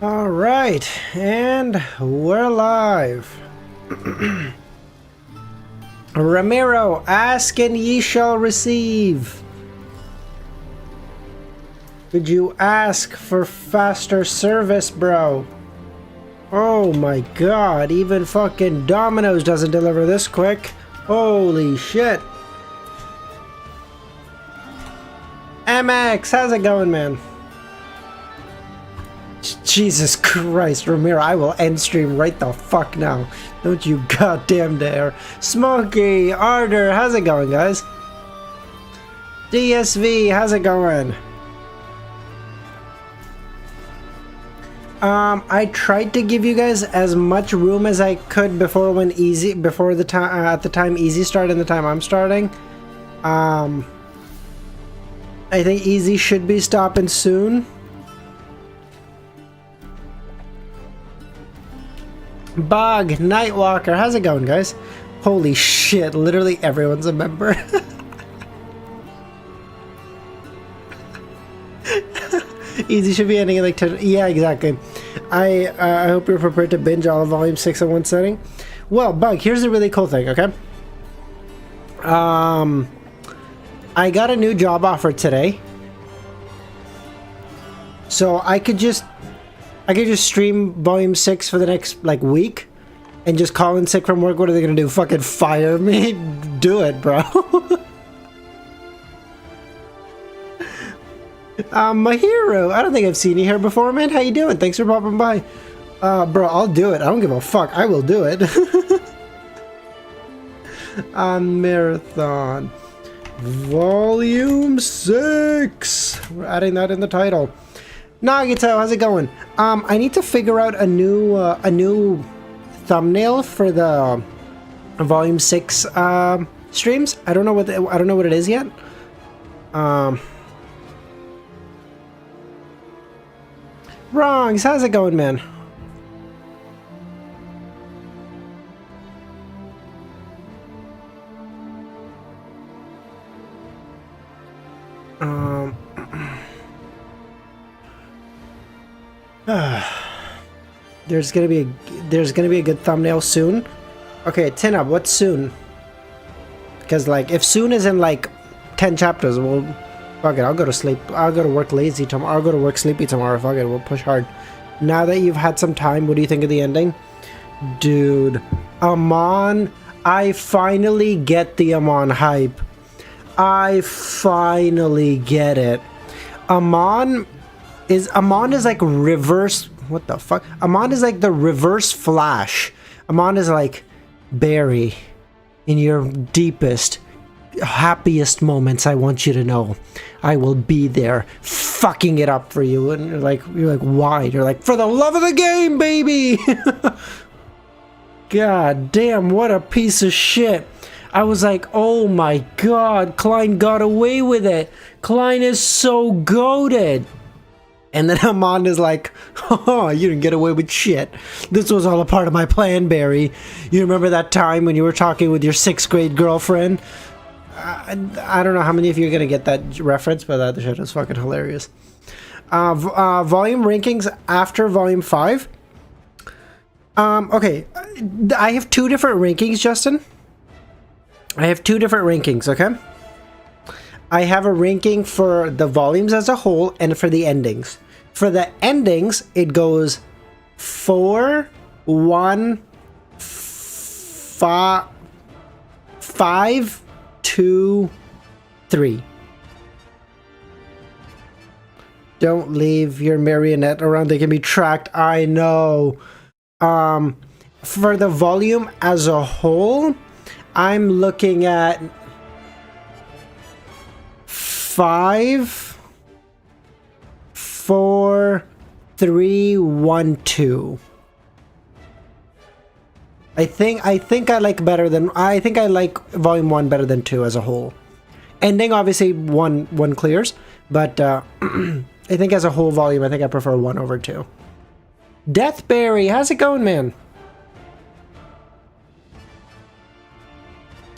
All right, and we're live. Ramiro, ask and ye shall receive. Would you ask for faster service, bro? Oh my god, even fucking Domino's doesn't deliver this quick. Holy shit. MX, how's it going, man? Jesus Christ, Ramiro, I will end stream right the fuck now. Don't you goddamn dare. Smokey, Ardor, how's it going, guys? DSV, how's it going? I tried to give you guys as much room as I could before the time at the time Easy started and the time I'm starting. I think Easy should be stopping soon. Bug, Nightwalker, how's it going, guys? Holy shit, literally everyone's a member. Easy should be ending in like 10. Yeah, exactly. I hope you're prepared to binge all of Volume 6 in one setting. Well, Bug, here's the really cool thing, okay? I got a new job offer today. So I could just stream Volume 6 for the next, like, week and just call in sick from work. What are they gonna do? Fucking fire me? Do it, bro. My hero. I don't think I've seen you here before, man. How you doing? Thanks for popping by. Bro, I'll do it. I don't give a fuck. I will do it. On Marathon. Volume 6. We're adding that in the title. Nagito, how's it going? I need to figure out a new thumbnail for the Volume 6 streams. I don't know what it is yet. Wrongs, how's it going, man? There's gonna be a good thumbnail soon. Okay, Tinab, what's soon? Because like if soon is in like 10 chapters, well, fuck it, I'll go to sleep. I'll go to work lazy tomorrow. I'll go to work sleepy tomorrow. Fuck it, we'll push hard. Now that you've had some time, what do you think of the ending? Dude, Amon, I finally get the Amon hype. I finally get it. Amon is like reverse. What the fuck? Amon is like the reverse Flash. Amon is like, Barry, in your deepest, happiest moments, I want you to know I will be there fucking it up for you. And you're like why? You're like, for the love of the game, baby. God damn, what a piece of shit. I was like, oh my god, Klein got away with it. Klein is so goated. And then Amon is like, oh, you didn't get away with shit. This was all a part of my plan, Barry. You remember that time when you were talking with your 6th grade girlfriend? I don't know how many of you are going to get that reference, but that shit is fucking hilarious. Volume rankings after Volume 5. Okay, I have 2 different rankings, Justin. I have 2 different rankings, okay? I have a ranking for the volumes as a whole and for the endings. For the endings, it goes 4, 1, 5, 2, 3. Don't leave your marionette around. They can be tracked. I know. For the volume as a whole, I'm looking at 5, 4, 3, 1, 2. I think I like Volume 1 better than 2 as a whole. Ending, obviously, one clears, but I think as a whole volume, I think I prefer 1 over 2. Deathberry, how's it going, man?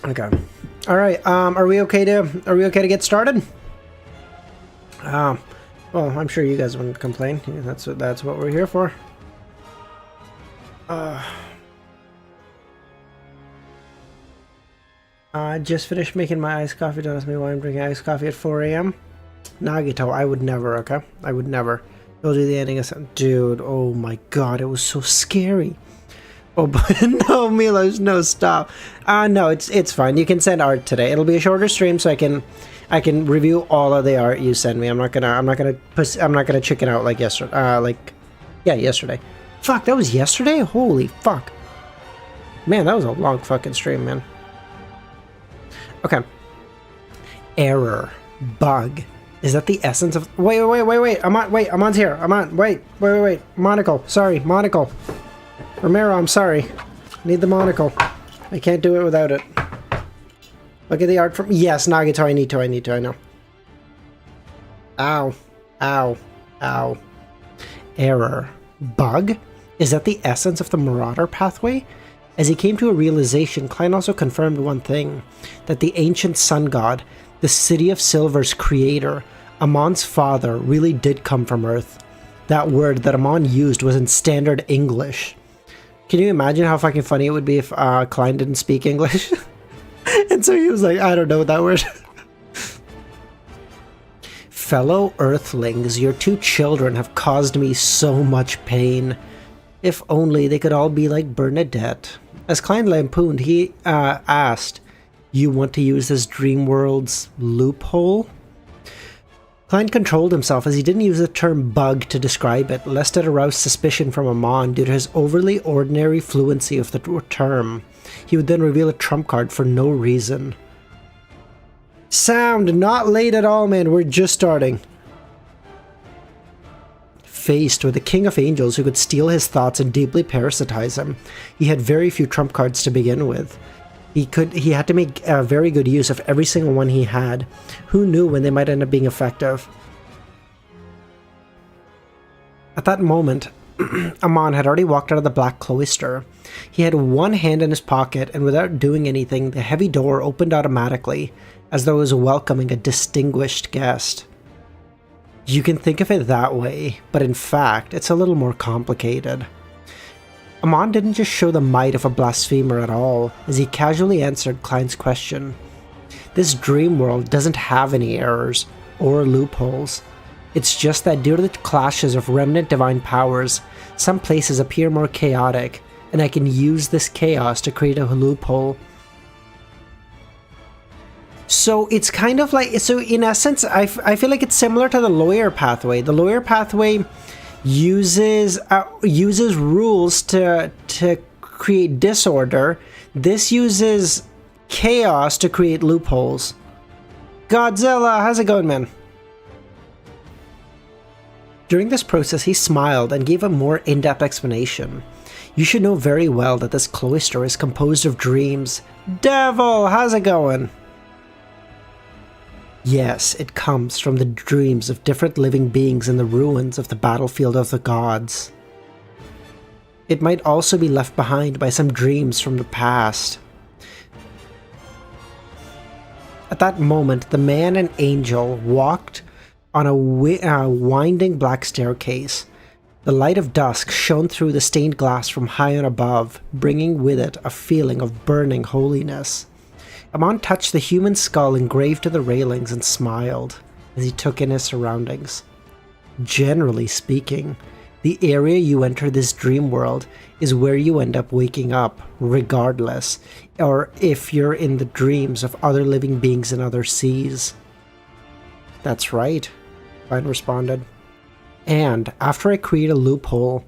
Okay. All right. Are we okay to get started? Well, I'm sure you guys wouldn't complain. Yeah, that's what we're here for. I just finished making my iced coffee. Don't ask me why I'm drinking iced coffee at 4 a.m. Nagito, I would never, okay? I would never. You'll do the ending of some... Dude, oh my god, it was so scary. Oh, but no, Milos, no, stop. No, it's fine. You can send art today. It'll be a shorter stream, so I can review all of the art you send me. I'm not gonna chicken out like yesterday. Yesterday. Fuck, that was yesterday? Holy fuck. Man, that was a long fucking stream, man. Okay. Error. Bug. Is that the essence of... Wait. Amon's here. Amon, wait. Monocle. Sorry, Monocle. Romero, I'm sorry. Need the monocle. I can't do it without it. Look at the art from... Yes, Nagito, I need to, I know. Ow. Error. Bug? Is that the essence of the Marauder pathway? As he came to a realization, Klein also confirmed one thing. That the ancient sun god, the City of Silver's creator, Amon's father, really did come from Earth. That word that Amon used was in standard English. Can you imagine how fucking funny it would be if Klein didn't speak English? And so he was like, I don't know that word. Fellow Earthlings, your two children have caused me so much pain. If only they could all be like Bernadette. As Klein lampooned, he asked, you want to use this dream world's loophole? Klein controlled himself as he didn't use the term bug to describe it, lest it arouse suspicion from Amon due to his overly ordinary fluency of the term. He would then reveal a trump card for no reason. Sound, not late at all, man, we're just starting. Faced with the King of Angels who could steal his thoughts and deeply parasitize him, he had very few trump cards to begin with. He had to make very good use of every single one he had. Who knew when they might end up being effective? At that moment, Amon had already walked out of the Black Cloister. He had one hand in his pocket, and without doing anything, the heavy door opened automatically, as though it was welcoming a distinguished guest. You can think of it that way, but in fact, it's a little more complicated. Amon didn't just show the might of a blasphemer at all, as he casually answered Klein's question. This dream world doesn't have any errors, or loopholes. It's just that due to the clashes of remnant divine powers, some places appear more chaotic, and I can use this chaos to create a loophole. So it's kind of like, so in essence, I feel like it's similar to the lawyer pathway. The lawyer pathway uses rules to create disorder. This uses chaos to create loopholes. Godzilla, how's it going, man? During this process, he smiled and gave a more in-depth explanation. You should know very well that this cloister is composed of dreams. Devil, how's it going? Yes, it comes from the dreams of different living beings in the ruins of the battlefield of the gods. It might also be left behind by some dreams from the past. At that moment, the man and angel walked on a winding black staircase. The light of dusk shone through the stained glass from high on above, bringing with it a feeling of burning holiness. Amon touched the human skull engraved to the railings and smiled as he took in his surroundings. Generally speaking, the area you enter this dream world is where you end up waking up, regardless, or if you're in the dreams of other living beings in other seas. That's right, Klein responded. And after I create a loophole,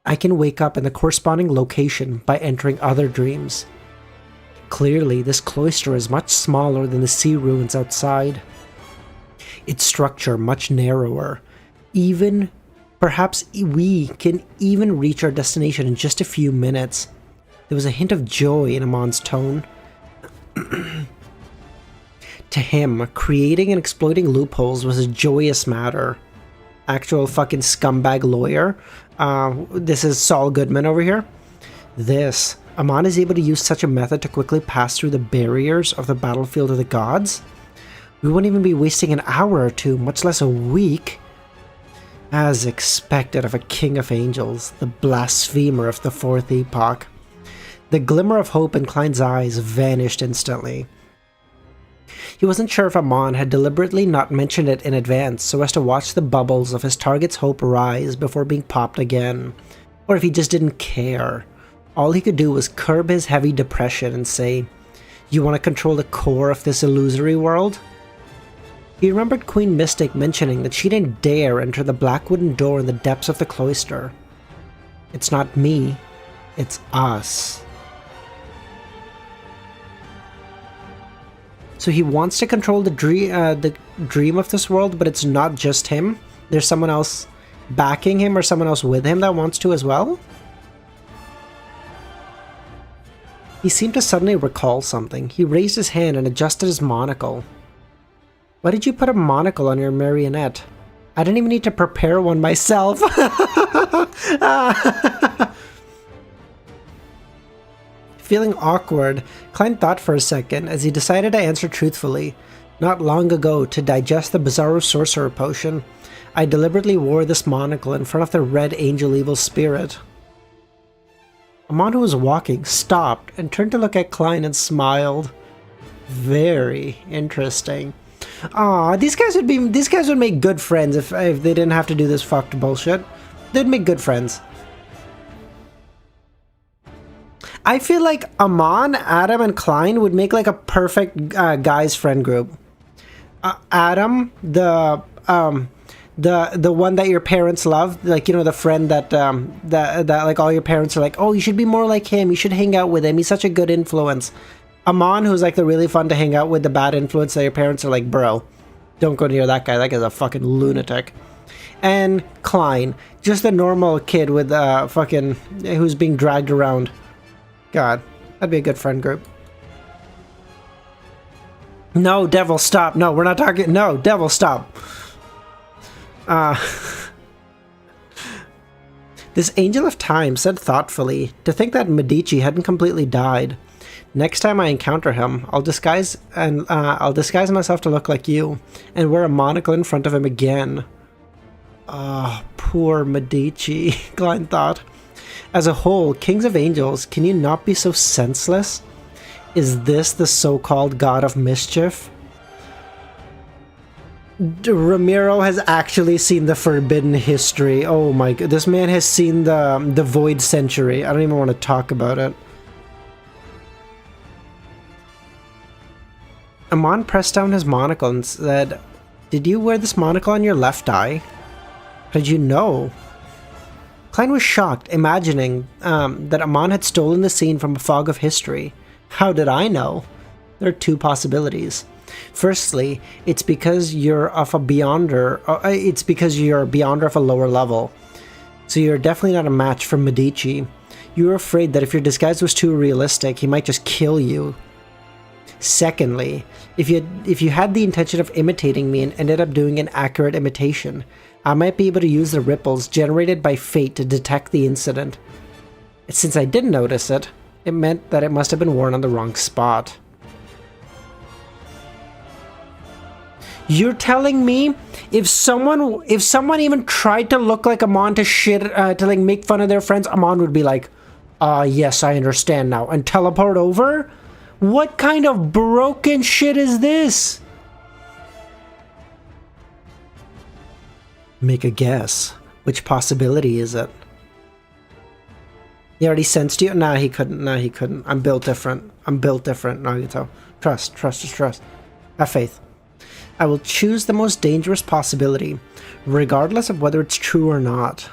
I can wake up in the corresponding location by entering other dreams. Clearly, this cloister is much smaller than the sea ruins outside. Its structure much narrower. Perhaps we can even reach our destination in just a few minutes. There was a hint of joy in Amon's tone. To him, creating and exploiting loopholes was a joyous matter. Actual fucking scumbag lawyer. This is Saul Goodman over here. Amon is able to use such a method to quickly pass through the barriers of the battlefield of the gods? We won't even be wasting an hour or two, much less a week. As expected of a king of angels, the blasphemer of the fourth epoch. The glimmer of hope in Klein's eyes vanished instantly. He wasn't sure if Amon had deliberately not mentioned it in advance so as to watch the bubbles of his target's hope rise before being popped again, or if he just didn't care. All he could do was curb his heavy depression and say, "You want to control the core of this illusory world?" He remembered Queen Mystic mentioning that she didn't dare enter the black wooden door in the depths of the cloister. It's not me, it's us. So he wants to control the dream of this world, but it's not just him. There's someone else backing him or someone else with him that wants to as well? He seemed to suddenly recall something. He raised his hand and adjusted his monocle. Why did you put a monocle on your marionette? I didn't even need to prepare one myself. Feeling awkward, Klein thought for a second as he decided to answer truthfully. Not long ago, to digest the Bizarro Sorcerer Potion, I deliberately wore this monocle in front of the Red Angel Evil Spirit. Amon, who was walking, stopped and turned to look at Klein and smiled. Very interesting. Aw, these guys would make good friends if they didn't have to do this fucked bullshit. They'd make good friends. I feel like Amon, Adam, and Klein would make like a perfect guys friend group. Adam, the one that your parents love, like, you know, the friend that like all your parents are like, oh, you should be more like him. You should hang out with him. He's such a good influence. Amon, who's like the really fun to hang out with, the bad influence that your parents are like, bro, don't go near that guy. That guy's a fucking lunatic. And Klein, just a normal kid with who's being dragged around. God, that'd be a good friend group. No, devil, stop. No, we're not talking. No, devil, stop. This angel of time said thoughtfully, to think that Medici hadn't completely died. Next time I encounter him, I'll disguise myself to look like you, and wear a monocle in front of him again. Ah, poor Medici, Klein thought. As a whole, Kings of Angels, can you not be so senseless? Is this the so-called god of mischief? Ramiro has actually seen the Forbidden History. Oh my god, this man has seen the Void Century. I don't even want to talk about it. Amon pressed down his monocle and said, "Did you wear this monocle on your left eye? How did you know?" Klein was shocked, imagining that Amon had stolen the scene from a fog of history. How did I know? There are two possibilities. Firstly, it's because you're of a beyonder. It's because you're a beyonder of a lower level. So you're definitely not a match for Medici. You were afraid that if your disguise was too realistic, he might just kill you. Secondly, if you had the intention of imitating me and ended up doing an accurate imitation, I might be able to use the ripples generated by fate to detect the incident. Since I didn't notice it, it meant that it must have been worn on the wrong spot. You're telling me if someone even tried to look like Amon to like make fun of their friends, Amon would be like, yes, I understand now, and teleport over? What kind of broken shit is this? Make a guess. Which possibility is it? He already sensed you? Nah, he couldn't. Nah, he couldn't. I'm built different. I'm built different. No, you can tell. Trust. Just trust. Have faith. I will choose the most dangerous possibility, regardless of whether it's true or not.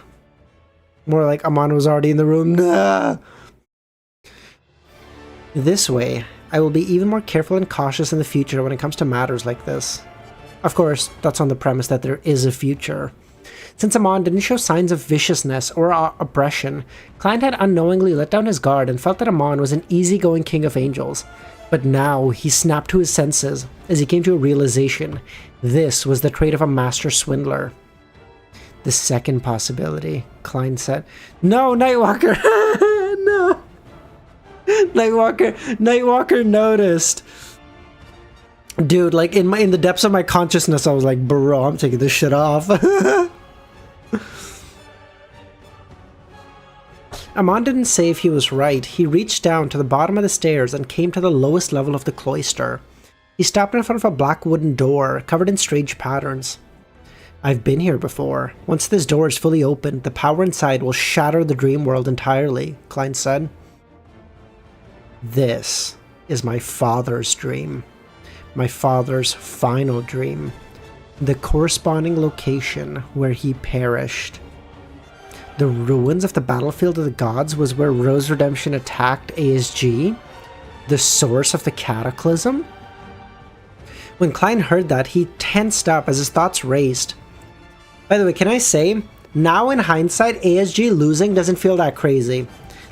More like Amon was already in the room. Nah. This way, I will be even more careful and cautious in the future when it comes to matters like this. Of course, that's on the premise that there is a future. Since Amon didn't show signs of viciousness or oppression, Klein had unknowingly let down his guard and felt that Amon was an easygoing king of angels. But now he snapped to his senses as he came to a realization. This was the trait of a master swindler. The second possibility, Klein said. No, Nightwalker! No! Nightwalker noticed. Dude, like in the depths of my consciousness, I was like, bro, I'm taking this shit off. Amon didn't say if he was right. He reached down to the bottom of the stairs and came to the lowest level of the cloister. He stopped in front of a black wooden door, covered in strange patterns. I've been here before. Once this door is fully opened, the power inside will shatter the dream world entirely, Klein said. This is my father's dream. My father's final dream. The corresponding location where he perished. The ruins of the battlefield of the gods was where Rose Redemption attacked ASG? The source of the cataclysm? When Klein heard that, he tensed up as his thoughts raced. By the way, can I say, now in hindsight, ASG losing doesn't feel that crazy.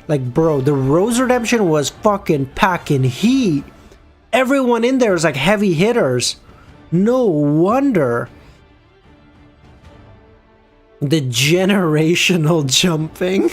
Like, bro, the Rose Redemption was fucking packing heat. Everyone in there is like heavy hitters. No wonder. The generational jumping.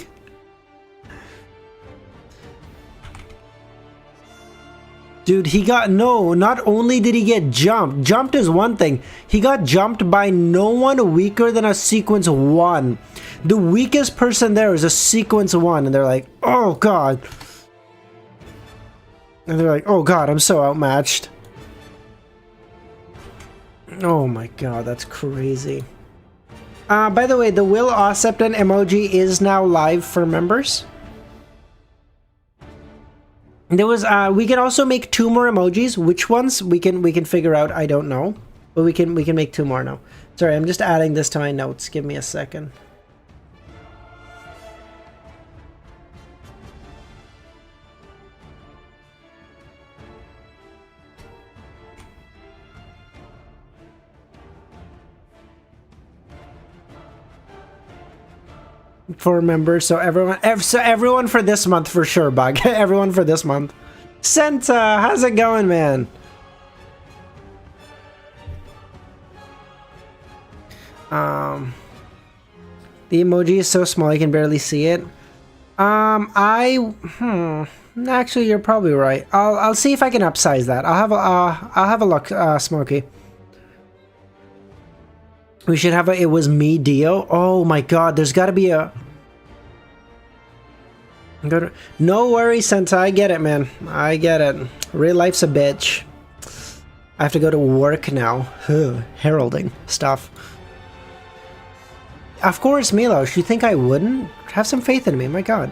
Dude, he got, no, not only did he get jumped. Jumped is one thing. He got jumped by no one weaker than a sequence 1. The weakest person there is a sequence 1. And they're like, oh god. And they're like, oh god, I'm so outmatched. Oh my god, that's crazy. By the way, the Will Osepton emoji is now live for members. There was, we can also make 2 more emojis. Which ones we can figure out, I don't know. But we can make 2 more now. Sorry, I'm just adding this to my notes. Give me a second. For members, so everyone for this month for sure, Bug. Everyone for this month. Senta, how's it going, man? The emoji is so small I can barely see it. Actually, you're probably right. I'll see if I can upsize that. I'll have a look, Smokey. We should have a it was me Dio. Oh my god, there's gotta be a... No worries, Senta, I get it, man. I get it. Real life's a bitch. I have to go to work now. Heralding stuff. Of course, Milos, you think I wouldn't? Have some faith in me, my god.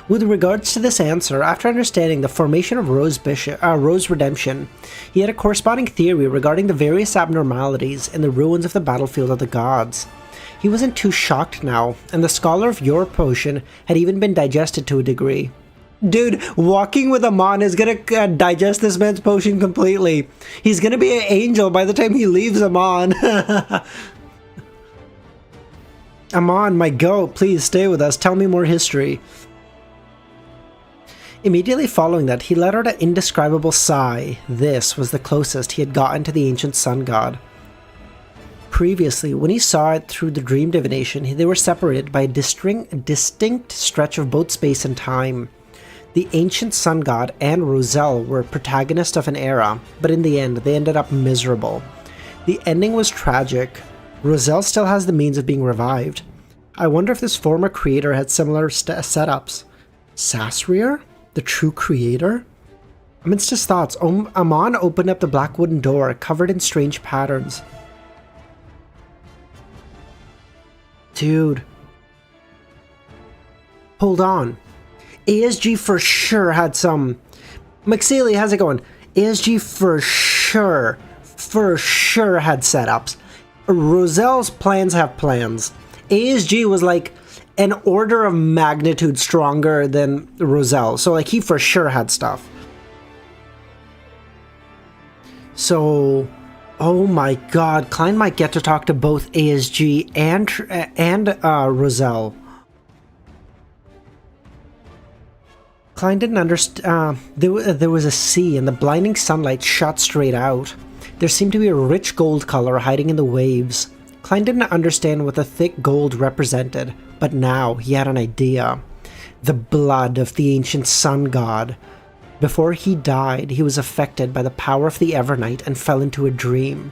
With regards to this answer, after understanding the formation of Rose Redemption, he had a corresponding theory regarding the various abnormalities in the ruins of the battlefield of the gods. He wasn't too shocked now, and the Scholar of Your Potion had even been digested to a degree. Dude, walking with Amon is gonna digest this man's potion completely. He's gonna be an angel by the time he leaves Amon. Amon, my goat, please stay with us. Tell me more history. Immediately following that, he let out an indescribable sigh. This was the closest he had gotten to the ancient sun god. Previously, when he saw it through the dream divination, they were separated by a distinct stretch of both space and time. The ancient sun god and Roselle were protagonists of an era, but in the end, they ended up miserable. The ending was tragic. Roselle still has the means of being revived. I wonder if this former creator had similar setups. Sasrier? The true creator? Amidst his thoughts, Amon opened up the black wooden door, covered in strange patterns. Dude. Hold on. ASG for sure had some... McSeely, how's it going? ASG for sure had setups. Roselle's plans have plans. ASG was like an order of magnitude stronger than Roselle. So like he for sure had stuff. So, oh my god, Klein might get to talk to both ASG and Roselle. Klein didn't understand. There was a sea and the blinding sunlight shot straight out. There seemed to be a rich gold color hiding in the waves. Klein didn't understand what the thick gold represented, but now he had an idea. The blood of the ancient sun god. Before he died, he was affected by the power of the Evernight and fell into a dream.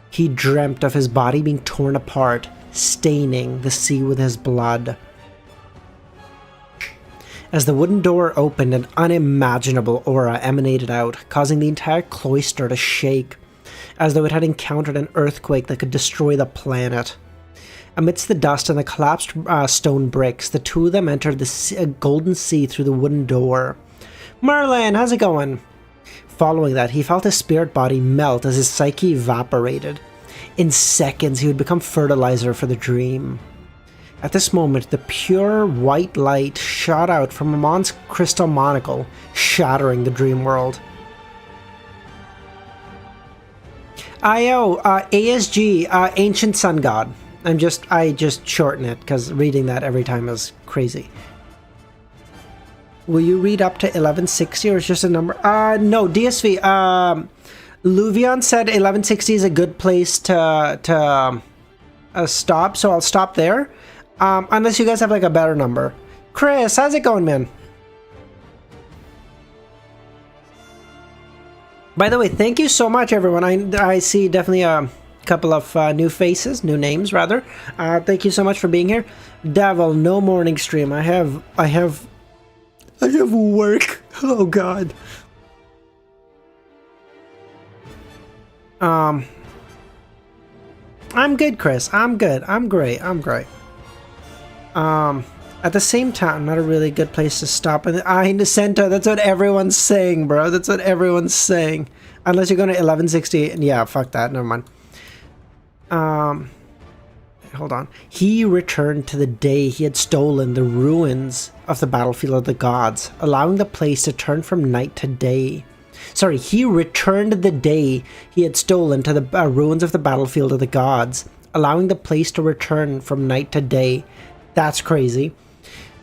He dreamt of his body being torn apart, staining the sea with his blood. As the wooden door opened, an unimaginable aura emanated out, causing the entire cloister to shake, as though it had encountered an earthquake that could destroy the planet. Amidst the dust and the collapsed stone bricks, the two of them entered the golden sea through the wooden door. "Merlin, how's it going?" Following that, he felt his spirit body melt as his psyche evaporated. In seconds, he would become fertilizer for the dream. At this moment, the pure white light shot out from Amon's crystal monocle, shattering the dream world. ASG, Ancient Sun God. I just shorten it because reading that every time is crazy. Will you read up to 1160 or is just a number? No, DSV. Luvion said 1160 is a good place to stop, so I'll stop there. Unless you guys have like a better number. Chris, how's it going, man? By the way, thank you so much, everyone. I see definitely a couple of new faces, new names rather. Thank you so much for being here. Devil, no morning stream. I have work. Oh God. I'm good, Chris. I'm good. I'm great. At the same time, not a really good place to stop. And Nacenta, that's what everyone's saying, bro. That's what everyone's saying. Unless you're going to 1160. Yeah, fuck that. Never mind. Hold on. He returned to the day he had stolen the ruins of the battlefield of the gods, allowing the place to turn from night to day. Sorry, he returned the day he had stolen to the ruins of the battlefield of the gods, allowing the place to return from night to day. That's crazy.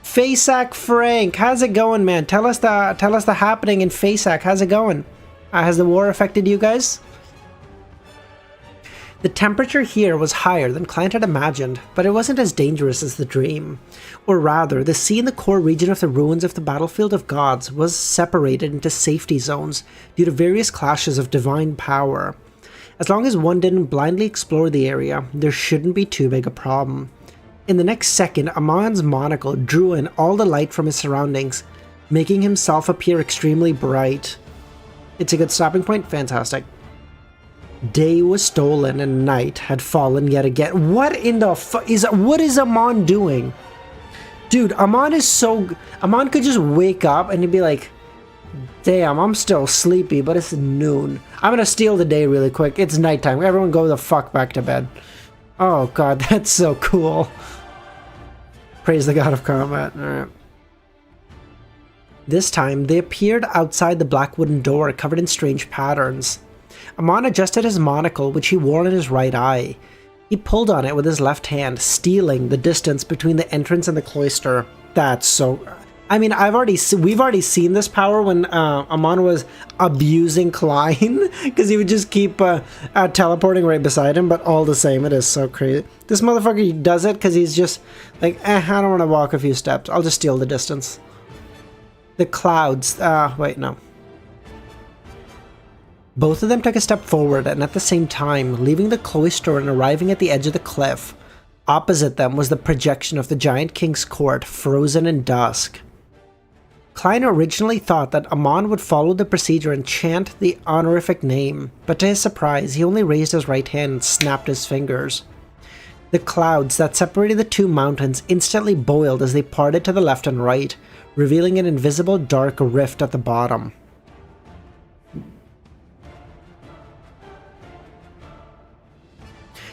Faceac Frank, how's it going, man? Tell us the happening in Faceac. How's it going? Has the war affected you guys? The temperature here was higher than Klein had imagined, but it wasn't as dangerous as the dream. Or rather, the sea in the core region of the ruins of the battlefield of gods was separated into safety zones due to various clashes of divine power. As long as one didn't blindly explore the area, there shouldn't be too big a problem. In the next second, Amon's monocle drew in all the light from his surroundings, making himself appear extremely bright. It's a good stopping point? Fantastic. Day was stolen and night had fallen yet again. What in the what is Amon doing? Dude, Amon could just wake up and he'd be like, damn, I'm still sleepy, but it's noon. I'm gonna steal the day really quick. It's nighttime. Everyone go the fuck back to bed. Oh god, that's so cool. Praise the god of combat. Alright. This time, they appeared outside the black wooden door covered in strange patterns. Amon adjusted his monocle, which he wore in his right eye. He pulled on it with his left hand, stealing the distance between the entrance and the cloister. That's so... I mean, we've already seen this power when Amon was abusing Klein, because he would just keep teleporting right beside him, but all the same, it is so crazy. This motherfucker does it because he's just like, I don't want to walk a few steps. I'll just steal the distance. The clouds... wait, no. Both of them took a step forward, and at the same time, leaving the cloister and arriving at the edge of the cliff. Opposite them was the projection of the giant king's court, frozen in dusk. Klein originally thought that Amon would follow the procedure and chant the honorific name, but to his surprise, he only raised his right hand and snapped his fingers. The clouds that separated the two mountains instantly boiled as they parted to the left and right, revealing an invisible dark rift at the bottom.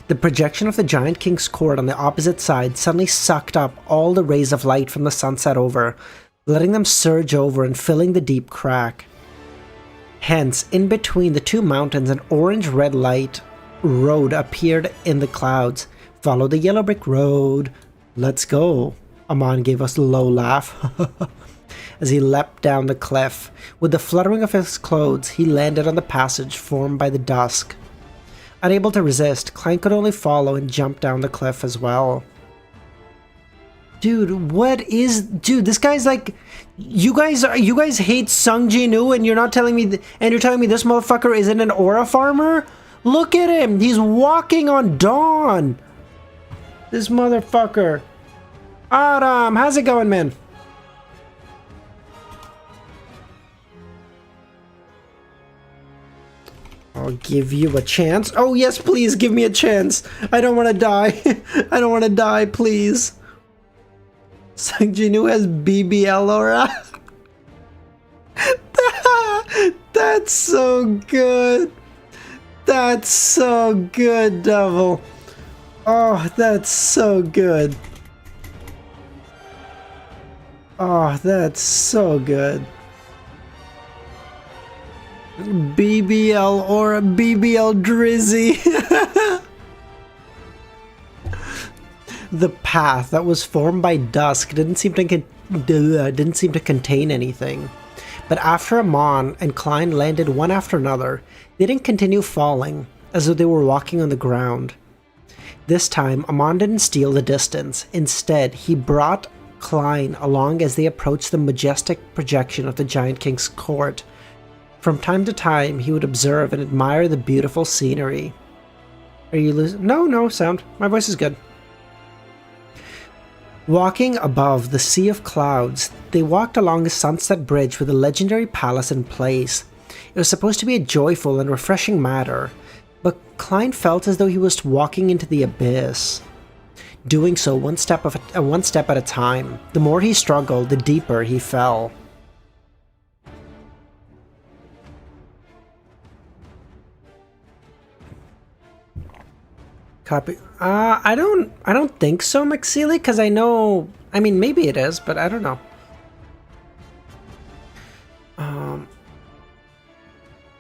The projection of the giant king's court on the opposite side suddenly sucked up all the rays of light from the sunset over, letting them surge over and filling the deep crack. Hence, in between the two mountains, an orange-red light road appeared in the clouds. Follow the yellow brick road. Let's go. Amon gave us a low laugh as he leapt down the cliff. With the fluttering of his clothes, he landed on the passage formed by the dusk. Unable to resist, Klein could only follow and jump down the cliff as well. Dude, dude, this guy's like, you guys hate Sung Jin-woo and you're telling me this motherfucker isn't an aura farmer? Look at him, he's walking on dawn. This motherfucker. Adam, how's it going, man? I'll give you a chance. Oh, yes, please give me a chance. I don't want to die. I don't want to die, please. Sangjinu has BBL aura. That's so good. That's so good, Devil. Oh, that's so good. Oh, that's so good. BBL or a BBL Drizzy. The path that was formed by dusk didn't seem to contain anything. But after Amon and Klein landed one after another, they didn't continue falling, as though they were walking on the ground. This time, Amon didn't steal the distance. Instead, he brought Klein along as they approached the majestic projection of the Giant King's court. From time to time, he would observe and admire the beautiful scenery. Are you losing? No, sound. My voice is good. Walking above the sea of clouds, they walked along a sunset bridge with the legendary palace in place. It was supposed to be a joyful and refreshing matter, but Klein felt as though he was walking into the abyss. Doing so one step at a time. The more he struggled, the deeper he fell. Copy. I don't think so, McSeely, because I know. I mean, maybe it is, but I don't know.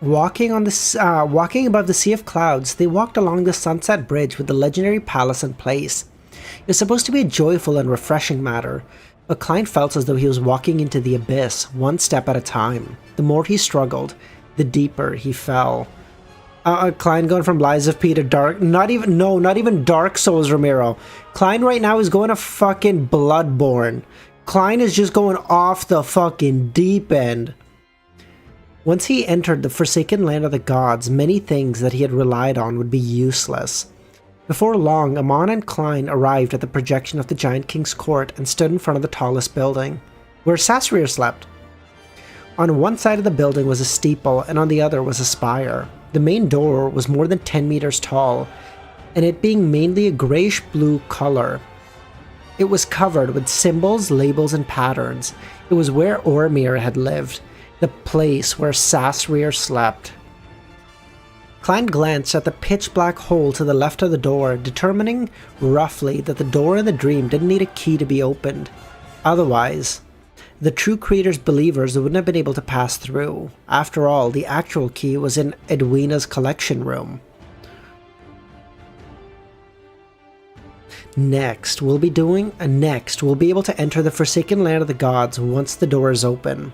Walking above the sea of clouds, they walked along the sunset bridge with the legendary palace in place. It was supposed to be a joyful and refreshing matter, but Klein felt as though he was walking into the abyss, one step at a time. The more he struggled, the deeper he fell. Klein going from Lies of P to Dark. Not even Dark Souls, Ramiro. Klein right now is going to fucking Bloodborne. Klein is just going off the fucking deep end. Once he entered the forsaken land of the gods, many things that he had relied on would be useless. Before long, Amon and Klein arrived at the projection of the Giant King's court and stood in front of the tallest building, where Sasrir slept. On one side of the building was a steeple, and on the other was a spire. The main door was more than 10 meters tall, and it being mainly a grayish-blue color. It was covered with symbols, labels, and patterns. It was where Ormir had lived, the place where Sasrir slept. Klein glanced at the pitch-black hole to the left of the door, determining roughly that the door in the dream didn't need a key to be opened. Otherwise, the true creator's believers wouldn't have been able to pass through. After all, the actual key was in Edwina's collection room. Next, we'll be able to enter the Forsaken Land of the Gods once the door is open.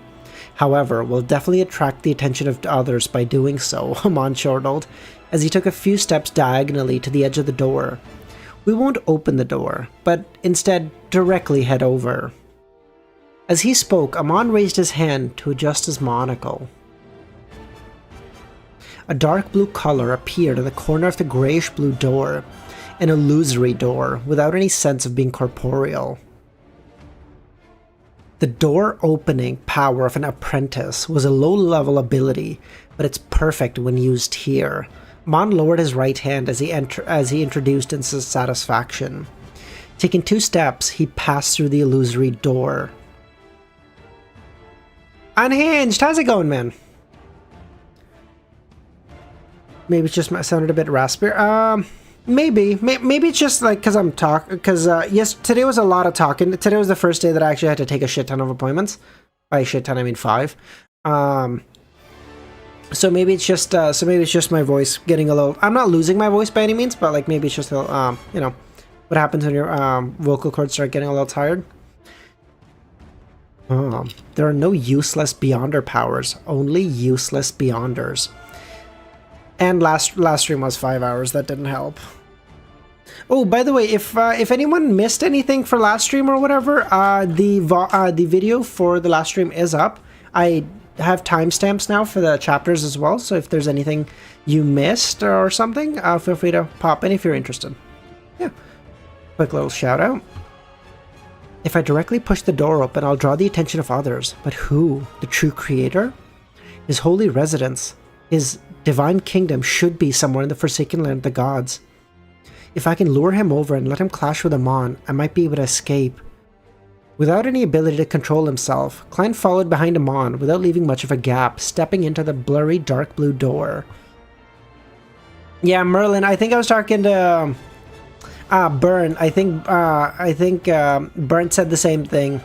However, we'll definitely attract the attention of others by doing so, Amon chortled, as he took a few steps diagonally to the edge of the door. We won't open the door, but instead directly head over. As he spoke, Amon raised his hand to adjust his monocle. A dark blue color appeared in the corner of the grayish-blue door, an illusory door without any sense of being corporeal. The door-opening power of an apprentice was a low-level ability, but it's perfect when used here. Amon lowered his right hand as he introduced in satisfaction. Taking 2 steps, he passed through the illusory door. Unhinged! How's it going, man? Maybe it's just sounded a bit raspy. Maybe it's just like because I'm yes, today was a lot of talking. Today was the first day that I actually had to take a shit ton of appointments. By shit ton, I mean 5. So maybe it's just my voice getting a little. I'm not losing my voice by any means, but like maybe it's just a little, you know, what happens when your vocal cords start getting a little tired. There are no useless Beyonder powers, only useless Beyonders. And last stream was 5 hours. That didn't help. Oh, by the way, if anyone missed anything for last stream or whatever, the video for the last stream is up. I have timestamps now for the chapters as well. So if there's anything you missed or something, feel free to pop in if you're interested. Yeah, quick little shout out. If I directly push the door open, I'll draw the attention of others. But who? The true creator? His holy residence. His Divine Kingdom should be somewhere in the Forsaken Land of the Gods. If I can lure him over and let him clash with Amon, I might be able to escape. Without any ability to control himself, Klein followed behind Amon without leaving much of a gap, stepping into the blurry dark blue door. Yeah, Merlin, I think I was talking to Burn. I think Burn said the same thing.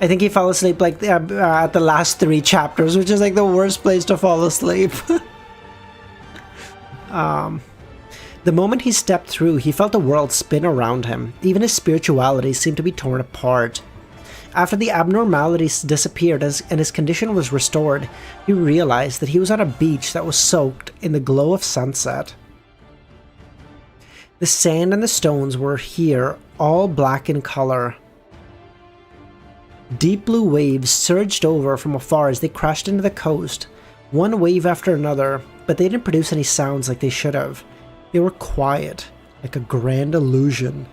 I think he fell asleep like at the last 3 chapters, which is like the worst place to fall asleep. The moment he stepped through, he felt the world spin around him. Even his spirituality seemed to be torn apart. After the abnormalities disappeared and his condition was restored, he realized that he was on a beach that was soaked in the glow of sunset. The sand and the stones were here, all black in color. Deep blue waves surged over from afar as they crashed into the coast, one wave after another, but they didn't produce any sounds like they should have. They were quiet, like a grand illusion.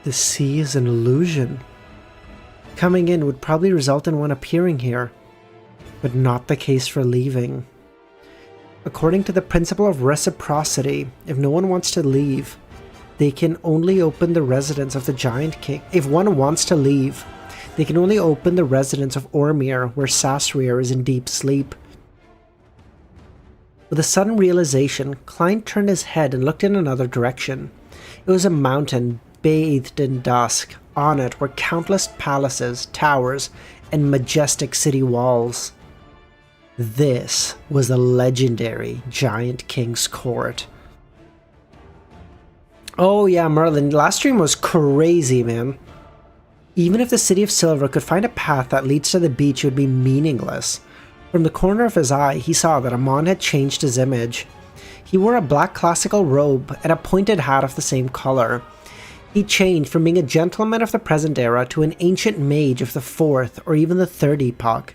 The sea is an illusion. Coming in would probably result in one appearing here, but not the case for leaving. According to the principle of reciprocity, if no one wants to leave, they can only open the residence of the Giant King. If one wants to leave, they can only open the residence of Ormir, where Sasrir is in deep sleep. With a sudden realization, Klein turned his head and looked in another direction. It was a mountain bathed in dusk. On it were countless palaces, towers, and majestic city walls. This was the legendary Giant King's court. Oh yeah, Merlin, last stream was crazy, man. Even if the City of Silver could find a path that leads to the beach, it would be meaningless. From the corner of his eye, he saw that Amon had changed his image. He wore a black classical robe and a pointed hat of the same color. He changed from being a gentleman of the present era to an ancient mage of the 4th or even the 3rd epoch.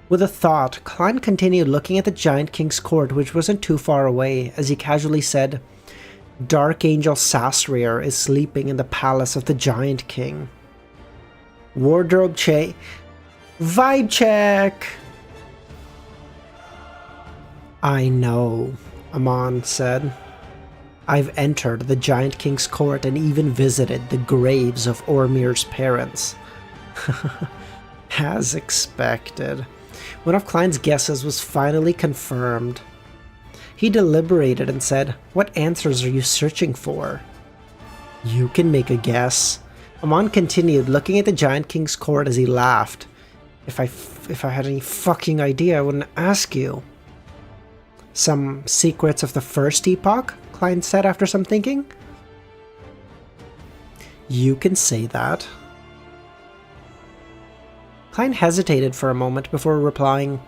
With a thought, Klein continued looking at the Giant King's court, which wasn't too far away, as he casually said, "Dark Angel Sasrir is sleeping in the palace of the Giant King." Wardrobe check. Vibe check! "I know," Amon said. "I've entered the Giant King's court and even visited the graves of Ormir's parents." As expected. One of Klein's guesses was finally confirmed. He deliberated and said, "What answers are you searching for?" "You can make a guess." Amon continued, looking at the Giant King's court as he laughed. If I had any fucking idea, I wouldn't ask you." "Some secrets of the 1st epoch?" Klein said after some thinking. "You can say that." Klein hesitated for a moment before replying,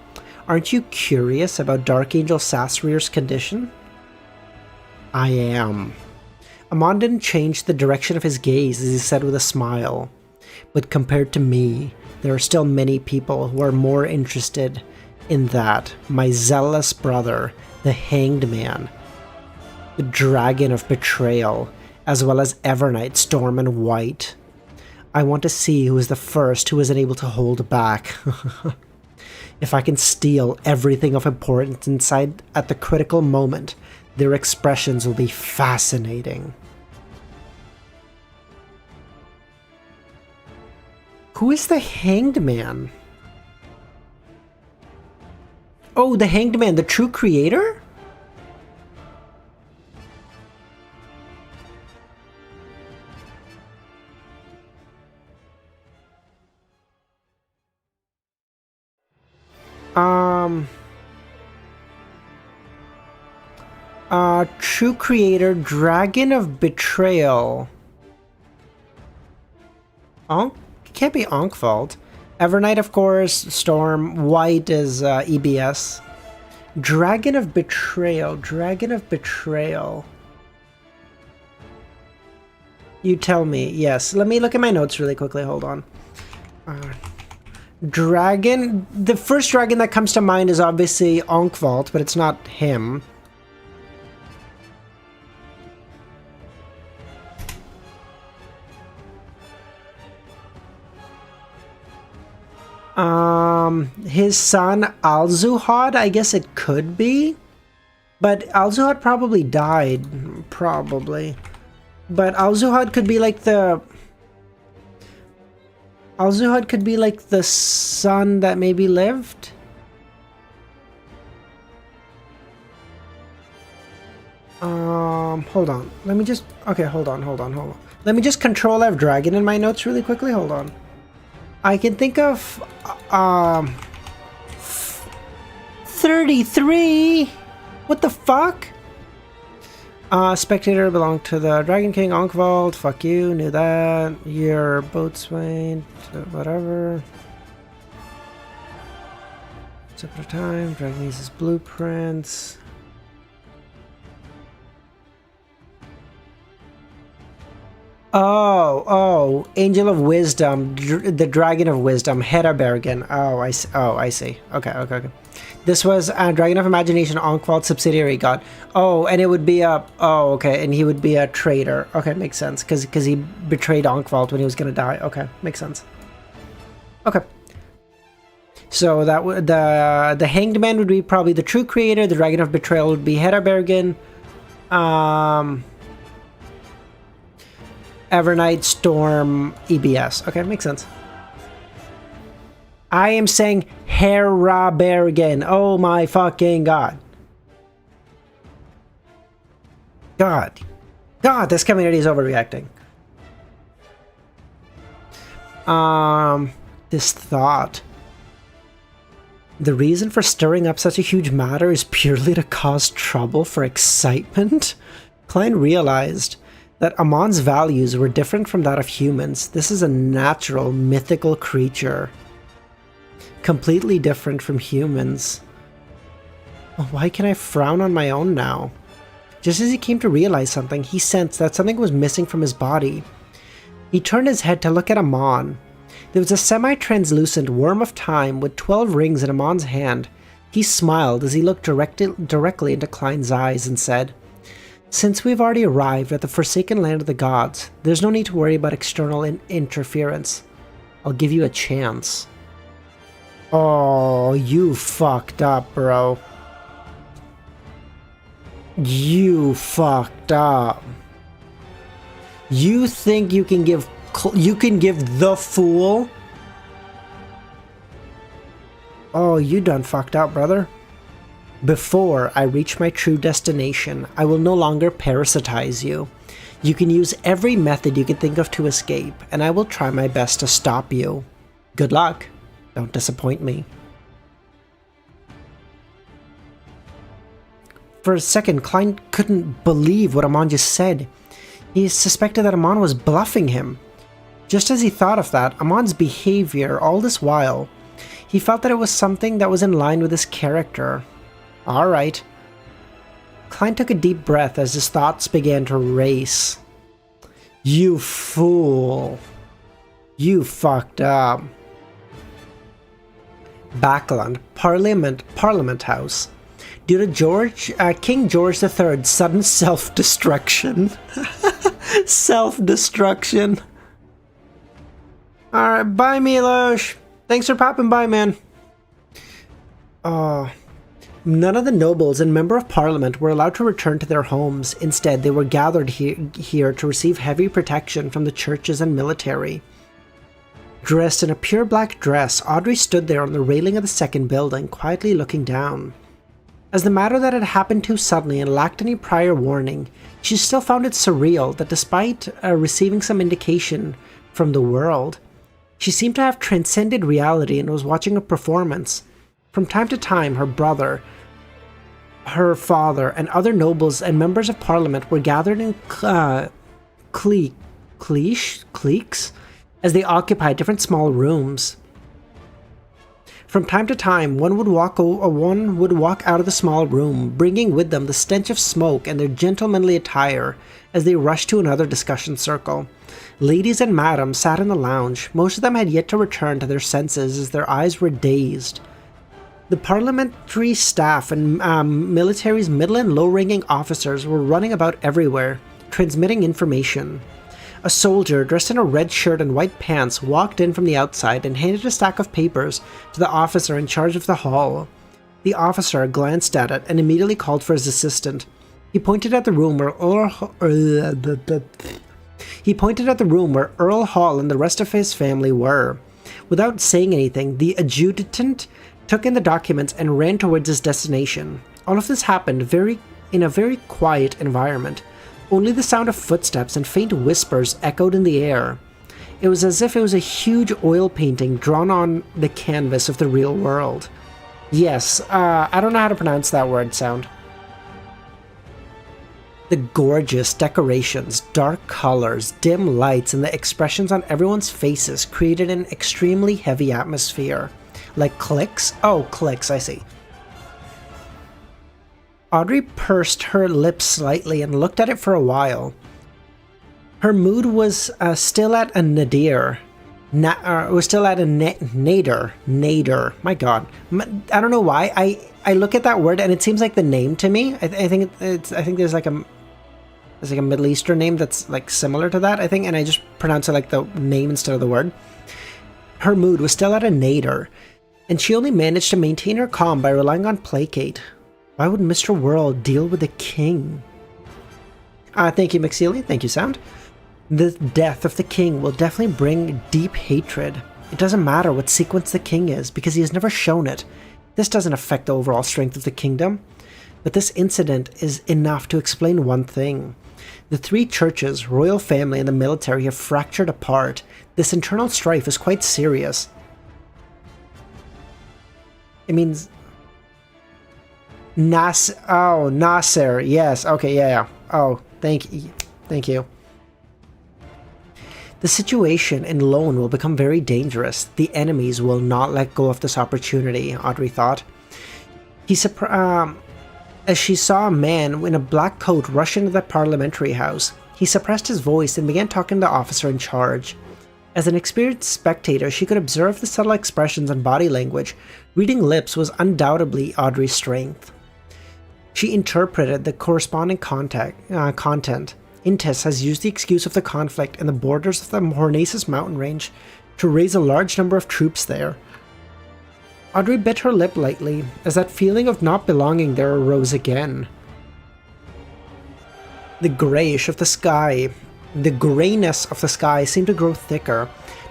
"Aren't you curious about Dark Angel Sasrir's condition?" "I am." Amon didn't change the direction of his gaze as he said with a smile, "But compared to me, there are still many people who are more interested in that. My zealous brother, the Hanged Man, the Dragon of Betrayal, as well as Evernight, Storm, and White. I want to see who is the first who isn't able to hold back. If I can steal everything of importance inside at the critical moment, their expressions will be fascinating." Who is the Hanged Man? Oh, the Hanged Man, the true creator? True creator, Dragon of Betrayal. Can't be Onkvald. Evernight, of course. Storm. White is EBS. Dragon of Betrayal. Dragon of Betrayal. You tell me. Yes. Let me look at my notes really quickly. Hold on. Dragon. The first dragon that comes to mind is obviously Onkvald, but it's not him. His son Alzuhad, I guess it could be. But Alzuhad probably died. Probably. But Alzuhad could be like the... Alzuhad could be like the son that maybe lived? Hold on. Let me just... Okay, hold on. Let me just Control F Dragon in my notes really quickly. Hold on. I can think of... 33? What the fuck? Spectator belonged to the Dragon King, Onkvald. Fuck you, knew that. Your boatswain, whatever. Separate time, Dragon uses blueprints. Oh, Angel of Wisdom, the Dragon of Wisdom, Hedda-Bergen. Oh, I see. Okay. This was a Dragon of Imagination, Onkvald subsidiary god. Oh, and it would be a... Oh, okay, and he would be a traitor. Okay, makes sense, because he betrayed Onkvald when he was going to die. Okay, makes sense. Okay. So that would... The Hanged Man would be probably the true creator. The Dragon of Betrayal would be Hedda-Bergen. Evernight, Storm, EBS. Okay, makes sense. I am saying Hedda-Bergen. Oh my fucking god. God, this community is overreacting. This thought. The reason for stirring up such a huge matter is purely to cause trouble for excitement? Klein realized that Amon's values were different from that of humans. This is a natural, mythical creature. Completely different from humans. Why can I frown on my own now? Just as he came to realize something, he sensed that something was missing from his body. He turned his head to look at Amon. There was a semi-translucent worm of time with 12 rings in Amon's hand. He smiled as he looked directly into Klein's eyes and said, "Since we've already arrived at the Forsaken Land of the Gods, there's no need to worry about external interference. I'll give you a chance." Oh, you fucked up, bro. You fucked up. You think you can give the fool? Oh, you done fucked up, brother. Before I reach my true destination, I will no longer parasitize you. You can use every method you can think of to escape, and I will try my best to stop you. Good luck. Don't disappoint me. For a second, Klein couldn't believe what Amon just said. He suspected that Amon was bluffing him. Just as he thought of that, Amon's behavior all this while, he felt that it was something that was in line with his character. Alright. Klein took a deep breath as his thoughts began to race. You fool. You fucked up. Backland, Parliament House. Due to King George III's sudden self-destruction. Self-destruction. Alright, bye Milos. Thanks for popping by, man. None of the nobles and member of parliament were allowed to return to their homes. Instead, they were gathered here to receive heavy protection from the churches and military. Dressed in a pure black dress, Audrey stood there on the railing of the second building, quietly looking down. As the matter that had happened too suddenly and lacked any prior warning, she still found it surreal that despite receiving some indication from the world, she seemed to have transcended reality and was watching a performance. From time to time, her brother, her father, and other nobles and members of parliament were gathered in cliques as they occupied different small rooms. From time to time, one would walk out of the small room, bringing with them the stench of smoke and their gentlemanly attire as they rushed to another discussion circle. Ladies and madams sat in the lounge. Most of them had yet to return to their senses as their eyes were dazed. The parliamentary staff and military's middle and low-ranking officers were running about everywhere, transmitting information. A soldier dressed in a red shirt and white pants walked in from the outside and handed a stack of papers to the officer in charge of the hall. The officer glanced at it and immediately called for his assistant. He pointed at the room where Earl Hall and the rest of his family were. Without saying anything, the adjutant took in the documents and ran towards his destination. All of this happened in a very quiet environment. Only the sound of footsteps and faint whispers echoed in the air. It was as if it was a huge oil painting drawn on the canvas of the real world. Yes, I don't know how to pronounce that word sound. The gorgeous decorations, dark colors, dim lights, and the expressions on everyone's faces created an extremely heavy atmosphere. Like clicks? Oh, clicks, I see. Audrey pursed her lips slightly and looked at it for a while. Her mood was still at a nadir. Nadir. My god. I don't know why. I look at that word and it seems like the name to me. I think there's like a Middle Eastern name that's like similar to that, I think, and I just pronounce it like the name instead of the word. Her mood was still at a nadir, and she only managed to maintain her calm by relying on placate. Why would Mr. World deal with the king? Thank you, McSeely. Thank you, Sound. The death of the king will definitely bring deep hatred. It doesn't matter what sequence the king is, because he has never shown it. This doesn't affect the overall strength of the kingdom. But this incident is enough to explain one thing. The three churches, royal family, and the military have fractured apart. This internal strife is quite serious. It means... Nasser. Yes. Okay, yeah. Oh, thank you. The situation in Lone will become very dangerous. The enemies will not let go of this opportunity, Audrey thought. As she saw a man in a black coat rush into the parliamentary house, he suppressed his voice and began talking to the officer in charge. As an experienced spectator, she could observe the subtle expressions and body language. Reading lips was undoubtedly Audrey's strength. She interpreted the corresponding content. Intis has used the excuse of the conflict in the borders of the Hornaces mountain range to raise a large number of troops there. Audrey bit her lip lightly as that feeling of not belonging there arose again. The grayness of the sky seemed to grow thicker.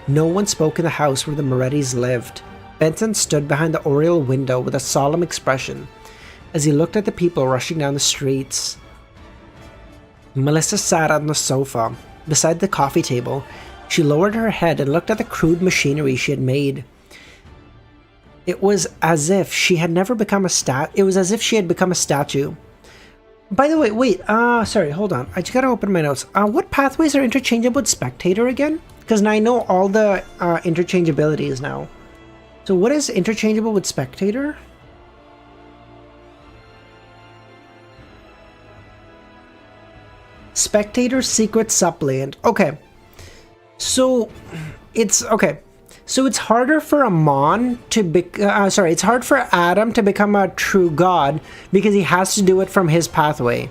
No one spoke in the house where the Morettis lived. Benson stood behind the oriel window with a solemn expression as he looked at the people rushing down the streets. Melissa sat on the sofa beside the coffee table. She lowered her head and looked at the crude machinery she had made. It was as if she had become a statue. By the way, wait, sorry, hold on. I just gotta open my notes. What pathways are interchangeable with Spectator again? Because now I know all the interchangeabilities now. So what is interchangeable with Spectator? Spectator, Secret Suppliant. Okay. So it's harder for Amon to it's hard for Adam to become a true god because he has to do it from his pathway.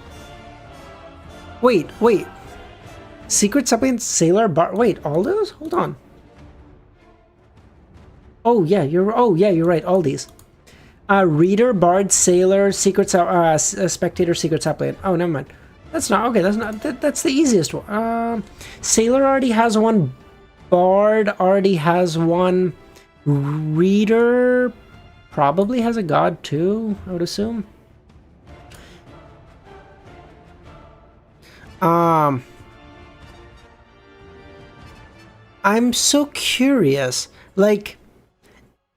Wait. Secret Suppliant, Sailor, wait, all those? Hold on. Oh yeah, you're right, all these. Reader, Bard, Sailor, Spectator, Secret Suppliant. Oh, never mind. That's the easiest one. Sailor already has one. Bard already has one. Reader probably has a god too, I would assume. I'm so curious. Like,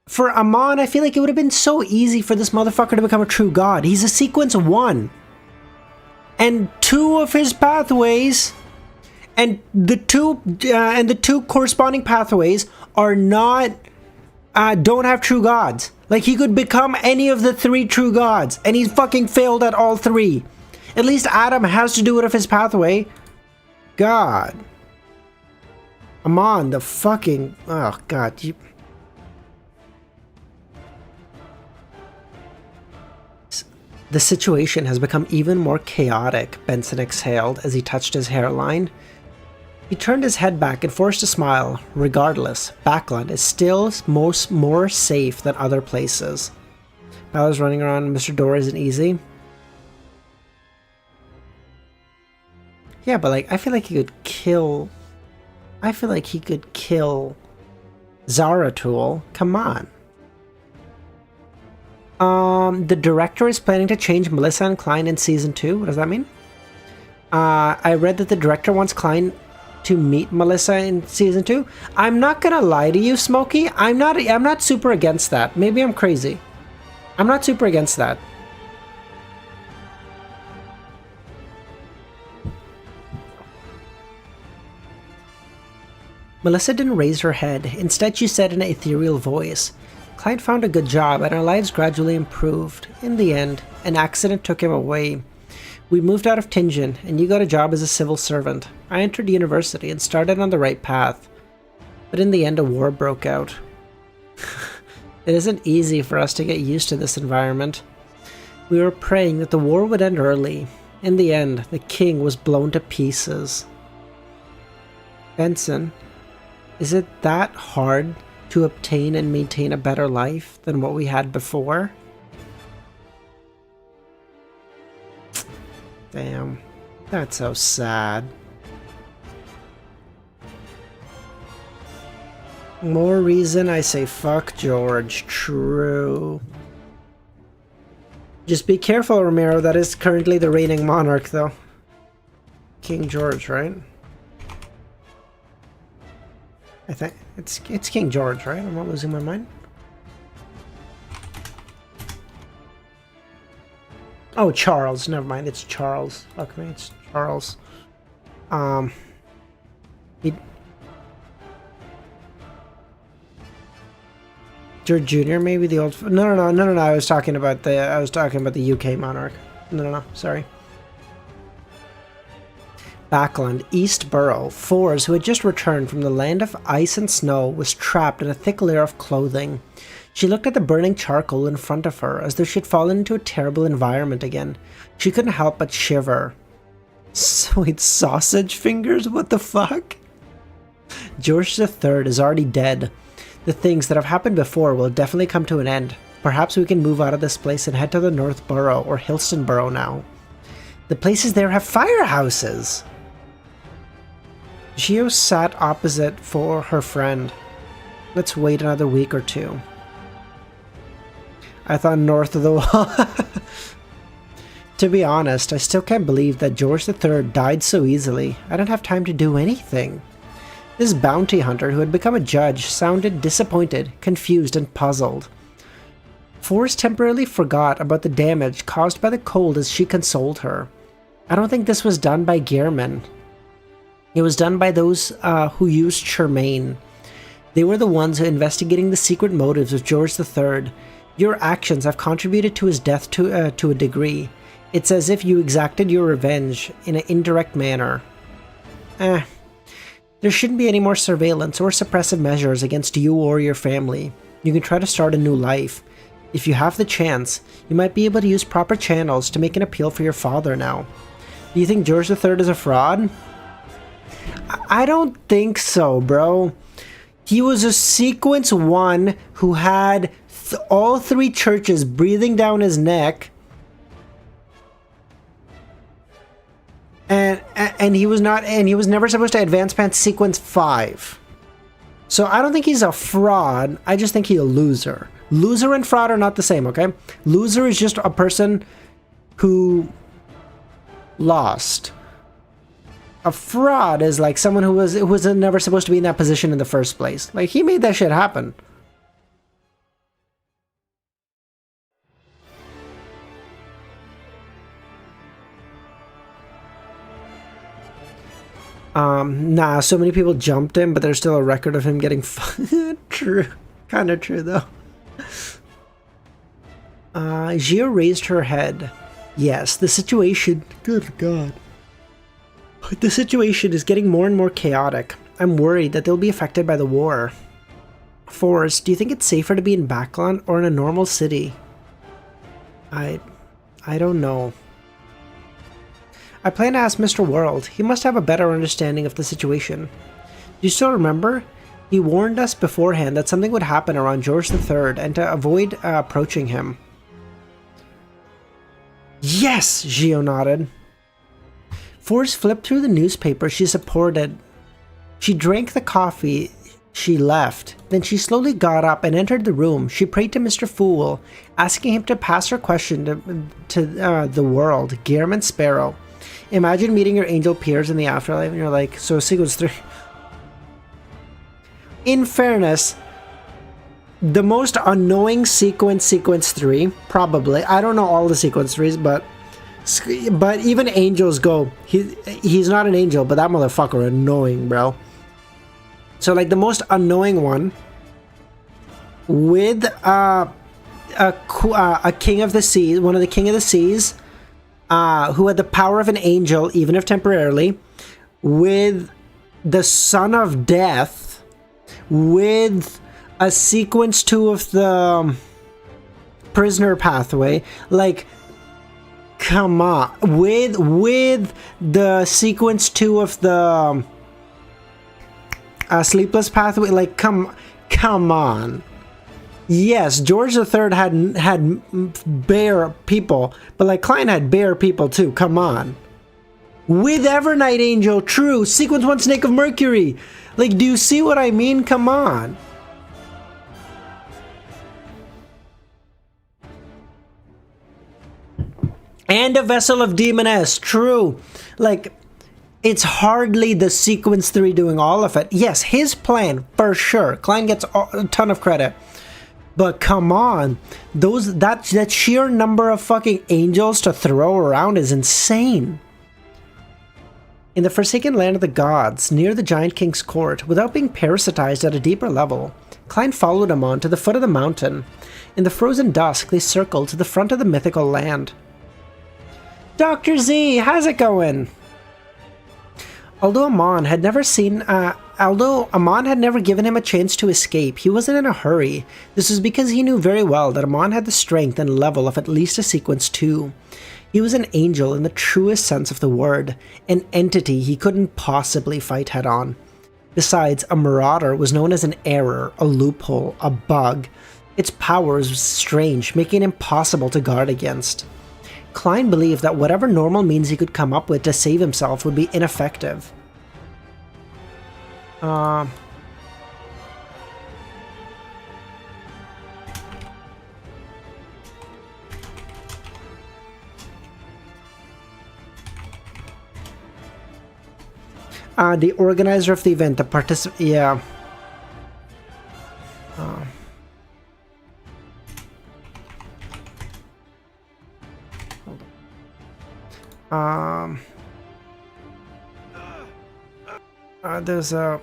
for Amon, I feel like it would have been so easy for this motherfucker to become a true god. He's a sequence 1. And 2 of his pathways... And the two corresponding pathways are not don't have true gods. Like, he could become any of the 3 true gods, and he's fucking failed at all 3. At least Adam has to do it of his pathway. God, Amon, the fucking god. The situation has become even more chaotic. Benson exhaled as he touched his hairline. He turned his head back and forced a smile. Regardless, Backland is still more safe than other places. Balor's running around. Mr. Door isn't easy. Yeah, but like, I feel like he could kill Zaratul. Come on. The director is planning to change Melissa and Klein in season 2. What does that mean? I read that the director wants Klein to meet Melissa in season 2. I'm not gonna lie to you, Smokey. I'm not super against that. Maybe I'm crazy. I'm not super against that. Melissa didn't raise her head. Instead, she said in an ethereal voice, Klein found a good job and our lives gradually improved. In the end, an accident took him away. We moved out of Tingen, and you got a job as a civil servant. I entered university and started on the right path. But in the end, a war broke out. It isn't easy for us to get used to this environment. We were praying that the war would end early. In the end, the king was blown to pieces. Benson, is it that hard to obtain and maintain a better life than what we had before? Damn, that's so sad. More reason I say fuck George. True. Just be careful, Romero. That is currently the reigning monarch, though. King George, right? I think it's King George, right? I'm not losing my mind. Oh, Charles. Never mind. It's Charles. Fuck me. It's Charles. George Jr. Maybe the old. No. I was talking about the UK monarch. No. Sorry. Backland, East Borough. Fours, who had just returned from the land of ice and snow, was trapped in a thick layer of clothing. She looked at the burning charcoal in front of her, as though she had fallen into a terrible environment again. She couldn't help but shiver. Sweet sausage fingers? What the fuck? George III is already dead. The things that have happened before will definitely come to an end. Perhaps we can move out of this place and head to the North Borough or Hilston Borough now. The places there have firehouses. Gio sat opposite for her friend. Let's wait another week or two. I thought north of the wall. To be honest, I still can't believe that George III died so easily. I didn't have time to do anything. This bounty hunter who had become a judge sounded disappointed, confused, and puzzled. Forrest temporarily forgot about the damage caused by the cold as she consoled her. I don't think this was done by Gehrman. It was done by those who used Charmaine. They were the ones who investigating the secret motives of George III. Your actions have contributed to his death to a degree. It's as if you exacted your revenge in an indirect manner. There shouldn't be any more surveillance or suppressive measures against you or your family. You can try to start a new life. If you have the chance, you might be able to use proper channels to make an appeal for your father now. Do you think George III is a fraud? I don't think so, bro. He was a sequence 1 who had all 3 churches breathing down his neck. And he was never supposed to advance past sequence 5. So I don't think he's a fraud. I just think he's a loser. Loser and fraud are not the same, okay? Loser is just a person who lost. A fraud is like someone who was never supposed to be in that position in the first place. Like, he made that shit happen. Nah, so many people jumped him, but there's still a record of him getting true. Kind of true, though. Gio raised her head. Yes, the situation... Good God. The situation is getting more and more chaotic. I'm worried that they'll be affected by the war. Forrest, do you think it's safer to be in Backland or in a normal city? I don't know. I plan to ask Mr. World. He must have a better understanding of the situation. Do you still remember? He warned us beforehand that something would happen around George III and to avoid approaching him. Yes, Gio nodded. Forrest flipped through the newspaper she supported. She drank the coffee she left. Then she slowly got up and entered the room. She prayed to Mr. Fool, asking him to pass her question to the world, Gearman Sparrow. Imagine meeting your angel peers in the afterlife and you're like, so sequence 3. In fairness, the most annoying sequence 3, probably. I don't know all the sequence 3s, but even angels go, he's not an angel, but that motherfucker annoying, bro. So like the most annoying one with a king of the seas, one of the king of the seas, who had the power of an angel, even if temporarily, with the son of death, with a sequence 2 of the prisoner pathway, like, come on, with the sequence 2 of the sleepless pathway, like, come on. Yes, George III had bear people, but like Klein had bear people too. Come on. With Evernight Angel, true. Sequence 1 Snake of Mercury. Like, do you see what I mean? Come on. And a Vessel of Demoness, true. Like, it's hardly the sequence 3 doing all of it. Yes, his plan, for sure. Klein gets a ton of credit. But come on. That sheer number of fucking angels to throw around is insane. In the Forsaken Land of the Gods, near the Giant King's court, without being parasitized at a deeper level, Klein followed Amon to the foot of the mountain. In the frozen dusk, they circled to the front of the mythical land. Dr. Z, how's it going? Although Amon had never given him a chance to escape, he wasn't in a hurry. This was because he knew very well that Amon had the strength and level of at least a sequence 2. He was an angel in the truest sense of the word, an entity he couldn't possibly fight head-on. Besides, a marauder was known as an error, a loophole, a bug. Its powers was strange, making it impossible to guard against. Klein believed that whatever normal means he could come up with to save himself would be ineffective. The organizer of the event, the participant, yeah. There's a...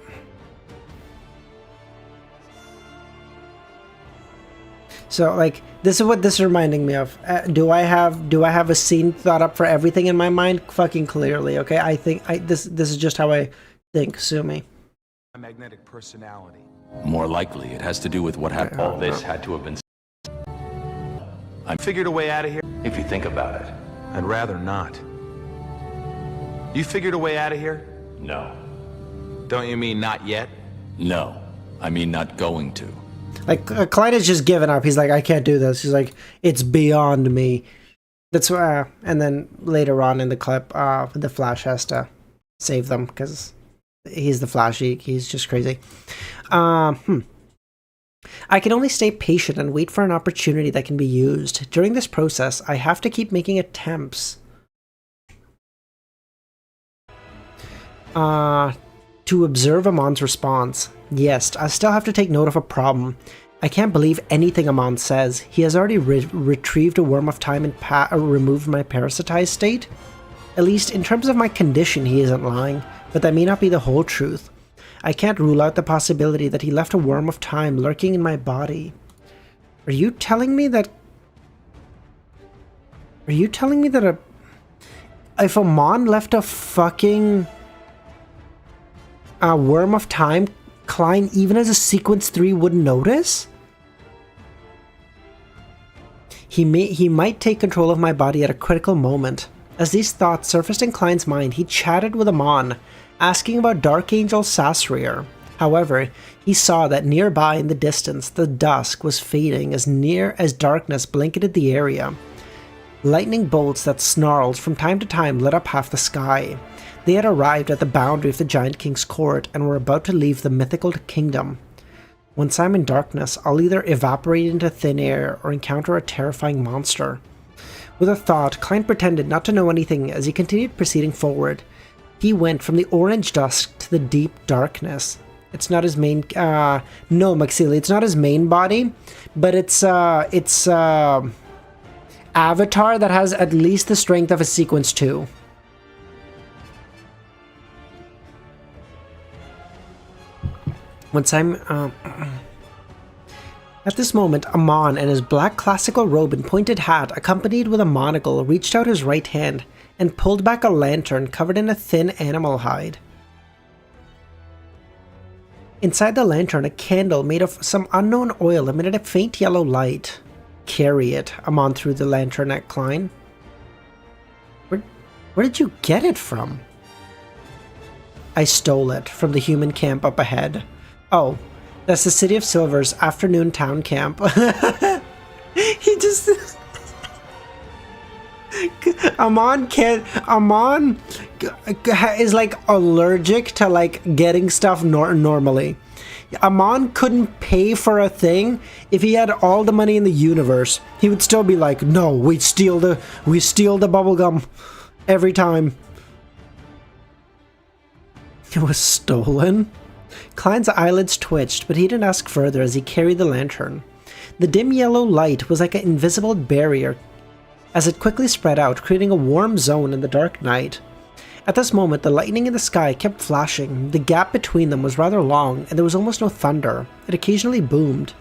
So, like, this is what this is reminding me of. Do I have a scene thought up for everything in my mind? Fucking clearly, okay? I think this is just how I think. Sue me. A magnetic personality. More likely, it has to do with what happened. All this had to have been. I figured a way out of here. If you think about it. I'd rather not. You figured a way out of here? No. Don't you mean not yet? No. I mean not going to. Like, Klein has just given up. He's like, I can't do this. He's like, it's beyond me. That's why, and then later on in the clip, the Flash has to save them because he's the Flash. He's just crazy. I can only stay patient and wait for an opportunity that can be used. During this process, I have to keep making attempts. To observe Amon's response. Yes, I still have to take note of a problem. I can't believe anything Amon says. He has already retrieved a worm of time and removed my parasitized state. At least in terms of my condition, he isn't lying, but that may not be the whole truth. I can't rule out the possibility that he left a worm of time lurking in my body. Are you telling me that if Amon left a fucking worm of time, Klein, even as a sequence 3, wouldn't notice? He might take control of my body at a critical moment. As these thoughts surfaced in Klein's mind, he chatted with Amon, asking about Dark Angel Sasrier. However, he saw that nearby in the distance, the dusk was fading as near as darkness blanketed the area. Lightning bolts that snarled from time to time lit up half the sky. They had arrived at the boundary of the Giant King's court and were about to leave the mythical kingdom. Once I'm in darkness, I'll either evaporate into thin air or encounter a terrifying monster. With a thought, Klein pretended not to know anything as he continued proceeding forward. He went from the orange dusk to the deep darkness. It's not his main, no, Maxili, it's not his main body, but it's avatar that has at least the strength of a sequence 2. Once I'm, At this moment, Amon in his black classical robe and pointed hat, accompanied with a monocle, reached out his right hand and pulled back a lantern covered in a thin animal hide. Inside the lantern, a candle made of some unknown oil emitted a faint yellow light. Carry it, Amon threw the lantern at Klein. Where did you get it from? I stole it from the human camp up ahead. Oh, that's the City of Silver's afternoon town camp. He just... Amon is like allergic to like getting stuff normally. Amon couldn't pay for a thing if he had all the money in the universe. He would still be like, no, we steal the bubblegum every time. It was stolen? Klein's eyelids twitched, but he didn't ask further as he carried the lantern. The dim yellow light was like an invisible barrier as it quickly spread out, creating a warm zone in the dark night. At this moment, the lightning in the sky kept flashing. The gap between them was rather long, and there was almost no thunder. It occasionally boomed.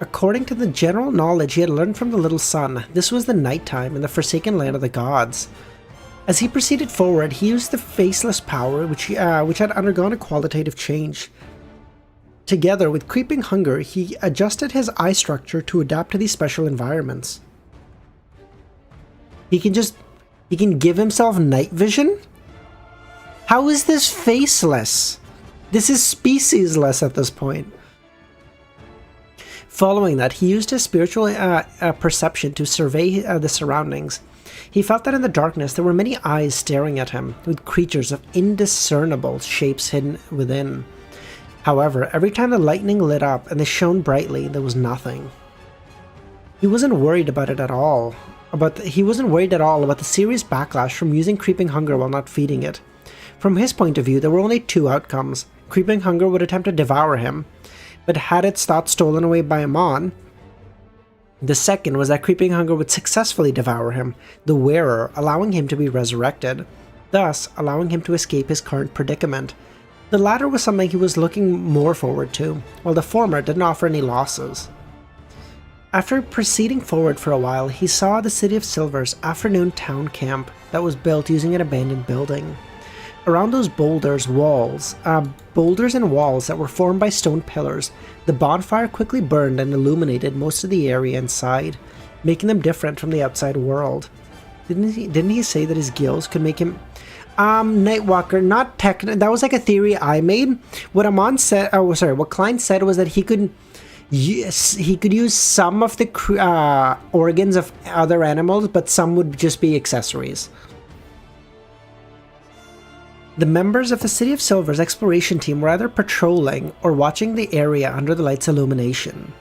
According to the general knowledge he had learned from the little son, this was the nighttime in the forsaken land of the gods. As he proceeded forward, he used the faceless power which had undergone a qualitative change. Together with creeping hunger, he adjusted his eye structure to adapt to these special environments. He can give himself night vision? How is this faceless? This is speciesless at this point. Following that, he used his spiritual perception to survey the surroundings. He felt that in the darkness there were many eyes staring at him, with creatures of indiscernible shapes hidden within. However, every time the lightning lit up and they shone brightly, there was nothing. He wasn't worried about it at all. He wasn't worried at all about the serious backlash from using creeping hunger while not feeding it. From his point of view, there were only two outcomes. Creeping hunger would attempt to devour him, but had its thoughts stolen away by Amon. The second was that creeping hunger would successfully devour him, the wearer, allowing him to be resurrected, thus allowing him to escape his current predicament. The latter was something he was looking more forward to, while the former didn't offer any losses. After proceeding forward for a while, he saw the City of Silver's afternoon town camp that was built using an abandoned building. Around those boulders and walls that were formed by stone pillars, the bonfire quickly burned and illuminated most of the area inside, making them different from the outside world. Didn't he say that his gills could make him... Nightwalker, not that was like a theory I made. What Amon said, what Klein said was that he could use some of the organs of other animals, but some would just be accessories. The members of the City of Silver's exploration team were either patrolling or watching the area under the light's illumination.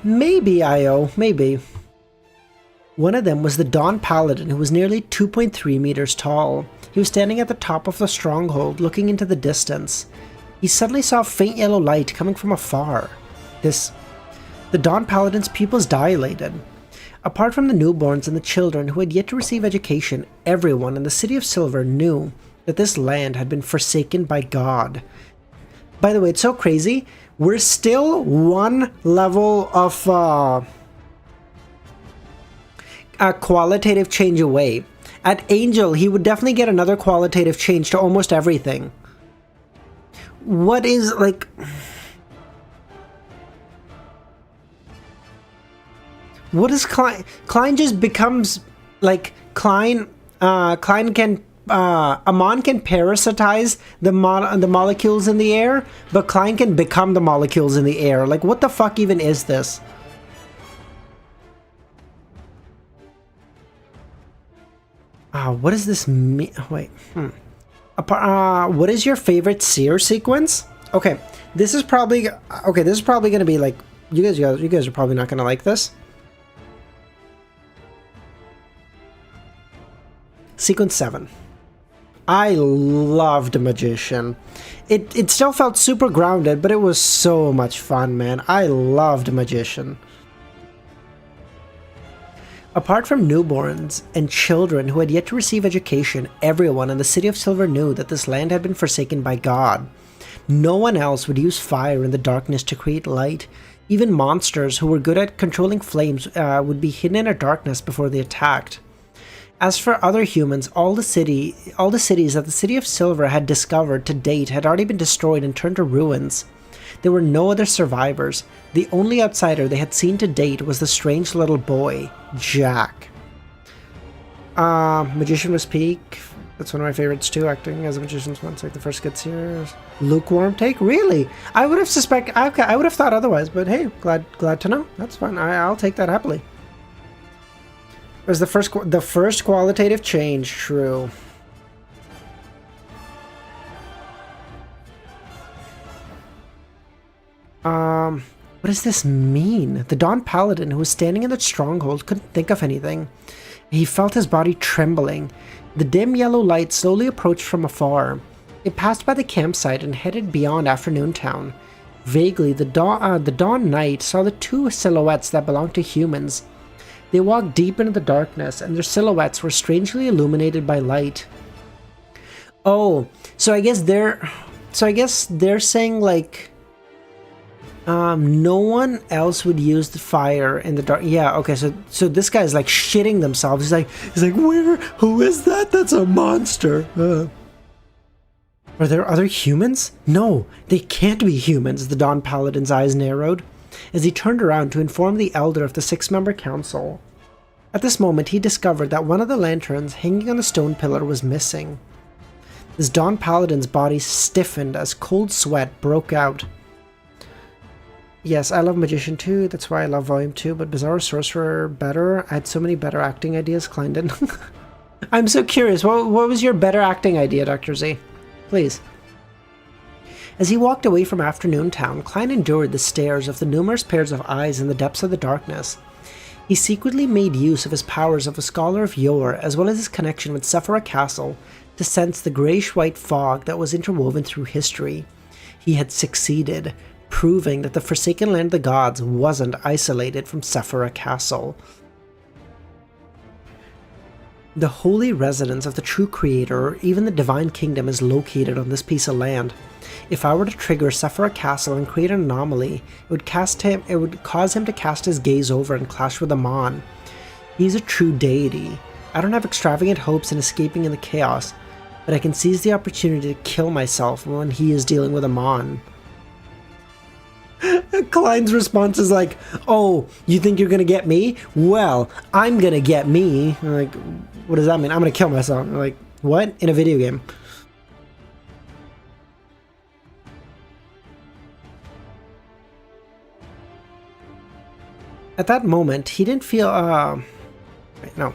Maybe, Io, maybe. One of them was the Dawn Paladin, who was nearly 2.3 meters tall. He was standing at the top of the stronghold, looking into the distance. He suddenly saw a faint yellow light coming from afar. The Dawn Paladin's pupils dilated. Apart from the newborns and the children who had yet to receive education, everyone in the City of Silver knew that this land had been forsaken by God. By the way, it's so crazy. We're still one level of a qualitative change away. At Angel, he would definitely get another qualitative change to almost everything. What is, like... What is Klein? Klein just becomes like Klein. Klein can Amon can parasitize the molecules in the air, but Klein can become the molecules in the air. Like, what the fuck even is this? What does this mean? Wait. What is your favorite seer sequence? Okay, this is probably gonna be like you guys are probably not gonna like this. Sequence 7. I loved Magician. It still felt super grounded, but it was so much fun, man. I loved Magician. Apart from newborns and children who had yet to receive education, everyone in the City of Silver knew that this land had been forsaken by God. No one else would use fire in the darkness to create light. Even monsters who were good at controlling flames would be hidden in a darkness before they attacked. As for other humans, all the cities that the City of Silver had discovered to date had already been destroyed and turned to ruins. There were no other survivors. The only outsider they had seen to date was the strange little boy, Jack. Magician was peak. That's one of my favorites too, acting as a magician's once like the first good series. Lukewarm take? Really? I would have I would have thought otherwise, but hey, glad to know. That's fine. I'll take that happily. It was the first qualitative change, true. What does this mean? The Dawn Paladin, who was standing in the stronghold, couldn't think of anything. He felt his body trembling. The dim yellow light slowly approached from afar. It passed by the campsite and headed beyond Afternoon Town. Vaguely, the Dawn Knight saw the two silhouettes that belonged to humans. They walked deep into the darkness, and their silhouettes were strangely illuminated by light. Oh, so I guess they're saying like no one else would use the fire in the dark. Yeah, okay, so this guy's like shitting themselves. He's like, who is that? That's a monster. Are there other humans? No, they can't be humans, the Dawn Paladin's eyes narrowed, as he turned around to inform the elder of the 6-member council. At this moment, he discovered that one of the lanterns hanging on a stone pillar was missing. This Dawn Paladin's body stiffened as cold sweat broke out. Yes, I love Magician too, that's why I love Volume 2, but Bizarre Sorcerer better. I had so many better acting ideas, Klein did. I'm so curious, what was your better acting idea, Dr. Z? Please. As he walked away from Afternoon Town, Klein endured the stares of the numerous pairs of eyes in the depths of the darkness. He secretly made use of his powers of a scholar of yore, as well as his connection with Sephira Castle, to sense the greyish-white fog that was interwoven through history. He had succeeded, proving that the Forsaken Land of the Gods wasn't isolated from Sephira Castle. The holy residence of the true creator, or even the divine kingdom, is located on this piece of land. If I were to trigger Sephira Castle and create an anomaly, it would cause him to cast his gaze over and clash with Amon. He's a true deity. I don't have extravagant hopes in escaping in the chaos, but I can seize the opportunity to kill myself when he is dealing with Amon. Klein's response is like, oh, you think you're gonna get me? Well, I'm gonna get me. I'm like, what does that mean? I'm gonna kill myself. I'm like, what? In a video game? At that moment, he didn't feel, wait, no.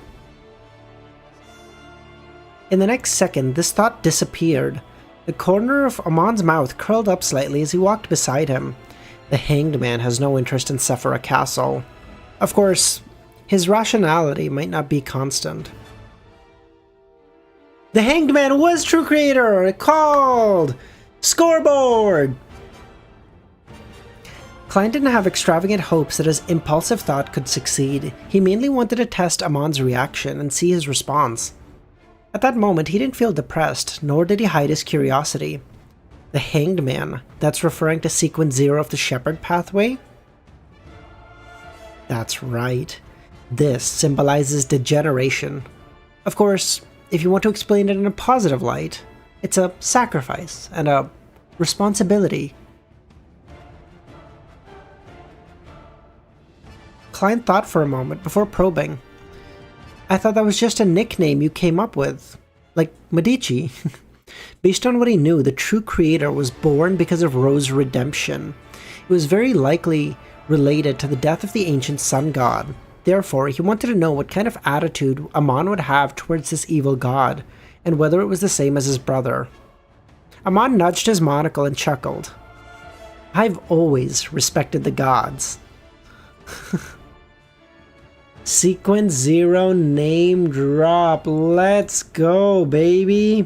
In the next second, this thought disappeared. The corner of Amon's mouth curled up slightly as he walked beside him. The Hanged Man has no interest in Sephira Castle. Of course, his rationality might not be constant. The Hanged Man was true creator! Called! Scoreboard! Klein didn't have extravagant hopes that his impulsive thought could succeed. He mainly wanted to test Amon's reaction and see his response. At that moment, he didn't feel depressed, nor did he hide his curiosity. The Hanged Man, that's referring to Sequence 0 of the Shepherd Pathway? That's right. This symbolizes degeneration. Of course, if you want to explain it in a positive light, it's a sacrifice and a responsibility. Klein thought for a moment before probing. I thought that was just a nickname you came up with. Like Medici. Based on what he knew, the true creator was born because of Rose's redemption. It was very likely related to the death of the ancient sun god. Therefore, he wanted to know what kind of attitude Amon would have towards this evil god, and whether it was the same as his brother. Amon nudged his monocle and chuckled. I've always respected the gods. Sequence 0 name drop. Let's go, baby.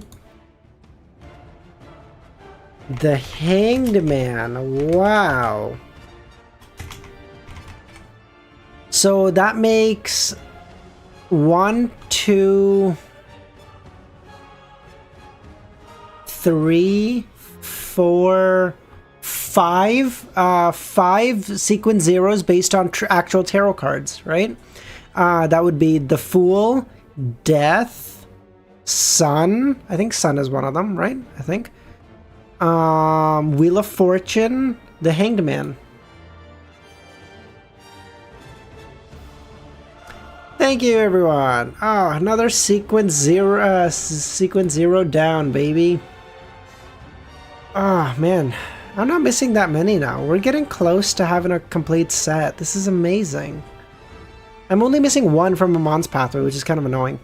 The Hanged Man. Wow. So that makes 1, 2, 3, 4, 5. 5 sequence zeros based on actual tarot cards, right? That would be the Fool, Death, Sun. I think Sun is one of them, right? I think. Wheel of Fortune, the Hanged Man. Thank you, everyone. Oh, another sequence zero down, baby. Oh, man. I'm not missing that many now. We're getting close to having a complete set. This is amazing. I'm only missing one from Amon's pathway, which is kind of annoying.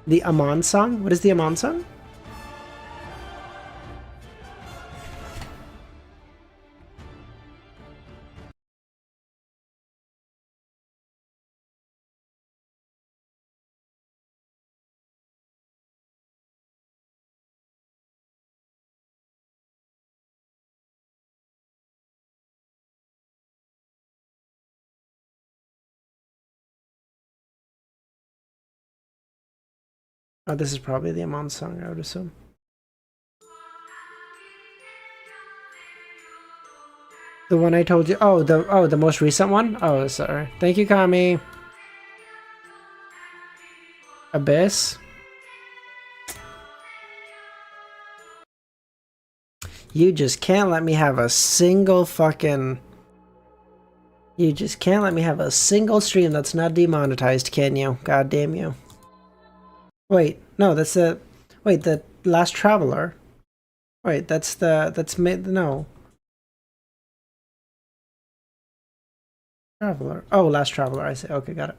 The Amon song? What is the Amon song? Oh, this is probably the Amon song, I would assume. The one I told you. Oh, the most recent one? Oh, sorry. Thank you, Kami. Abyss. You just can't let me have a single fucking... You just can't let me have a single stream that's not demonetized, can you? God damn you. Wait, no, that's the... Wait, the Last Traveler. Wait, that's the... That's... No. Traveler. Oh, Last Traveler, I see. Okay, got it.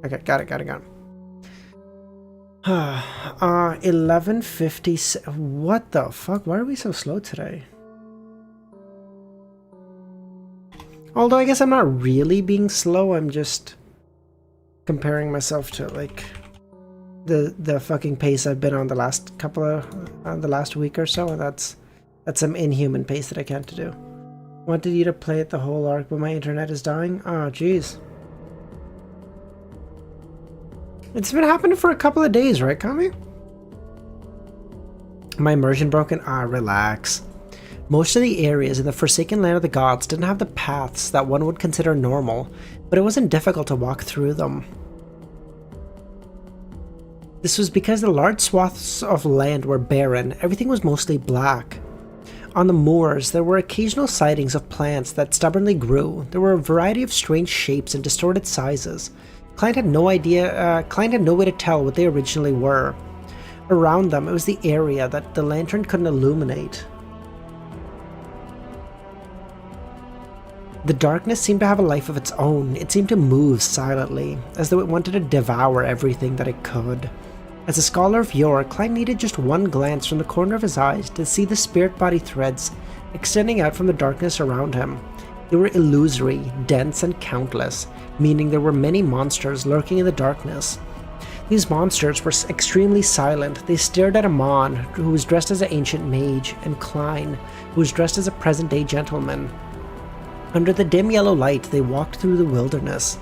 Okay, got it. 11:50. What the fuck? Why are we so slow today? Although I guess I'm not really being slow, I'm just comparing myself to like the fucking pace I've been on the last couple of the last week or so, and that's some inhuman pace that I can't do. Wanted you to play it the whole arc, but my internet is dying. Oh jeez. It's been happening for a couple of days, right, Kami? My immersion broken? Ah, relax. Most of the areas in the Forsaken Land of the Gods didn't have the paths that one would consider normal, but it wasn't difficult to walk through them. This was because the large swaths of land were barren, everything was mostly black. On the moors, there were occasional sightings of plants that stubbornly grew. There were a variety of strange shapes and distorted sizes. Klein had no way to tell what they originally were. Around them, it was the area that the lantern couldn't illuminate. The darkness seemed to have a life of its own. It seemed to move silently, as though it wanted to devour everything that it could. As a scholar of yore, Klein needed just one glance from the corner of his eyes to see the spirit body threads extending out from the darkness around him. They were illusory, dense, and countless, meaning there were many monsters lurking in the darkness. These monsters were extremely silent. They stared at Amon, who was dressed as an ancient mage, and Klein, who was dressed as a present-day gentleman. Under the dim yellow light, they walked through the wilderness.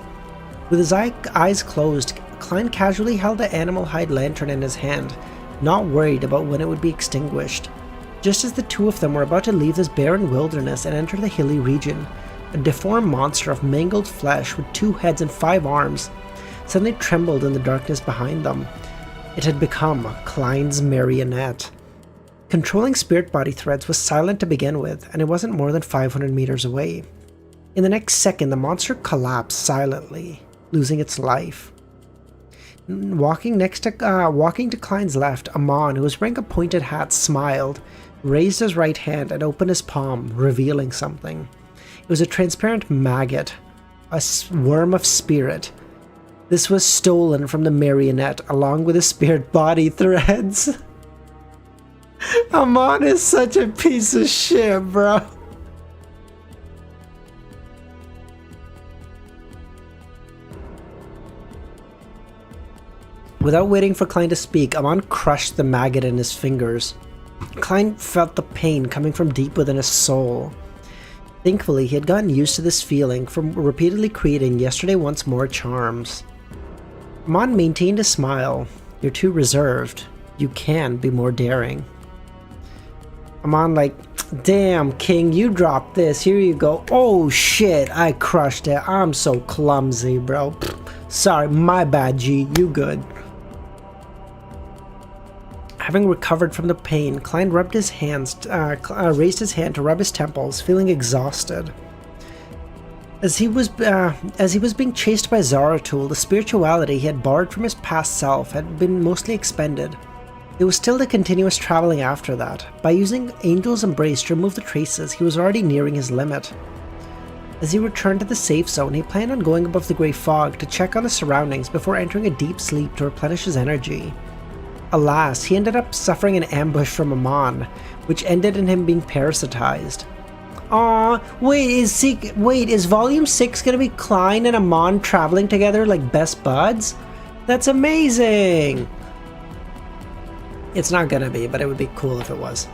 With his eyes closed, Klein casually held the animal hide lantern in his hand, not worried about when it would be extinguished. Just as the two of them were about to leave this barren wilderness and enter the hilly region, a deformed monster of mangled flesh with 2 heads and 5 arms suddenly trembled in the darkness behind them. It had become Klein's marionette. controlling spirit body threads was silent to begin with, and it wasn't more than 500 meters away. In the next second, the monster collapsed silently, losing its life. Walking to Klein's left, Amon, who was wearing a pointed hat, smiled, raised his right hand, and opened his palm, revealing something. It was a transparent maggot, a worm of spirit. This was stolen from the marionette, along with the spirit body threads. Amon is such a piece of shit, bro. Without waiting for Klein to speak, Amon crushed the maggot in his fingers. Klein felt the pain coming from deep within his soul. Thankfully, he had gotten used to this feeling from repeatedly creating yesterday once more charms. Amon maintained a smile. You're too reserved. You can be more daring. Amon like, damn, King, you dropped this. Here you go. Oh shit, I crushed it. I'm so clumsy, bro. Sorry, my bad, G. You good. Having recovered from the pain, Klein rubbed his hands, raised his hand to rub his temples, feeling exhausted. As he was being chased by Zaratul, the spirituality he had borrowed from his past self had been mostly expended. There was still the continuous traveling after that. By using Angel's Embrace to remove the traces, he was already nearing his limit. As he returned to the safe zone, he planned on going above the grey fog to check on his surroundings before entering a deep sleep to replenish his energy. Alas, he ended up suffering an ambush from Amon, which ended in him being parasitized. Aww, wait, is Volume 6 gonna be Klein and Amon traveling together like best buds? That's amazing! It's not gonna be, but it would be cool if it was.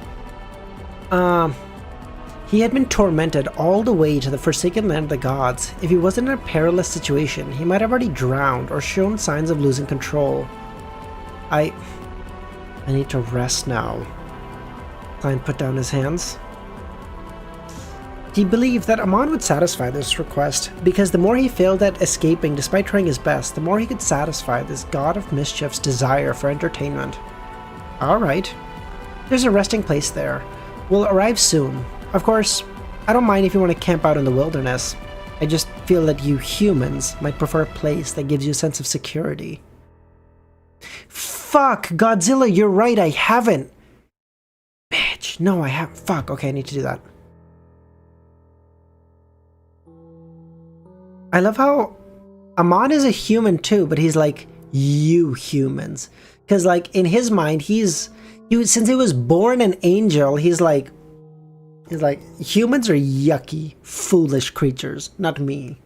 He had been tormented all the way to the Forsaken Land of the Gods. If he wasn't in a perilous situation, he might have already drowned or shown signs of losing control. I need to rest now. Klein put down his hands. He believed that Amon would satisfy this request, because the more he failed at escaping despite trying his best, the more he could satisfy this god of mischief's desire for entertainment. Alright. There's a resting place there. We'll arrive soon. Of course, I don't mind if you want to camp out in the wilderness. I just feel that you humans might prefer a place that gives you a sense of security. Fuck, Godzilla, you're right, I haven't. Bitch, no, I haven't. Fuck, okay, I need to do that. I love how Amon is a human too, but he's like, you humans. Because like, in his mind, since he was born an angel, he's like, humans are yucky, foolish creatures, not me.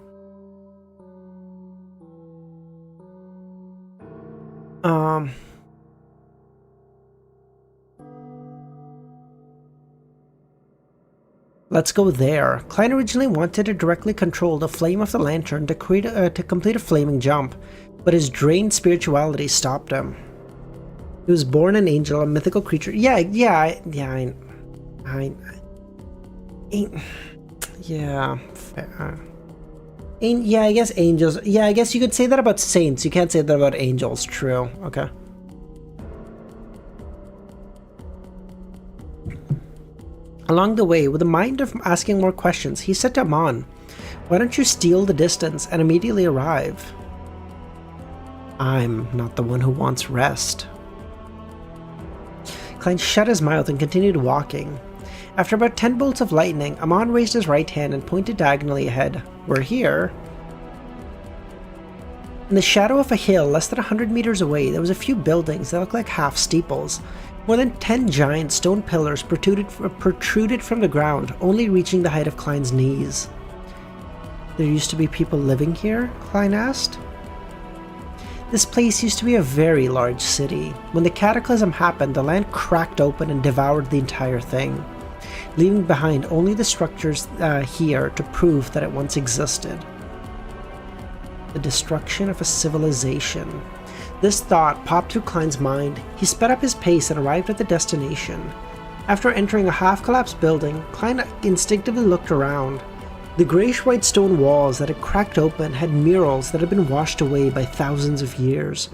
Let's go there. Klein originally wanted to directly control the flame of the lantern to complete a flaming jump, but his drained spirituality stopped him. He was born an angel, a mythical creature. Yeah, I guess angels. Yeah, I guess you could say that about saints. You can't say that about angels. True. Okay. Along the way, with a mind of asking more questions, he said to Amon, "Why don't you steal the distance and immediately arrive?" I'm not the one who wants rest. Klein shut his mouth and continued walking. After about 10 bolts of lightning, Amon raised his right hand and pointed diagonally ahead. We're here. In the shadow of a hill less than 100 meters away, there was a few buildings that looked like half steeples. More than 10 giant stone pillars protruded from the ground, only reaching the height of Klein's knees. There used to be people living here? Klein asked. This place used to be a very large city. When the cataclysm happened, the land cracked open and devoured the entire thing, leaving behind only the structures here to prove that it once existed. The destruction of a civilization. This thought popped through Klein's mind. He sped up his pace and arrived at the destination. After entering a half-collapsed building, Klein instinctively looked around. The grayish-white stone walls that had cracked open had murals that had been washed away by thousands of years.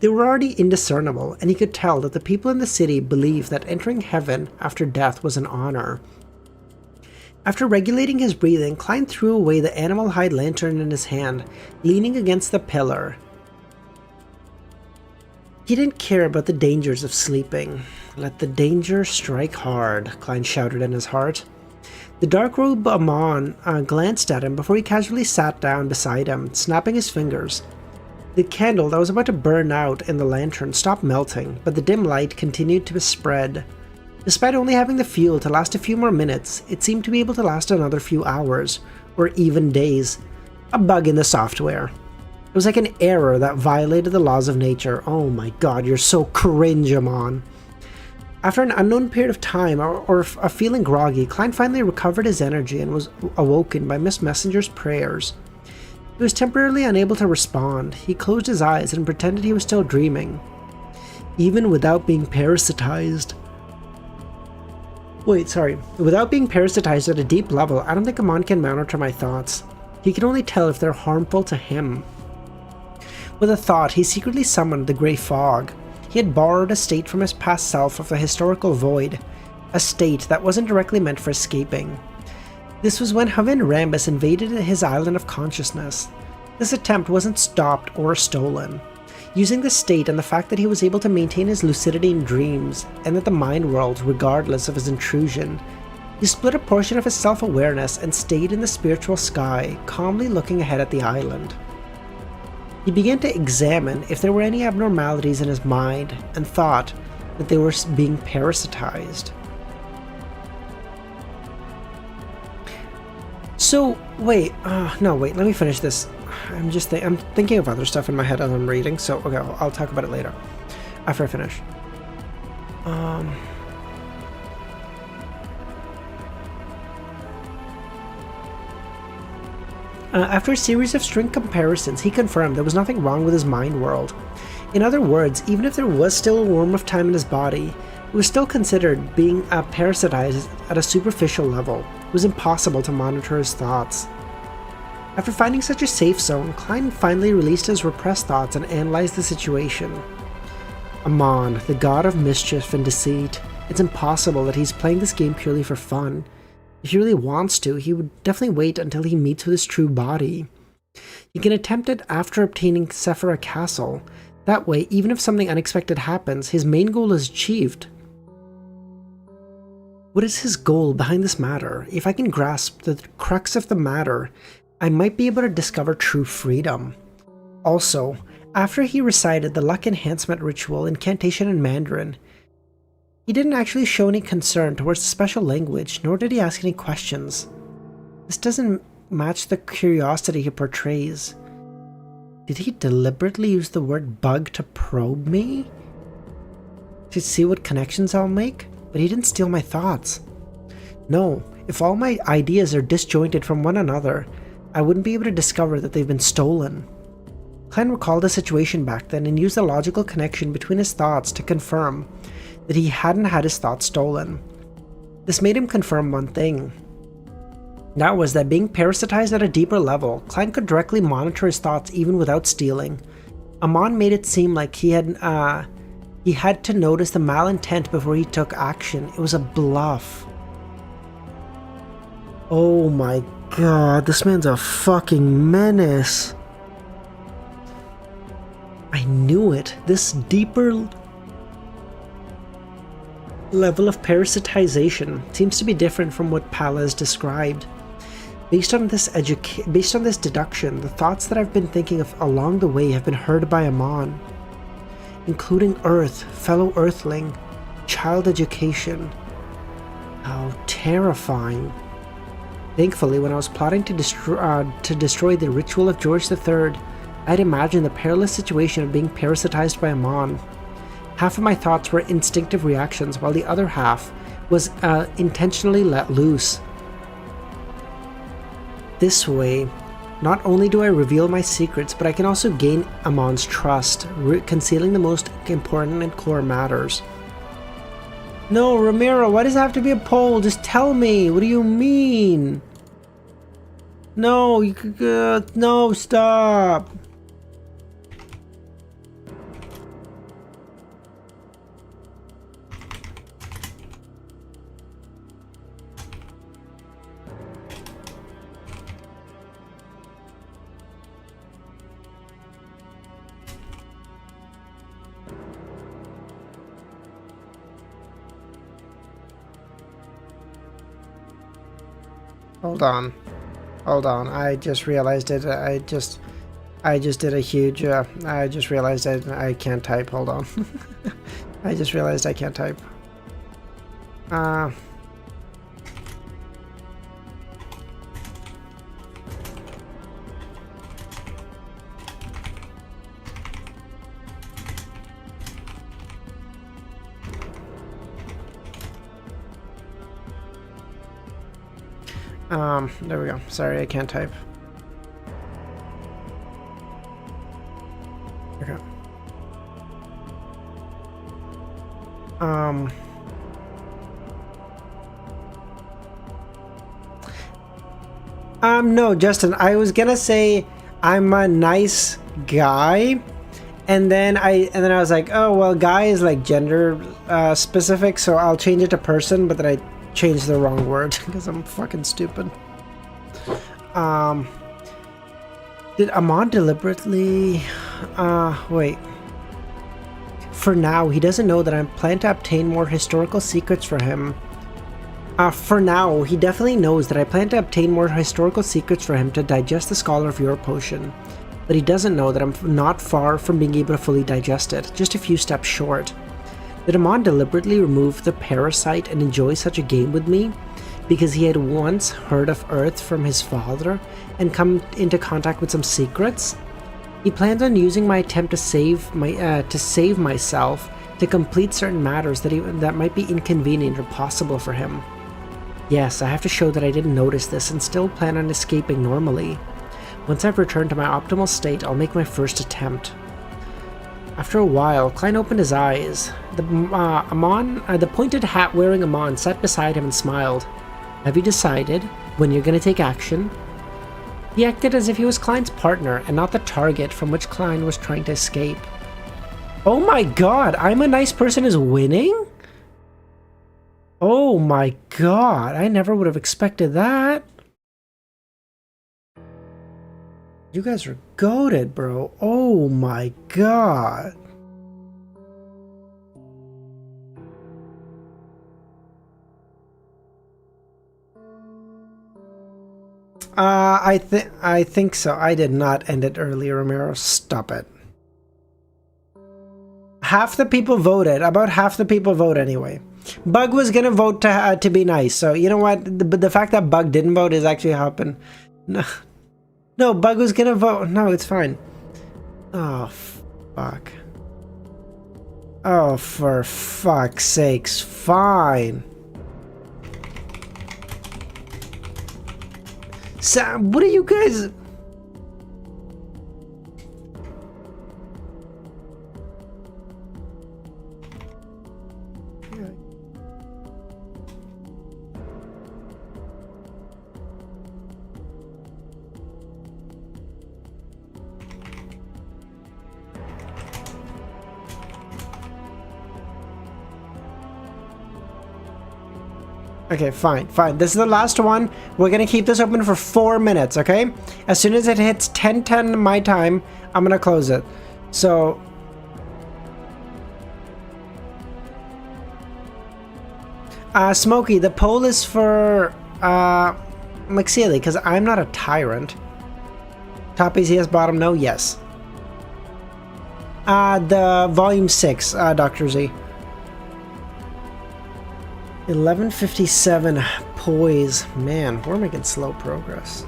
They were already indiscernible, and he could tell that the people in the city believed that entering heaven after death was an honor. After regulating his breathing, Klein threw away the animal hide lantern in his hand, leaning against the pillar. He didn't care about the dangers of sleeping. Let the danger strike hard, Klein shouted in his heart. The dark-robed Amon glanced at him before he casually sat down beside him, snapping his fingers. The candle that was about to burn out in the lantern stopped melting, but the dim light continued to spread. Despite only having the fuel to last a few more minutes, it seemed to be able to last another few hours, or even days. A bug in the software. It was like an error that violated the laws of nature. Oh my god, you're so cringe, Amon. After an unknown period of time, or feeling groggy, Klein finally recovered his energy and was awoken by Miss Messenger's prayers. He was temporarily unable to respond. He closed his eyes and pretended he was still dreaming. Even without being parasitized. Without being parasitized at a deep level, I don't think Amon can monitor my thoughts. He can only tell if they're harmful to him. With a thought, he secretly summoned the Grey Fog. He had borrowed a state from his past self of the historical void, a state that wasn't directly meant for escaping. This was when Havin Rambus invaded his island of consciousness. This attempt wasn't stopped or stolen. Using this state and the fact that he was able to maintain his lucidity in dreams, and that the mind world regardless of his intrusion, he split a portion of his self-awareness and stayed in the spiritual sky, calmly looking ahead at the island. He began to examine if there were any abnormalities in his mind, and thought that they were being parasitized. So, wait, let me finish this. I'm thinking of other stuff in my head as I'm reading, so okay, I'll talk about it later, after I finish. After a series of string comparisons, he confirmed there was nothing wrong with his mind world. In other words, even if there was still a worm of time in his body, it was still considered being parasitized at a superficial level. It was impossible to monitor his thoughts. After finding such a safe zone, Klein finally released his repressed thoughts and analyzed the situation. Amon, the god of mischief and deceit. It's impossible that he's playing this game purely for fun. If he really wants to, he would definitely wait until he meets with his true body. He can attempt it after obtaining Sephira Castle. That way, even if something unexpected happens, his main goal is achieved. What is his goal behind this matter? If I can grasp the crux of the matter, I might be able to discover true freedom. Also, after he recited the luck enhancement ritual incantation in Mandarin, he didn't actually show any concern towards the special language, nor did he ask any questions. This doesn't match the curiosity he portrays. Did he deliberately use the word bug to probe me? To see what connections I'll make? But he didn't steal my thoughts. No, if all my ideas are disjointed from one another, I wouldn't be able to discover that they've been stolen. Klein recalled the situation back then and used the logical connection between his thoughts to confirm that he hadn't had his thoughts stolen. This made him confirm one thing. That was that being parasitized at a deeper level, Klein could directly monitor his thoughts even without stealing. Amon made it seem like he had to notice the malintent before he took action. It was a bluff. Oh my god, this man's a fucking menace. I knew it. This deeper level of parasitization seems to be different from what Pallas described. Based on this deduction, the thoughts that I've been thinking of along the way have been heard by Amon, including Earth, fellow Earthling, child education. How terrifying. Thankfully, when I was plotting to destroy the ritual of George III, I'd imagined the perilous situation of being parasitized by Amon. Half of my thoughts were instinctive reactions, while the other half was intentionally let loose. This way, not only do I reveal my secrets, but I can also gain Amon's trust, concealing the most important and core matters. No, Ramiro, why does it have to be a poll? Just tell me. What do you mean? No, no, stop. Hold on. Hold on. I just realized it. I just did a huge, I just realized I can't type. Hold on. I just realized I can't type. There we go. Sorry, I can't type. Okay. No, Justin, I was gonna say I'm a nice guy, and then I was like, oh well, guy is like gender specific, so I'll change it to person, but then I changed the wrong word because I'm fucking stupid. Did Amon deliberately wait. For now, he doesn't know that I plan to obtain more historical secrets for him. For now, he definitely knows that I plan to obtain more historical secrets for him to digest the Scholar of Your potion. But he doesn't know that I'm not far from being able to fully digest it, just a few steps short. Did Amon deliberately remove the parasite and enjoy such a game with me? Because he had once heard of Earth from his father and come into contact with some secrets? He plans on using my attempt to save myself to complete certain matters that might be inconvenient or possible for him. Yes, I have to show that I didn't notice this and still plan on escaping normally. Once I've returned to my optimal state, I'll make my first attempt. After a while, Klein opened his eyes. The pointed hat-wearing Amon sat beside him and smiled. Have you decided when you're going to take action? He acted as if he was Klein's partner and not the target from which Klein was trying to escape. Oh my god, I'm a nice person is winning? Oh my god, I never would have expected that. You guys are goated, bro. Oh my god. I think so. I did not end it earlier, Romero. Stop it. Half the people voted. About half the people vote anyway. Bug was gonna vote to be nice. So you know what? The fact that Bug didn't vote is actually helping. No, Bug was gonna vote. No, it's fine. Oh fuck. Oh, for fuck's sakes. Fine. Sam, what are you guys... Okay, fine. This is the last one. We're gonna keep this open for 4 minutes, okay? As soon as it hits 10:10 my time, I'm gonna close it. So... Smokey, the poll is for, McSeely, because I'm not a tyrant. Top is yes, bottom no, yes. The volume 6, Dr. Z. 11:57 poise. Man, we're making slow progress.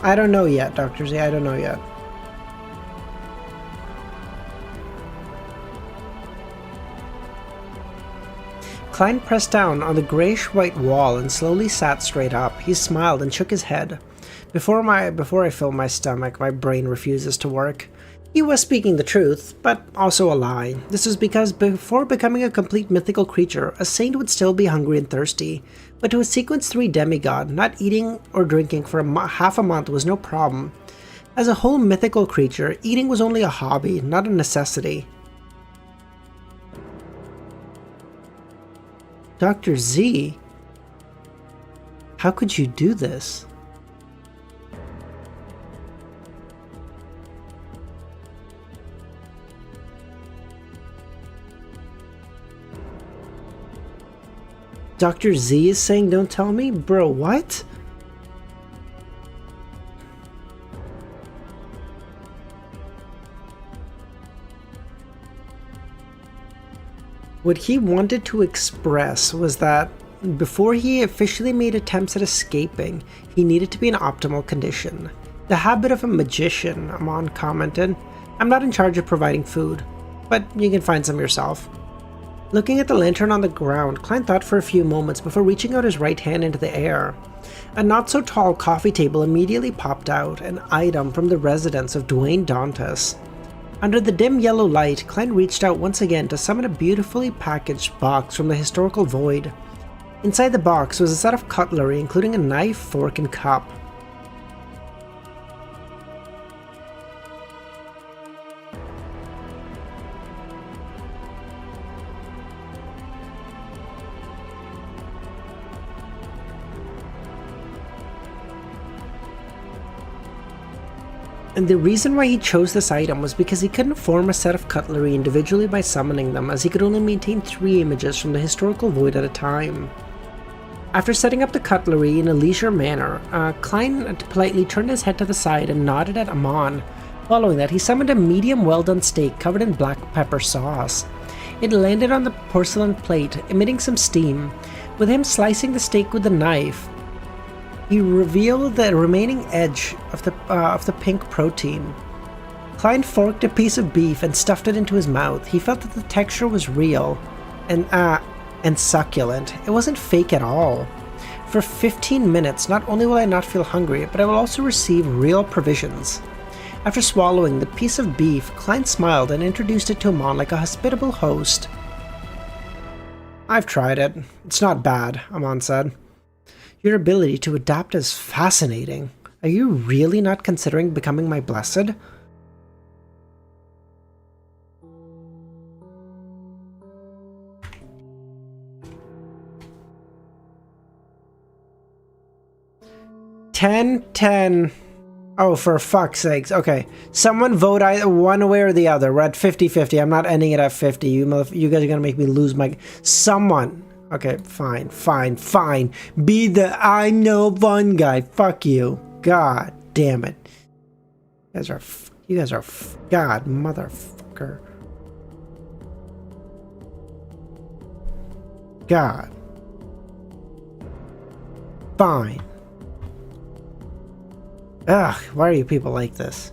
I don't know yet, Dr. Z. I don't know yet. Klein pressed down on the grayish-white wall and slowly sat straight up. He smiled and shook his head. Before I fill my stomach, my brain refuses to work. He was speaking the truth, but also a lie. This was because before becoming a complete mythical creature, a saint would still be hungry and thirsty. But to a Sequence 3 demigod, not eating or drinking for half a month was no problem. As a whole mythical creature, eating was only a hobby, not a necessity. Dr. Z? How could you do this? Dr. Z is saying don't tell me? Bro, what? What he wanted to express was that before he officially made attempts at escaping, he needed to be in optimal condition. The habit of a magician, Amon commented. I'm not in charge of providing food, but you can find some yourself. Looking at the lantern on the ground, Klein thought for a few moments before reaching out his right hand into the air. A not-so-tall coffee table immediately popped out, an item from the residence of Dwayne Dantas. Under the dim yellow light, Klein reached out once again to summon a beautifully packaged box from the historical void. Inside the box was a set of cutlery, including a knife, fork, and cup. And the reason why he chose this item was because he couldn't form a set of cutlery individually by summoning them, as he could only maintain 3 images from the historical void at a time. After setting up the cutlery in a leisure manner, Klein politely turned his head to the side and nodded at Amon. Following that, he summoned a medium well-done steak covered in black pepper sauce. It landed on the porcelain plate, emitting some steam. With him slicing the steak with a knife, he revealed the remaining edge of the pink protein. Klein forked a piece of beef and stuffed it into his mouth. He felt that the texture was real and succulent. It wasn't fake at all. For 15 minutes, not only will I not feel hungry, but I will also receive real provisions. After swallowing the piece of beef, Klein smiled and introduced it to Amon like a hospitable host. I've tried it. It's not bad, Amon said. Your ability to adapt is fascinating. Are you really not considering becoming my blessed? $10. Oh, for fuck's sakes. Okay. Someone vote one way or the other. We're at 50-50. I'm not ending it at 50. You guys are gonna make me lose my... Someone... Okay, fine. Be the I'm no fun guy. Fuck you. God damn it. You guys are God, motherfucker. God. Fine. Ugh, why are you people like this?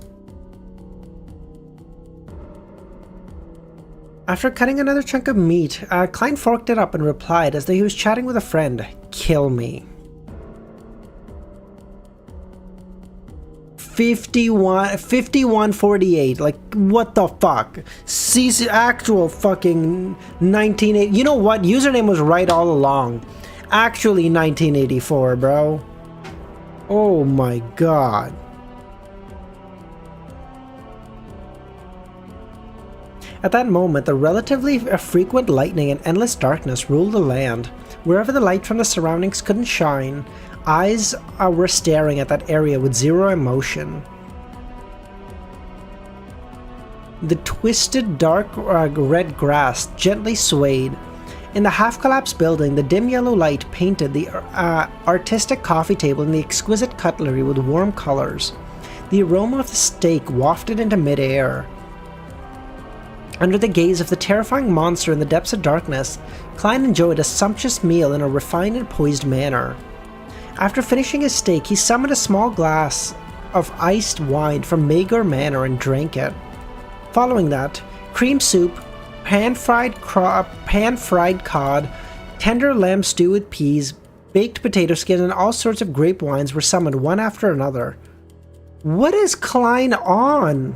After cutting another chunk of meat, Klein forked it up and replied as though he was chatting with a friend. Kill me. 51-48. Like, what the fuck? Actual fucking 1980. You know what? Username was right all along. Actually 1984, bro. Oh my god. At that moment, the relatively frequent lightning and endless darkness ruled the land. Wherever the light from the surroundings couldn't shine, eyes were staring at that area with zero emotion. The twisted, dark red grass gently swayed. In the half-collapsed building, the dim yellow light painted the artistic coffee table and the exquisite cutlery with warm colors. The aroma of the steak wafted into mid-air. Under the gaze of the terrifying monster in the depths of darkness, Klein enjoyed a sumptuous meal in a refined and poised manner. After finishing his steak, he summoned a small glass of iced wine from Mager Manor and drank it. Following that, cream soup, pan-fried cod, tender lamb stew with peas, baked potato skins, and all sorts of grape wines were summoned one after another. What is Klein on?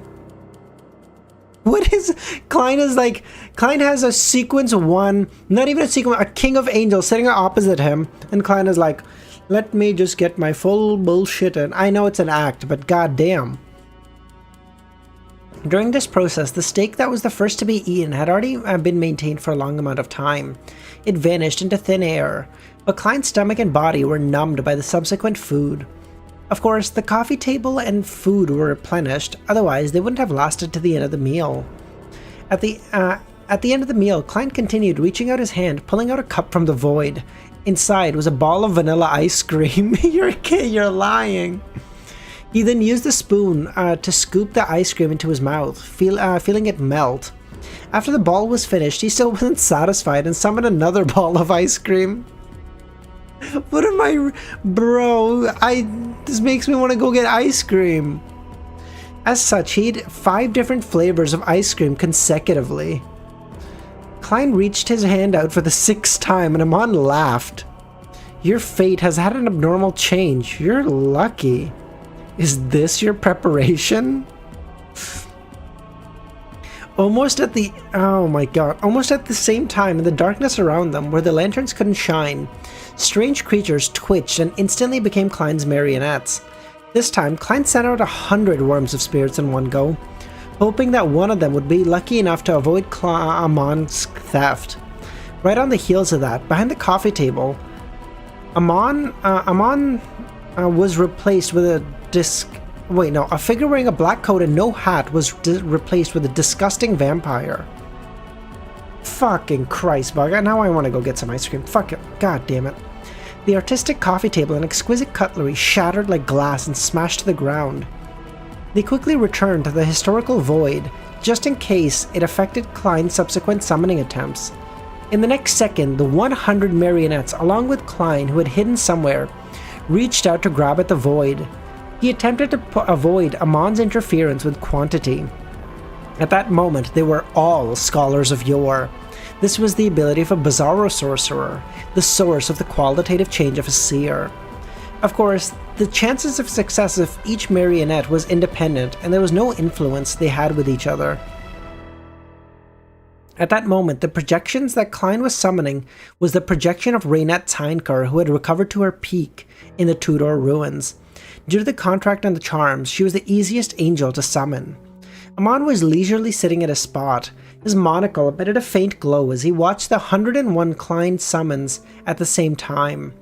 What is... Klein has a sequence 1, not even a sequence, a king of angels sitting opposite him, and Klein is like, let me just get my full bullshit in. I know it's an act, but goddamn. During this process, the steak that was the first to be eaten had already been maintained for a long amount of time. It vanished into thin air, but Klein's stomach and body were numbed by the subsequent food. Of course, the coffee table and food were replenished, otherwise they wouldn't have lasted to the end of the meal. At the end of the meal, Klein continued reaching out his hand, pulling out a cup from the void. Inside was a ball of vanilla ice cream. You're lying. He then used the spoon to scoop the ice cream into his mouth, feeling it melt. After the ball was finished, he still wasn't satisfied and summoned another ball of ice cream. What am I... Bro, this makes me want to go get ice cream. As such, he ate 5 different flavors of ice cream consecutively. Klein reached his hand out for the 6th time and Amon laughed. Your fate has had an abnormal change. You're lucky. Is this your preparation? Almost at the... Oh my god. Almost at the same time, in the darkness around them, where the lanterns couldn't shine, strange creatures twitched and instantly became Klein's marionettes. This time, Klein sent out 100 worms of spirits in one go, hoping that one of them would be lucky enough to avoid Amon's theft. Right on the heels of that, behind the coffee table, Amon was replaced with a a figure wearing a black coat and no hat was replaced with a disgusting vampire. Fucking Christ, bug. Now I want to go get some ice cream. Fuck it. God damn it. The artistic coffee table and exquisite cutlery shattered like glass and smashed to the ground. They quickly returned to the historical void, just in case it affected Klein's subsequent summoning attempts. In the next second, the 100 marionettes, along with Klein, who had hidden somewhere, reached out to grab at the void. He attempted to avoid Amon's interference with quantity. At that moment, they were all scholars of yore. This was the ability of a bizarro sorcerer, the source of the qualitative change of a seer. Of course, the chances of success of each marionette was independent, and there was no influence they had with each other. At that moment, the projections that Klein was summoning was the projection of Rainette Tynker, who had recovered to her peak in the Tudor ruins. Due to the contract and the charms, she was the easiest angel to summon. Amon was leisurely sitting at a spot. His monocle emitted a faint glow as he watched the 101 Klein summons at the same time.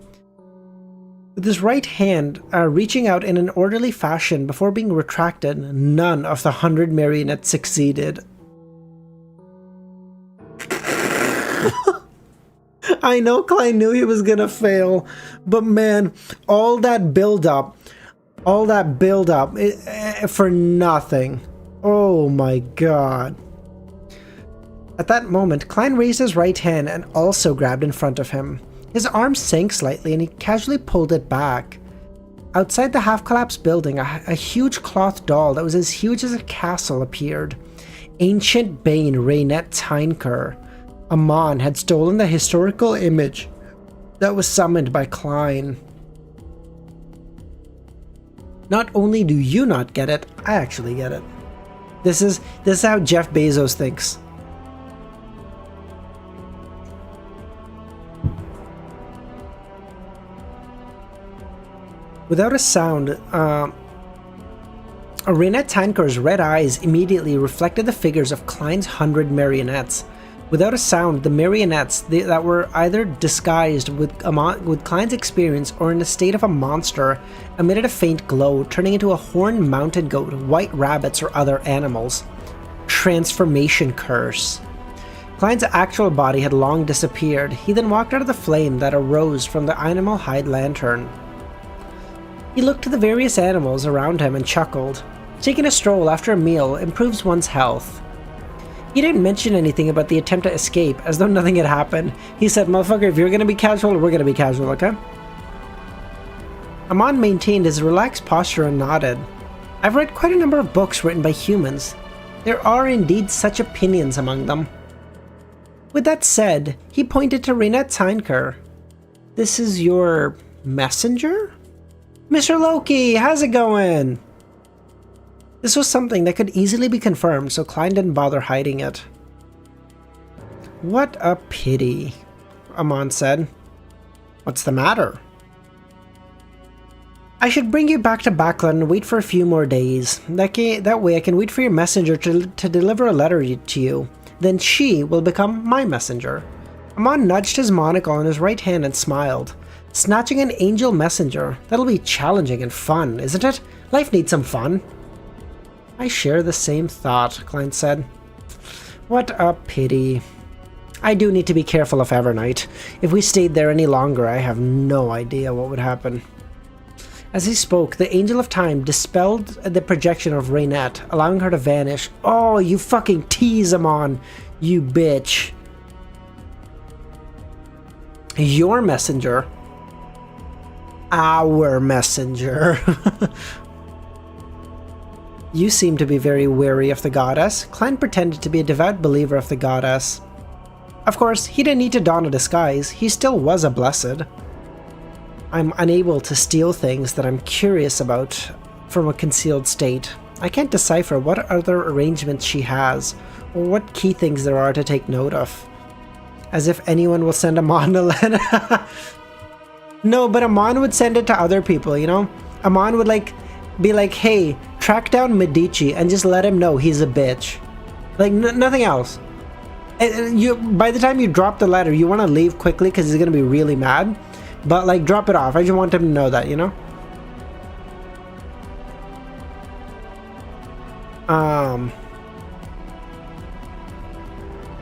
With his right hand reaching out in an orderly fashion before being retracted, none of the 100 marionettes succeeded. I know Klein knew he was gonna fail, but man, all that build-up for nothing. Oh my god. At that moment, Klein raised his right hand and also grabbed in front of him. His arm sank slightly and he casually pulled it back. Outside the half-collapsed building, a huge cloth doll that was as huge as a castle appeared. Ancient Bane Rainette Tynker. Amon had stolen the historical image that was summoned by Klein. Not only do you not get it, I actually get it. This is how Jeff Bezos thinks. Without a sound, Rainette Tynker's red eyes immediately reflected the figures of Klein's 100 marionettes. Without a sound, the marionettes that were either disguised with Klein's experience or in a state of a monster emitted a faint glow, turning into a horned mountain goat, white rabbits, or other animals. Transformation curse. Klein's actual body had long disappeared. He then walked out of the flame that arose from the animal hide lantern. He looked to the various animals around him and chuckled. Taking a stroll after a meal improves one's health. He didn't mention anything about the attempt to escape, as though nothing had happened. He said, "Motherfucker, if you're gonna be casual, we're gonna be casual, okay?" Amon maintained his relaxed posture and nodded. I've read quite a number of books written by humans. There are indeed such opinions among them. With that said, he pointed to Rainette Tynker. This is your messenger? Mr. Loki, how's it going? This was something that could easily be confirmed, so Klein didn't bother hiding it. What a pity, Amon said. What's the matter? I should bring you back to Backland and wait for a few more days. That way I can wait for your messenger to deliver a letter to you. Then she will become my messenger. Amon nudged his monocle on his right hand and smiled. Snatching an angel messenger, that'll be challenging and fun, isn't it? Life needs some fun. I share the same thought, Klein said. What a pity. I do need to be careful of Evernight. If we stayed there any longer, I have no idea what would happen. As he spoke, the Angel of Time dispelled the projection of Rainette, allowing her to vanish. Oh, you fucking tease Amon, you bitch. Your messenger. Our messenger. You seem to be very wary of the goddess. Klein pretended to be a devout believer of the goddess. Of course, he didn't need to don a disguise. He still was a blessed. I'm unable to steal things that I'm curious about from a concealed state. I can't decipher what other arrangements she has, or what key things there are to take note of. As if anyone will send Amon a letter. No, but Amon would send it to other people, you know? Amon would be like, hey, track down Medici and just let him know he's a bitch. Like, nothing else. By the time you drop the letter, you want to leave quickly because he's going to be really mad. But, like, drop it off. I just want him to know that, you know?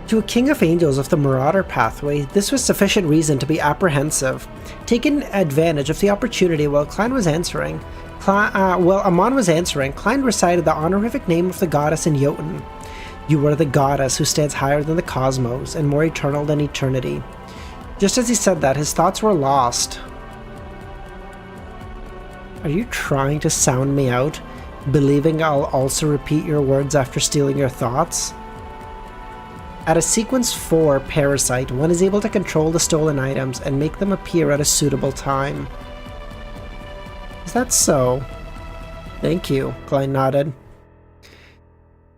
To a king of angels of the Marauder pathway, this was sufficient reason to be apprehensive. Taking advantage of the opportunity while Klein was answering, Amon was answering, Klein recited the honorific name of the goddess in Jotun. You are the goddess who stands higher than the cosmos and more eternal than eternity. Just as he said that, his thoughts were lost. Are you trying to sound me out, believing I'll also repeat your words after stealing your thoughts? At a sequence 4 parasite, one is able to control the stolen items and make them appear at a suitable time. Is that so? Thank you, Klein nodded.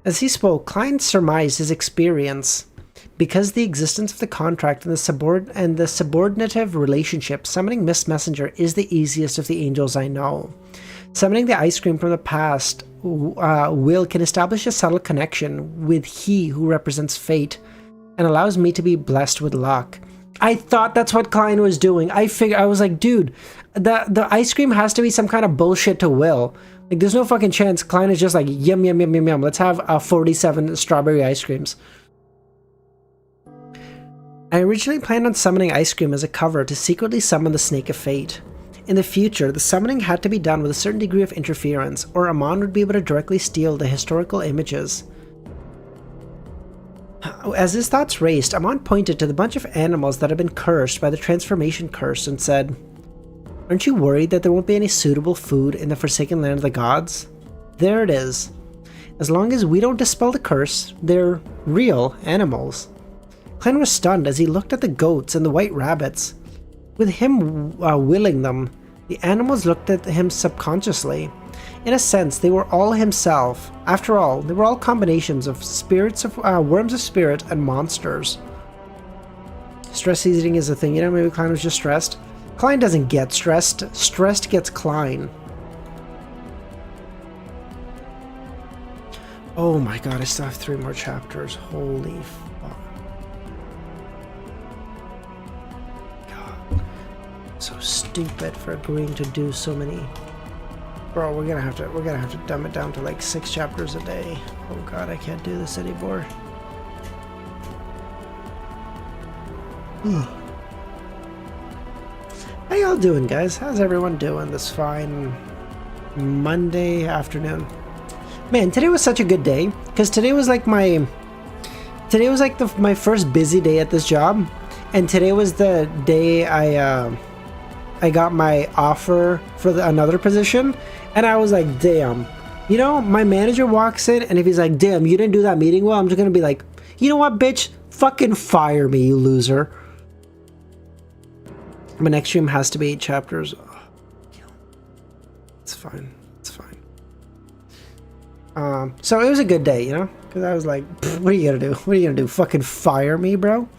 As he spoke, Klein surmised his experience. Because the existence of the contract and the subordinative relationship, summoning Miss Messenger is the easiest of the angels I know. Summoning the ice cream from the past, Will can establish a subtle connection with he who represents fate and allows me to be blessed with luck. I thought that's what Klein was doing. I was like, dude, the ice cream has to be some kind of bullshit to Will. Like, there's no fucking chance Klein is just like, yum, yum, yum, yum, yum. Let's have 47 strawberry ice creams. I originally planned on summoning ice cream as a cover to secretly summon the Snake of Fate. In the future, the summoning had to be done with a certain degree of interference, or Amon would be able to directly steal the historical images. As his thoughts raced, Amon pointed to the bunch of animals that had been cursed by the transformation curse and said, "Aren't you worried that there won't be any suitable food in the Forsaken Land of the Gods? There it is. As long as we don't dispel the curse, they're real animals." Klein was stunned as he looked at the goats and the white rabbits. With him willing them, the animals looked at him subconsciously. In a sense, they were all himself. After all, they were all combinations of worms of spirit and monsters. Stress eating is a thing, you know, maybe Klein was just stressed. Klein doesn't get stressed. Stressed gets Klein. Oh my god, I still have 3 more chapters. Holy fuck. God. So stupid for agreeing to do so many. Bro, we're gonna have to dumb it down to like 6 chapters a day. Oh god, I can't do this anymore. How y'all doing, guys? How's everyone doing this fine Monday afternoon? Man, today was such a good day because today was like my first busy day at this job, and today was the day I got my offer for another position, and I was like, damn. You know, my manager walks in, and if he's like, damn, you didn't do that meeting well, I'm just gonna be like, you know what, bitch? Fucking fire me, you loser. My next stream has to be 8 chapters. Oh, it's fine. It's fine. So it was a good day, you know? Because I was like, what are you gonna do? What are you gonna do? Fucking fire me, bro?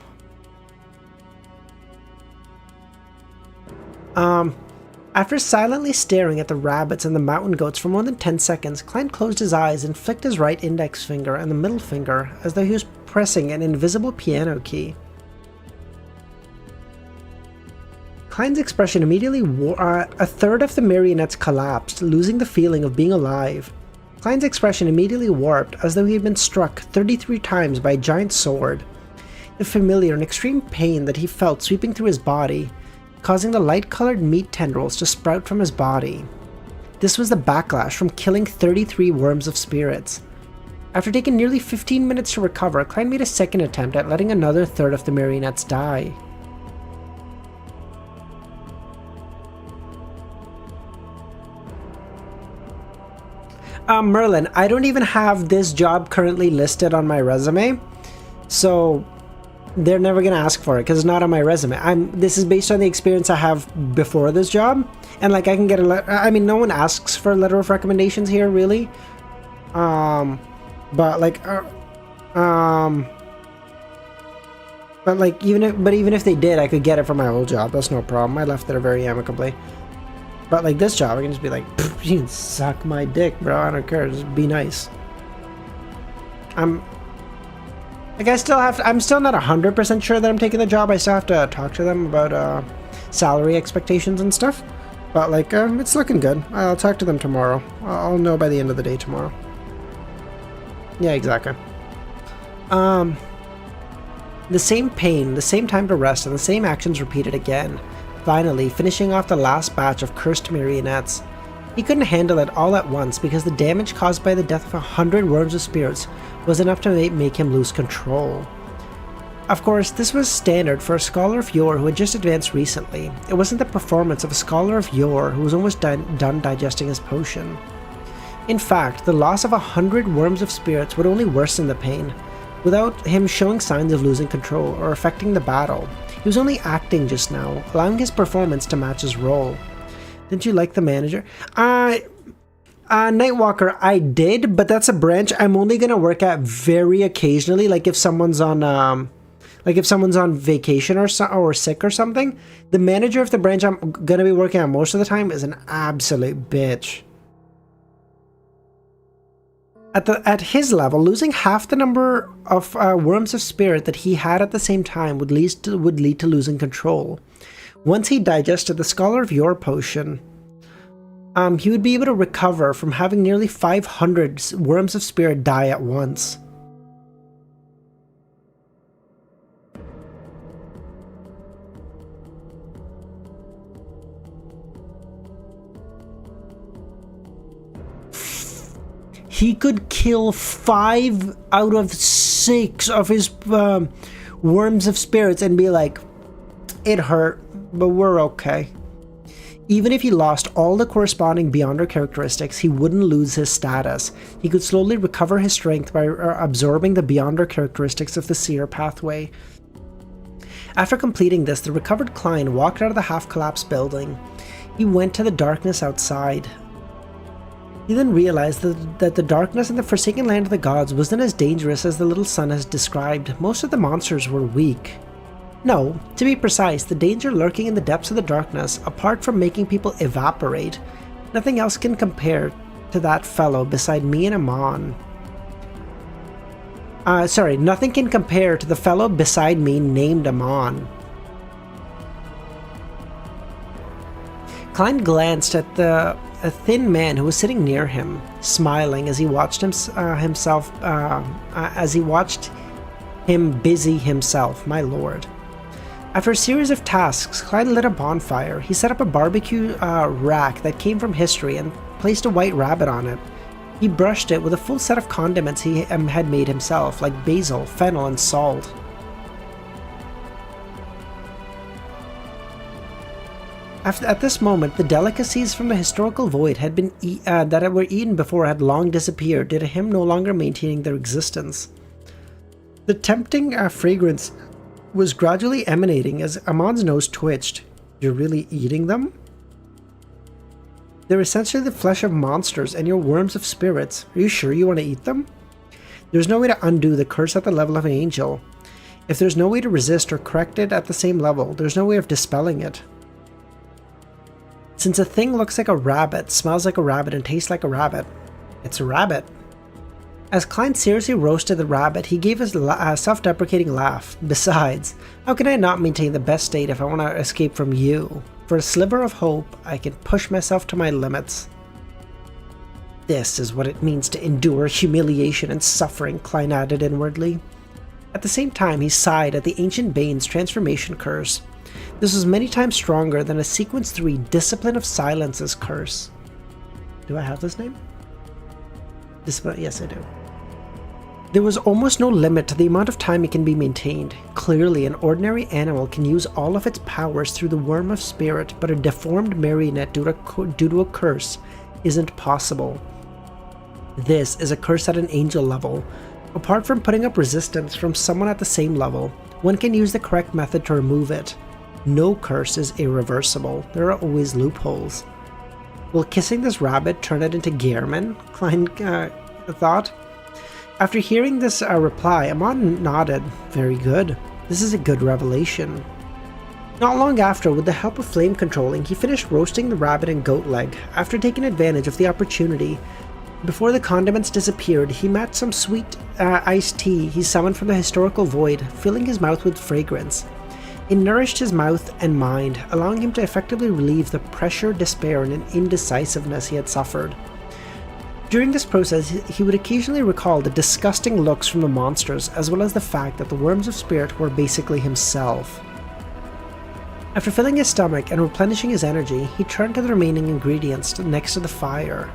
After silently staring at the rabbits and the mountain goats for more than 10 seconds, Klein closed his eyes and flicked his right index finger and the middle finger as though he was pressing an invisible piano key. Klein's expression immediately a third of the marionettes collapsed, losing the feeling of being alive. Klein's expression immediately warped, as though he had been struck 33 times by a giant sword. the familiar and extreme pain that he felt sweeping through his body, causing the light-colored meat tendrils to sprout from his body. This was the backlash from killing 33 worms of spirits. After taking nearly 15 minutes to recover, Klein made a second attempt at letting another third of the marionettes die. Merlin, I don't even have this job currently listed on my resume, so they're never gonna ask for it because it's not on my resume. This is based on the experience I have before this job, and like I can get I mean, no one asks for a letter of recommendations here, really. But even if they did, I could get it for my old job. That's no problem. I left there very amicably. But like this job, I can just be like, you can suck my dick, bro. I don't care. Just be nice. I'm still not 100% sure that I'm taking the job. I still have to talk to them about salary expectations and stuff. But like, it's looking good. I'll talk to them tomorrow. I'll know by the end of the day tomorrow. Yeah, exactly. The same pain, the same time to rest, and the same actions repeated again. Finally, finishing off the last batch of cursed marionettes. He couldn't handle it all at once because the damage caused by the death of 100 worms of spirits was enough to make him lose control. Of course, this was standard for a scholar of yore who had just advanced recently. It wasn't the performance of a scholar of yore who was almost done digesting his potion. In fact, the loss of 100 worms of spirits would only worsen the pain, without him showing signs of losing control or affecting the battle. He was only acting just now, allowing his performance to match his role. Didn't you like the manager? Nightwalker, I did, but that's a branch I'm only gonna work at very occasionally, like if someone's on vacation or sick or something. The manager of the branch I'm gonna be working on most of the time is an absolute bitch. At his level, losing half the number of worms of spirit that he had at the same time would lead to losing control. Once he digested the Scholar of Yore potion, he would be able to recover from having nearly 500 worms of spirit die at once. He could kill 5 out of 6 of his worms of spirits and be like, it hurt, but we're okay. Even if he lost all the corresponding Beyonder characteristics, he wouldn't lose his status. He could slowly recover his strength by absorbing the Beyonder characteristics of the Seer pathway. After completing this, the recovered Klein walked out of the half-collapsed building. He went to the darkness outside. He then realized that the darkness in the Forsaken Land of the Gods wasn't as dangerous as the little son has described. Most of the monsters were weak. No, to be precise, the danger lurking in the depths of the darkness, apart from making people evaporate, nothing else can compare to that fellow beside me and Amon. Nothing can compare to the fellow beside me named Amon. Klein glanced at a thin man who was sitting near him, smiling as he watched him busy himself, my lord. After a series of tasks, Klein lit a bonfire. He set up a barbecue rack that came from history and placed a white rabbit on it. He brushed it with a full set of condiments he had made himself, like basil, fennel, and salt. At this moment, the delicacies from the historical void had been that were eaten before had long disappeared due to him no longer maintaining their existence. The tempting fragrance was gradually emanating as Amon's nose twitched. You're really eating them? They're essentially the flesh of monsters and your worms of spirits. Are you sure you want to eat them? There's no way to undo the curse at the level of an angel. If there's no way to resist or correct it at the same level, there's no way of dispelling it. Since a thing looks like a rabbit, smells like a rabbit, and tastes like a rabbit, it's a rabbit. As Klein seriously roasted the rabbit, he gave a self-deprecating laugh. Besides, how can I not maintain the best state if I want to escape from you? For a sliver of hope, I can push myself to my limits. This is what it means to endure humiliation and suffering, Klein added inwardly. At the same time, he sighed at the ancient Bane's transformation curse. This was many times stronger than a Sequence 3 Discipline of Silence's curse. Do I have this name? Discipline? Yes, I do. There was almost no limit to the amount of time it can be maintained. Clearly, an ordinary animal can use all of its powers through the Worm of Spirit, but a deformed marionette due to a curse isn't possible. This is a curse at an angel level. Apart from putting up resistance from someone at the same level, one can use the correct method to remove it. No curse is irreversible. There are always loopholes. Will kissing this rabbit turn it into Gehrman? Klein thought. After hearing this reply, Amon nodded. Very good. This is a good revelation. Not long after, with the help of flame controlling, he finished roasting the rabbit and goat leg. After taking advantage of the opportunity, before the condiments disappeared, he matched some sweet iced tea he summoned from the historical void, filling his mouth with fragrance. It nourished his mouth and mind, allowing him to effectively relieve the pressure, despair, and indecisiveness he had suffered. During this process, he would occasionally recall the disgusting looks from the monsters, as well as the fact that the Worms of Spirit were basically himself. After filling his stomach and replenishing his energy, he turned to the remaining ingredients next to the fire.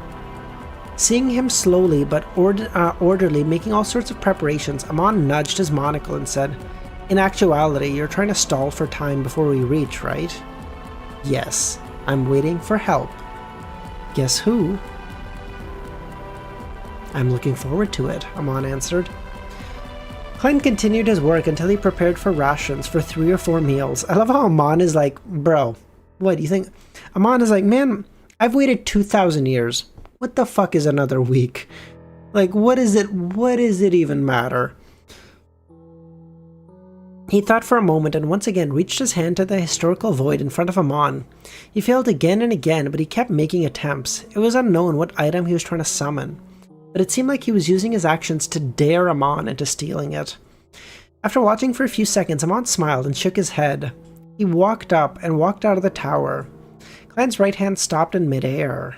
Seeing him slowly but orderly making all sorts of preparations, Amon nudged his monocle and said, "In actuality, you're trying to stall for time before we reach, right?" "Yes, I'm waiting for help." "Guess who?" "I'm looking forward to it," Amon answered. Klein continued his work until he prepared for rations for 3 or 4 meals. I love how Amon is like, bro, what do you think? Amon is like, man, I've waited 2,000 years. What the fuck is another week? Like, what does it even matter? He thought for a moment and once again reached his hand to the historical void in front of Amon. He failed again and again, but he kept making attempts. It was unknown what item he was trying to summon, but it seemed like he was using his actions to dare Amon into stealing it. After watching for a few seconds, Amon smiled and shook his head. He walked up and walked out of the tower. Klein's right hand stopped in midair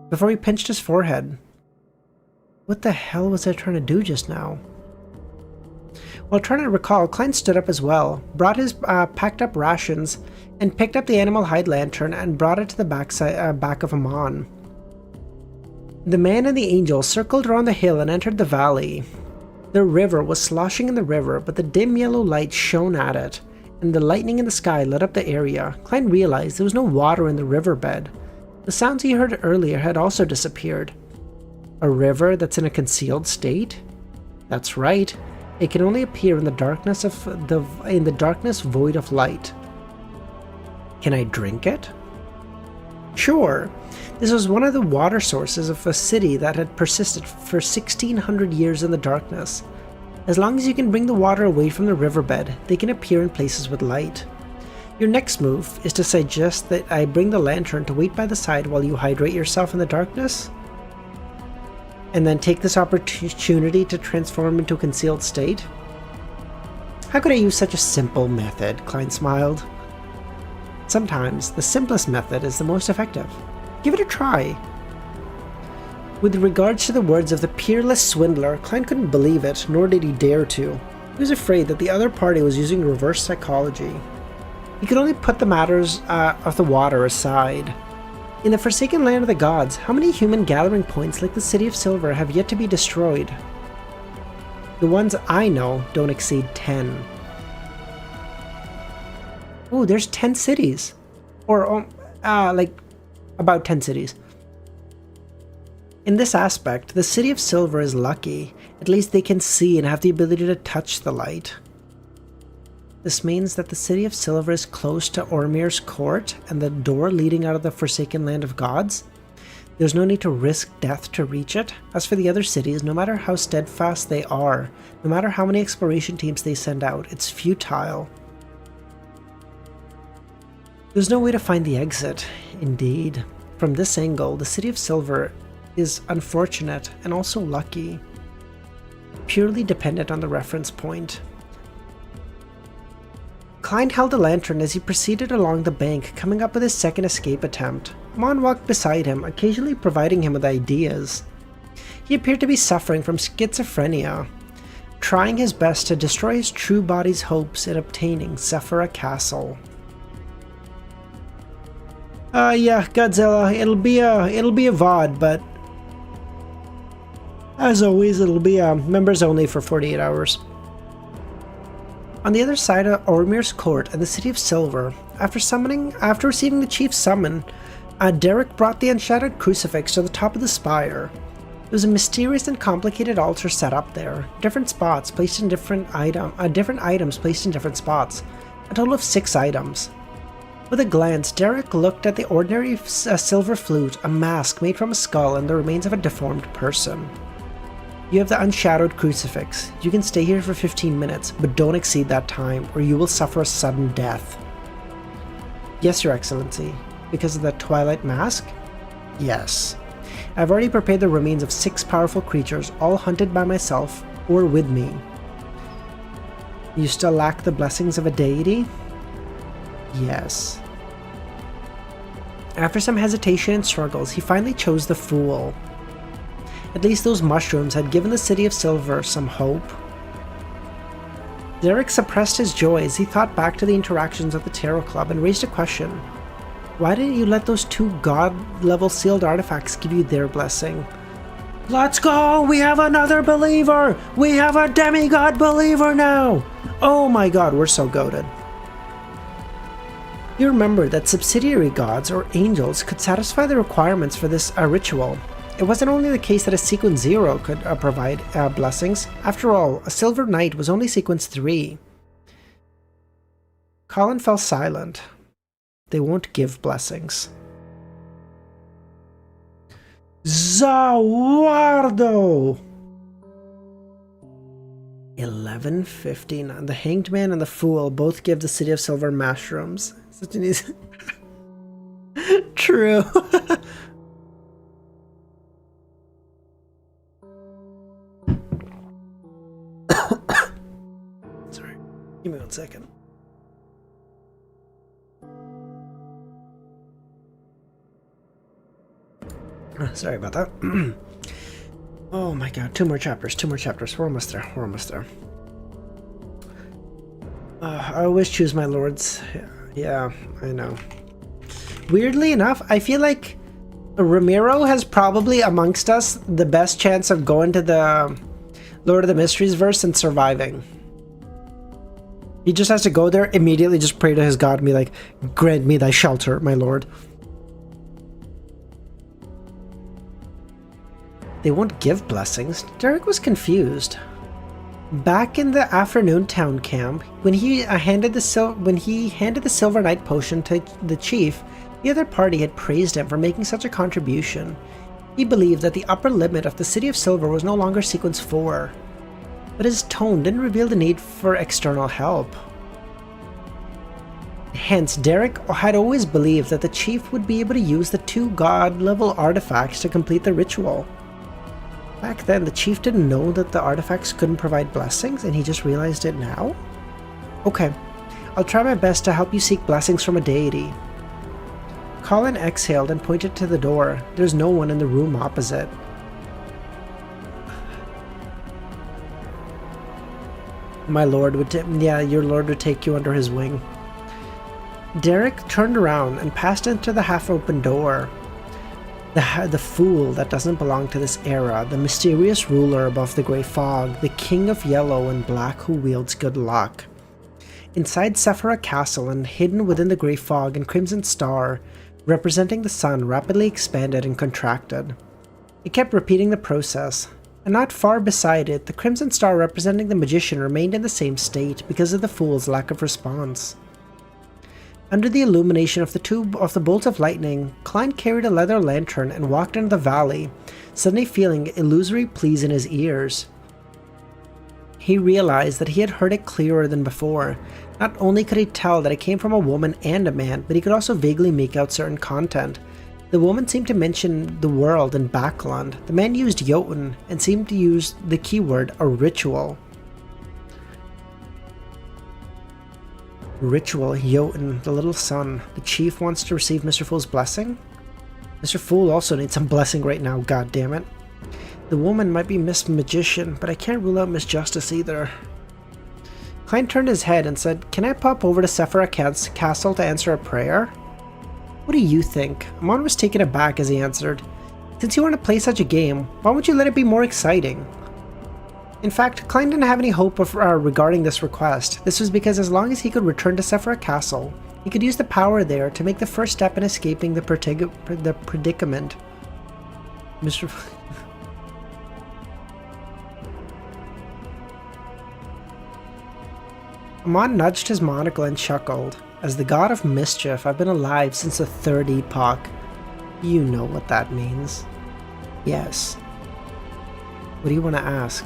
before he pinched his forehead. What the hell was I trying to do just now? While trying to recall, Klein stood up as well, brought his packed up rations, and picked up the animal hide lantern and brought it to the back of Amon. The man and the angel circled around the hill and entered the valley. The river was sloshing in the river, but the dim yellow light shone at it, and the lightning in the sky lit up the area. Klein realized there was no water in the riverbed. The sounds he heard earlier had also disappeared. A river that's in a concealed state? That's right. It can only appear in the darkness void of light. Can I drink it? Sure. This was one of the water sources of a city that had persisted for 1,600 years in the darkness. As long as you can bring the water away from the riverbed, they can appear in places with light. Your next move is to suggest that I bring the lantern to wait by the side while you hydrate yourself in the darkness? And then take this opportunity to transform into a concealed state? How could I use such a simple method? Klein smiled. Sometimes the simplest method is the most effective. Give it a try. With regards to the words of the peerless swindler, Klein couldn't believe it, nor did he dare to. He was afraid that the other party was using reverse psychology. He could only put the matters of the water aside. In the Forsaken Land of the Gods, how many human gathering points like the City of Silver have yet to be destroyed? The ones I know don't exceed 10. Oh, there's 10 cities. Or, like, about 10 cities. In this aspect, the City of Silver is lucky. At least they can see and have the ability to touch the light. This means that the City of Silver is close to Ormir's court and the door leading out of the Forsaken Land of Gods. There's no need to risk death to reach it. As for the other cities, no matter how steadfast they are, no matter how many exploration teams they send out, it's futile. There's no way to find the exit. Indeed. From this angle, the City of Silver is unfortunate and also lucky. Purely dependent on the reference point. Klein held the lantern as he proceeded along the bank, coming up with his second escape attempt. Amon walked beside him, occasionally providing him with ideas. He appeared to be suffering from schizophrenia. trying his best to destroy his true body's hopes in obtaining Sephira Castle. Yeah, Godzilla, it'll be a VOD, but as always, it'll be members only for 48 hours. On the other side of Ormir's court in the City of Silver, after receiving the chief's summon, Derek brought the unshadowed crucifix to the top of the spire. It was a mysterious and complicated altar set up there, different items placed in different spots, a total of 6 items. With a glance, Derek looked at the ordinary silver flute, a mask made from a skull, and the remains of a deformed person. You have the unshadowed crucifix. You can stay here for 15 minutes, but don't exceed that time, or you will suffer a sudden death. Yes, Your Excellency. Because of the Twilight Mask? Yes. I've already prepared the remains of 6 powerful creatures, all hunted by myself, or with me. You still lack the blessings of a deity? Yes. After some hesitation and struggles, he finally chose the Fool. At least those mushrooms had given the City of Silver some hope. Derek suppressed his joy as he thought back to the interactions at the Tarot Club and raised a question. Why didn't you let those 2 god-level sealed artifacts give you their blessing? Let's go! We have another believer! We have a demigod believer now! Oh my god, we're so goated. You remember that subsidiary gods or angels could satisfy the requirements for this ritual. It wasn't only the case that a sequence 0 could provide blessings. After all, a Silver Knight was only sequence 3. Colin fell silent. They won't give blessings. Zawardo! 11:59. The Hanged Man and the Fool both give the City of Silver mushrooms. Such an easy... True. Sorry. Give me 1 second. Sorry about that. Oh my god, 2 more chapters. We're almost there. I always choose my lords. Yeah, I know. Weirdly enough, I feel like Ramiro has probably amongst us the best chance of going to the Lord of the Mysteries verse and surviving. He just has to go there, immediately just pray to his god and be like, grant me thy shelter, my lord. They won't give blessings. Derek was confused. Back in the afternoon town camp, when he handed the Silver Knight potion to the chief, the other party had praised him for making such a contribution. He believed that the upper limit of the City of Silver was no longer sequence 4, but his tone didn't reveal the need for external help. Hence, Derek had always believed that the chief would be able to use the 2 god-level artifacts to complete the ritual. Back then, the chief didn't know that the artifacts couldn't provide blessings, and he just realized it now? Okay, I'll try my best to help you seek blessings from a deity. Colin exhaled and pointed to the door. There's no one in the room opposite. My lord would your lord would take you under his wing. Derek turned around and passed into the half-open door. The fool that doesn't belong to this era, the mysterious ruler above the grey fog, the king of yellow and black who wields good luck. Inside Sephira Castle and hidden within the grey fog and crimson star, representing the sun, rapidly expanded and contracted. It kept repeating the process, and not far beside it, the crimson star representing the magician remained in the same state because of the fool's lack of response. Under the illumination of the bolt of lightning, Klein carried a leather lantern and walked into the valley, suddenly feeling illusory pleas in his ears. He realized that he had heard it clearer than before. Not only could he tell that it came from a woman and a man, but he could also vaguely make out certain content. The woman seemed to mention the world and Backland. The man used Jotun and seemed to use the keyword a ritual. Ritual, Jotun, the little son. The chief wants to receive Mr. Fool's blessing? Mr. Fool also needs some blessing right now, god damn it. The woman might be Miss Magician, but I can't rule out Miss Justice either. Klein turned his head and said, "Can I pop over to Sephira Castle to answer a prayer?" "What do you think?" Amon was taken aback as he answered, "Since you want to play such a game, why won't you let it be more exciting?" In fact, Klein didn't have any hope regarding this request. This was because as long as he could return to Sephira Castle, he could use the power there to make the first step in escaping the predicament. Mr. Amon nudged his monocle and chuckled. "As the god of mischief, I've been alive since the Third Epoch. You know what that means." "Yes." "What do you want to ask?"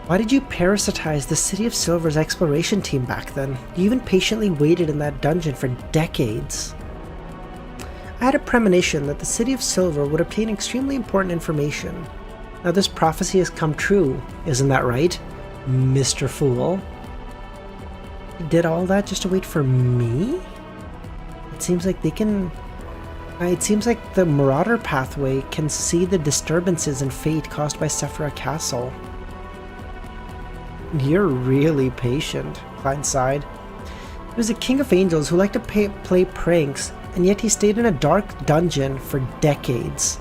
"Why did you parasitize the City of Silver's exploration team back then? You even patiently waited in that dungeon for decades." "I had a premonition that the City of Silver would obtain extremely important information. Now this prophecy has come true, isn't that right, Mr. Fool?" "You did all that just to wait for me?" It seems like the Marauder pathway can see the disturbances and fate caused by Sephira Castle." "You're really patient," Klein sighed. "He was a king of angels who liked to play pranks, and yet he stayed in a dark dungeon for decades.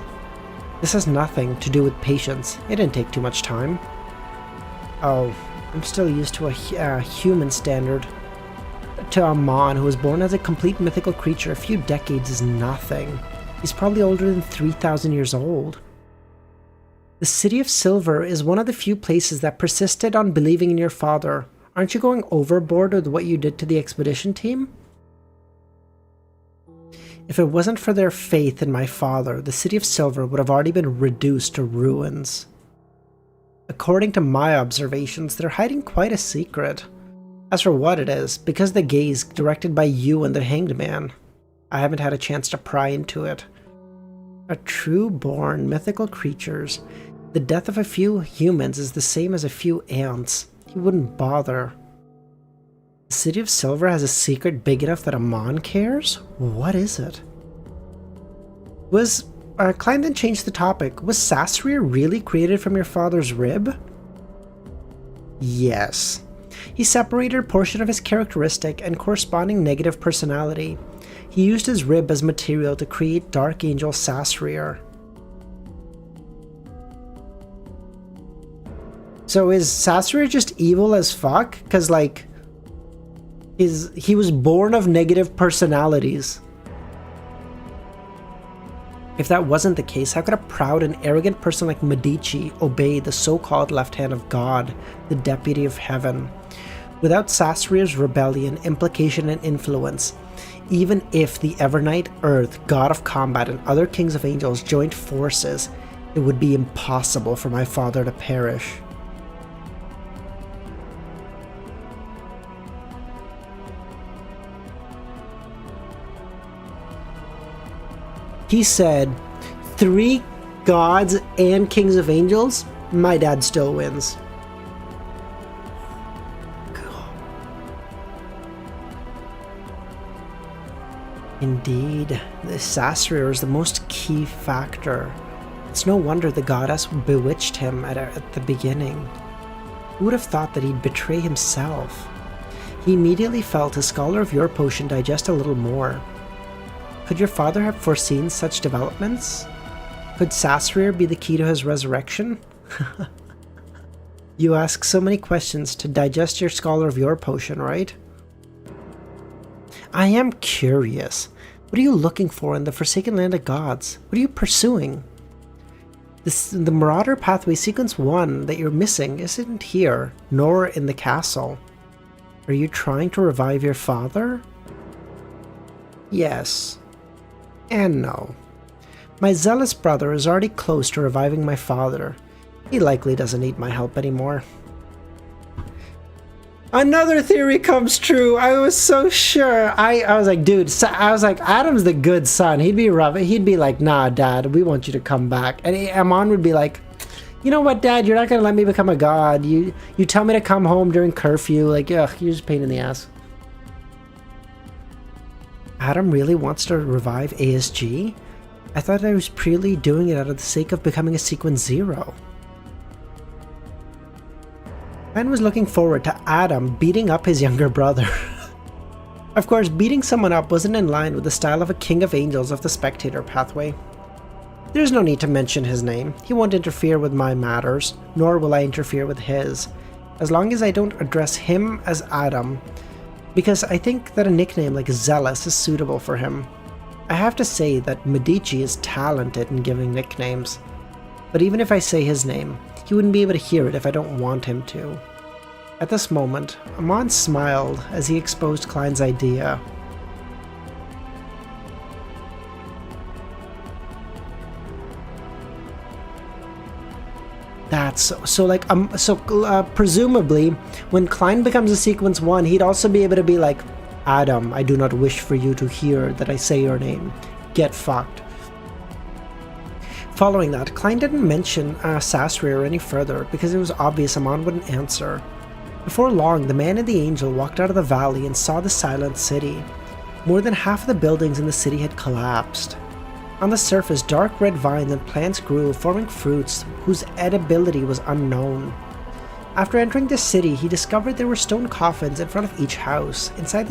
This has nothing to do with patience. It didn't take too much time." "Oh, I'm still used to a human standard. To Amon, who was born as a complete mythical creature, a few decades is nothing. He's probably older than 3,000 years old." "The City of Silver is one of the few places that persisted on believing in your father. Aren't you going overboard with what you did to the expedition team?" "If it wasn't for their faith in my father, the City of Silver would have already been reduced to ruins. According to my observations, they're hiding quite a secret. As for what it is, because the gaze directed by you and the Hanged Man, I haven't had a chance to pry into it. A true-born mythical creatures. The death of a few humans is the same as a few ants. He wouldn't bother. The City of Silver has a secret big enough that Amon cares? What is it?" Klein then changed the topic. "Was Sasria really created from your father's rib?" "Yes. He separated a portion of his characteristic and corresponding negative personality. He used his rib as material to create Dark Angel Sasria." "So is Sasria just evil as fuck? Cause like, he was born of negative personalities." "If that wasn't the case, how could a proud and arrogant person like Medici obey the so-called left hand of God, the deputy of heaven? Without Sasria's rebellion, implication, and influence, even if the Evernight, Earth, God of Combat, and other kings of angels joined forces, it would be impossible for my father to perish." He said, 3 gods and kings of angels? My dad still wins. Indeed, the Sasria is the most key factor. It's no wonder the goddess bewitched him at the beginning. Who would have thought that he'd betray himself? He immediately felt his Scholar of Your Potion digest a little more. Could your father have foreseen such developments? Could Sasria be the key to his resurrection? You ask so many questions to digest your Scholar of Your Potion, right? I am curious. What are you looking for in the Forsaken Land of Gods? What are you pursuing? The Marauder Pathway Sequence 1 that you're missing isn't here, nor in the castle. Are you trying to revive your father? Yes. And no. My zealous brother is already close to reviving my father. He likely doesn't need my help anymore. Another theory comes true. I was so sure. I was like, dude, Adam's the good son. He'd be rough. He'd be like, nah, Dad, we want you to come back. And Amon would be like, you know what, Dad, you're not going to let me become a god. You tell me to come home during curfew. Like, ugh, you're just a pain in the ass. Adam really wants to revive ASG? I thought I was purely doing it out of the sake of becoming a sequence 0. Klein was looking forward to Adam beating up his younger brother. Of course, beating someone up wasn't in line with the style of a king of angels of the spectator pathway. There's no need to mention his name. He won't interfere with my matters, nor will I interfere with his, as long as I don't address him as Adam, because I think that a nickname like Zealous is suitable for him. I have to say that Medici is talented in giving nicknames, but even if I say his name, he wouldn't be able to hear it if I don't want him to. At this moment, Amon smiled as he exposed Klein's idea. Presumably, when Klein becomes a sequence 1, he'd also be able to be like, Adam, I do not wish for you to hear that I say your name. Get fucked. Following that, Klein didn't mention Sasria any further because it was obvious Amon wouldn't answer. Before long, the man and the angel walked out of the valley and saw the silent city. More than half of the buildings in the city had collapsed. On the surface, dark red vines and plants grew, forming fruits whose edibility was unknown. After entering the city, he discovered there were stone coffins in front of each house. Inside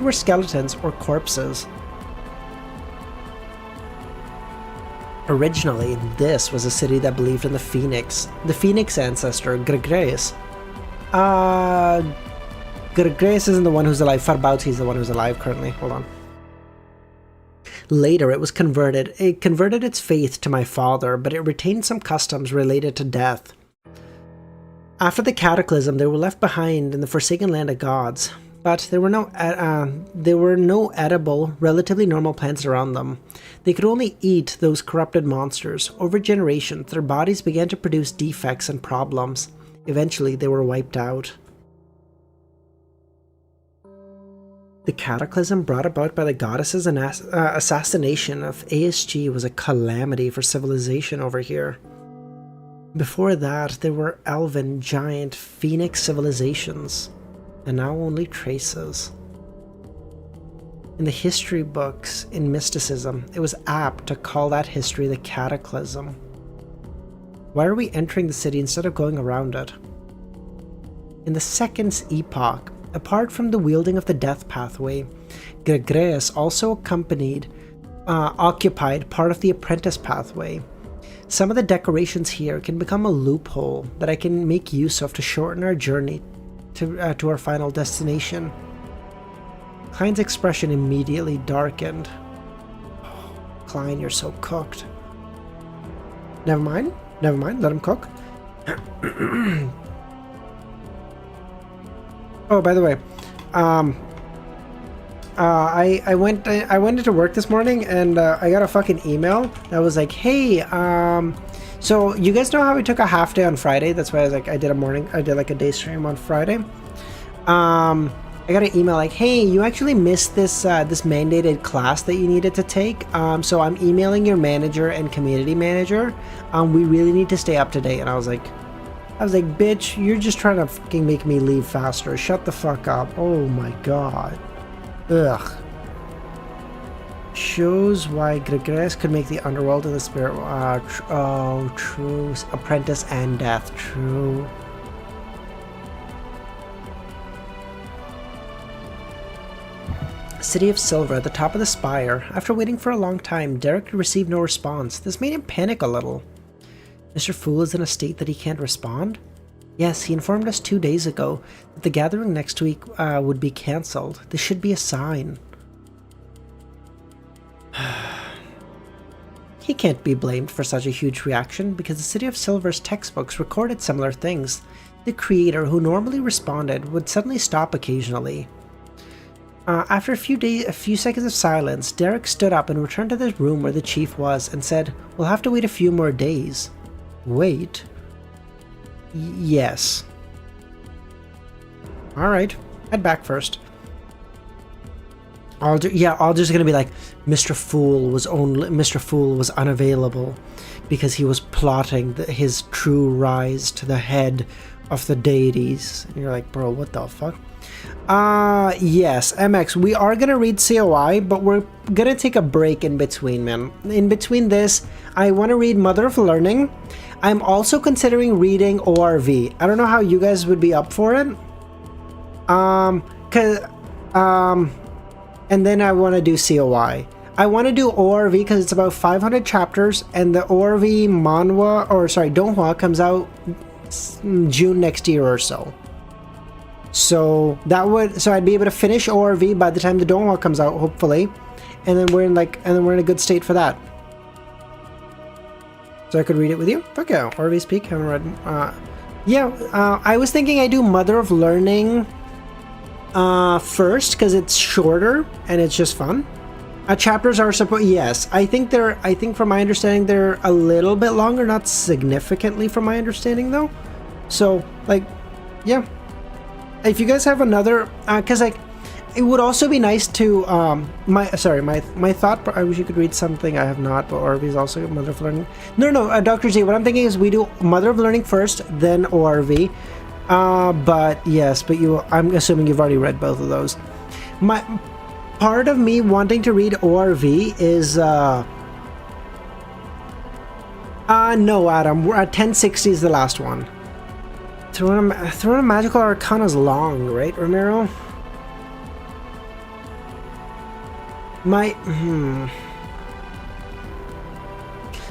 were skeletons or corpses. Originally, this was a city that believed in the Phoenix ancestor, Gregreus. Gregreus isn't the one who's alive. Farbauti is the one who's alive currently. Hold on. Later, it was converted. It converted its faith to my father, but it retained some customs related to death. After the cataclysm, they were left behind in the forsaken land of gods, but there were no edible, relatively normal plants around them. They could only eat those corrupted monsters. Over generations, their bodies began to produce defects and problems. Eventually, they were wiped out. The cataclysm brought about by the goddess's assassination of ASG was a calamity for civilization over here. Before that, there were elven, giant, phoenix civilizations, and now only traces. In the history books, in mysticism, it was apt to call that history the cataclysm. Why are we entering the city instead of going around it? In the second epoch, apart from the wielding of the death pathway, Gregreus also occupied part of the apprentice pathway. Some of the decorations here can become a loophole that I can make use of to shorten our journey to our final destination. Klein's expression immediately darkened. Oh, Klein, you're so cooked. Never mind, let him cook. Oh, by the way, I went into work this morning and I got a fucking email that was like, hey, so you guys know how we took a half day on Friday? That's why I was like, I did like a day stream on Friday. I got an email like, hey, you actually missed this mandated class that you needed to take. So I'm emailing your manager and community manager. We really need to stay up to date. And I was like, bitch, you're just trying to fucking make me leave faster. Shut the fuck up. Oh my god. Ugh. Shows why Gregreus could make the underworld and the spirit. True. Apprentice and death. True. City of Silver, at the top of the spire. After waiting for a long time, Derek received no response. This made him panic a little. Mr. Fool is in a state that he can't respond? Yes, he informed us 2 days ago that the gathering next week would be cancelled. This should be a sign. He can't be blamed for such a huge reaction because the City of Silver's textbooks recorded similar things. The creator, who normally responded, would suddenly stop occasionally. After a few seconds of silence, Derek stood up and returned to the room where the chief was and said, "We'll have to wait a few more days." Wait? Yes. Alright, head back first. Alder's gonna be like, Mr. Fool was unavailable because he was plotting his true rise to the head of the deities. And you're like, bro, what the fuck? Yes, MX, we are gonna read COI, but we're gonna take a break in between, man. In between this, I want to read Mother of Learning. I'm also considering reading ORV. I don't know how you guys would be up for it. And then I want to do COI. I want to do ORV because it's about 500 chapters, and the ORV manhwa, or sorry, donghua comes out June next year or so. So I'd be able to finish ORV by the time the donghua comes out, hopefully, and then we're in a good state for that. So I could read it with you. Fuck yeah, ORV Speak. Haven't read. I was thinking I do Mother of Learning first because it's shorter and it's just fun. Chapters are supposed. Yes, I think from my understanding they're a little bit longer, not significantly from my understanding though. So like, yeah. If you guys have another, because like, it would also be nice to my thought. I wish you could read something I have not, but ORV is also Mother of Learning. No, Dr. Z. What I'm thinking is we do Mother of Learning first, then ORV. But yes, I'm assuming you've already read both of those. My part of me wanting to read ORV is no, Adam. We're at 1060 is the last one. Throne of Magical Arcana is long, right, Romero?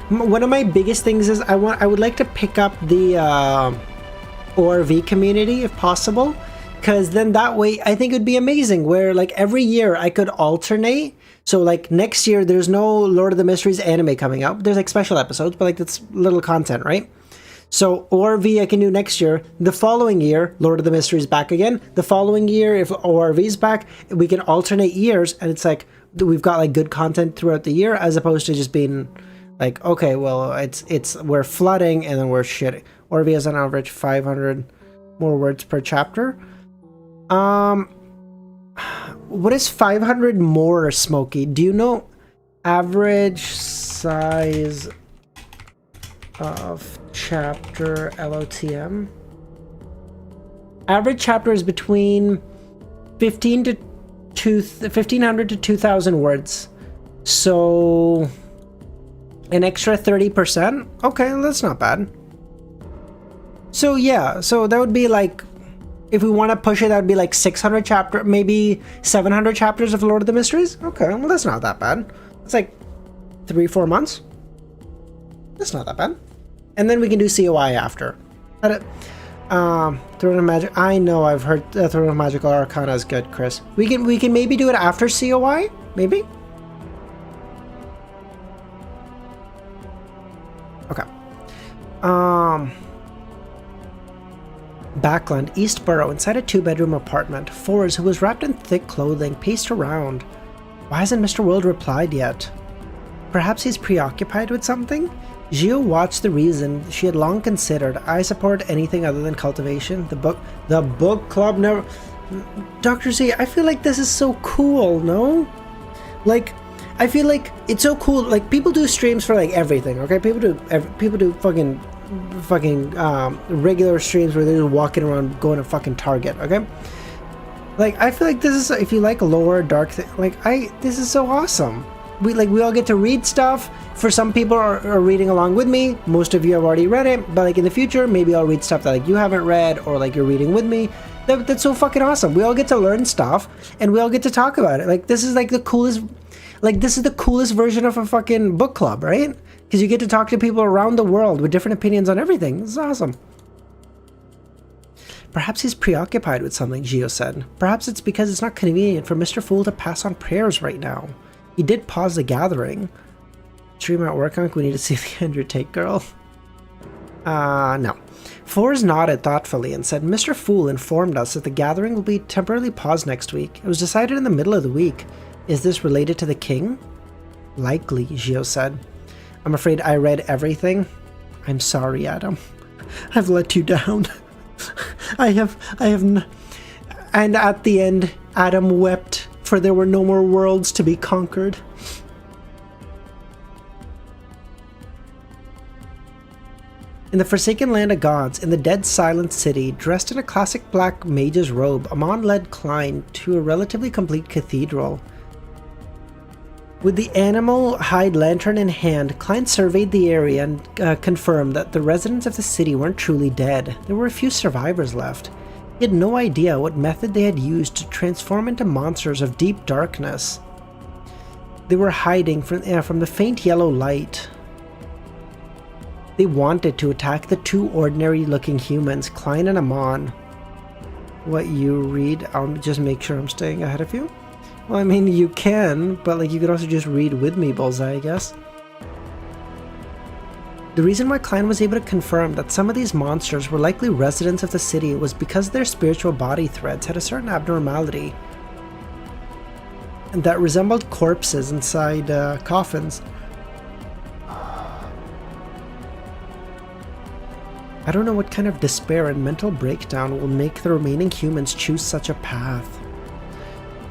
One of my biggest things is I would like to pick up the ORV community if possible, because then that way I think it would be amazing where like every year I could alternate. So like next year there's no Lord of the Mysteries anime coming out. There's like special episodes, but like that's little content, right? So ORV I can do next year. The following year, Lord of the Mysteries back again. The following year, if ORV's back, we can alternate years, and it's like we've got like good content throughout the year, as opposed to just being like, okay, well, we're flooding and then we're shitting. ORV has on average 500 more words per chapter. What is 500 more, Smokey? Do you know average size of chapter LOTM? Average chapter is between 1500 to 2000 words. So an extra 30%. Okay, that's not bad. So yeah, so that would be like, if we want to push it, that would be like 600 chapter, maybe 700 chapters of Lord of the Mysteries. Okay, well that's not that bad. It's like 3-4 months. That's not that bad. And then we can do COI after. Throne of Magic. I know I've heard Throne of Magical Arcana is good, Chris. We can maybe do it after COI, maybe. Okay. Backland, Eastborough, inside a 2-bedroom apartment. Fours, who was wrapped in thick clothing, paced around. Why hasn't Mr. World replied yet? Perhaps he's preoccupied with something? Gio watched the reason she had long considered. I support anything other than cultivation. The book club never... Dr. Z, I feel like this is so cool, no? Like, I feel like it's so cool. Like, people do streams for like everything, okay? People do fucking regular streams where they're just walking around going to fucking Target, okay? Like, I feel like this is, if you like lore, dark thing, like, this is so awesome. We all get to read stuff. For some people are reading along with me. Most of you have already read it, but like in the future, maybe I'll read stuff that like you haven't read, or like you're reading with me. That's so fucking awesome. We all get to learn stuff, and we all get to talk about it. Like, this is like the coolest, like this is the coolest version of a fucking book club, right? Because you get to talk to people around the world with different opinions on everything. This is awesome. Perhaps he's preoccupied with something, Gio said. Perhaps it's because it's not convenient for Mr. Fool to pass on prayers right now. He did pause the gathering. Stream at work, Unc? We need to see the Andrew Tate girl. No. Fours nodded thoughtfully and said, Mr. Fool informed us that the gathering will be temporarily paused next week. It was decided in the middle of the week. Is this related to the king? Likely, Gio said. I'm afraid I read everything. I'm sorry, Adam. I've let you down. I have and at the end, Adam wept, for there were no more worlds to be conquered. In the forsaken land of gods, in the dead silent city, dressed in a classic black mage's robe, Amon led Klein to a relatively complete cathedral. With the animal hide lantern in hand, Klein surveyed the area and confirmed that the residents of the city weren't truly dead. There were a few survivors left. He had no idea what method they had used to transform into monsters of deep darkness. They were hiding from the faint yellow light. They wanted to attack the two ordinary-looking humans, Klein and Amon. What you read, I'll just make sure I'm staying ahead of you. Well, I mean, you can, but like you could also just read with me, Bullseye, I guess. The reason why Klein was able to confirm that some of these monsters were likely residents of the city was because their spiritual body threads had a certain abnormality that resembled corpses inside coffins. I don't know what kind of despair and mental breakdown will make the remaining humans choose such a path.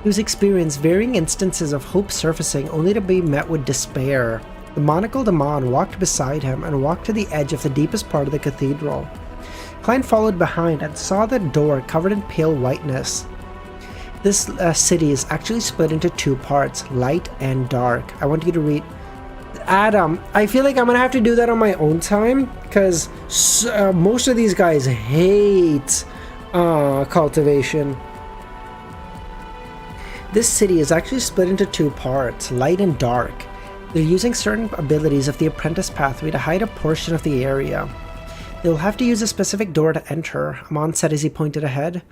He was experienced varying instances of hope surfacing only to be met with despair. The monocled Amon walked beside him and walked to the edge of the deepest part of the cathedral. Klein followed behind and saw the door covered in pale whiteness. This city is actually split into two parts, light and dark. I want you to read. Adam, I feel like I'm gonna have to do that on my own time because most of these guys hate cultivation. This city is actually split into two parts, light and dark. They're using certain abilities of the apprentice pathway to hide a portion of the area. They'll have to use a specific door to enter, Amon said as he pointed ahead.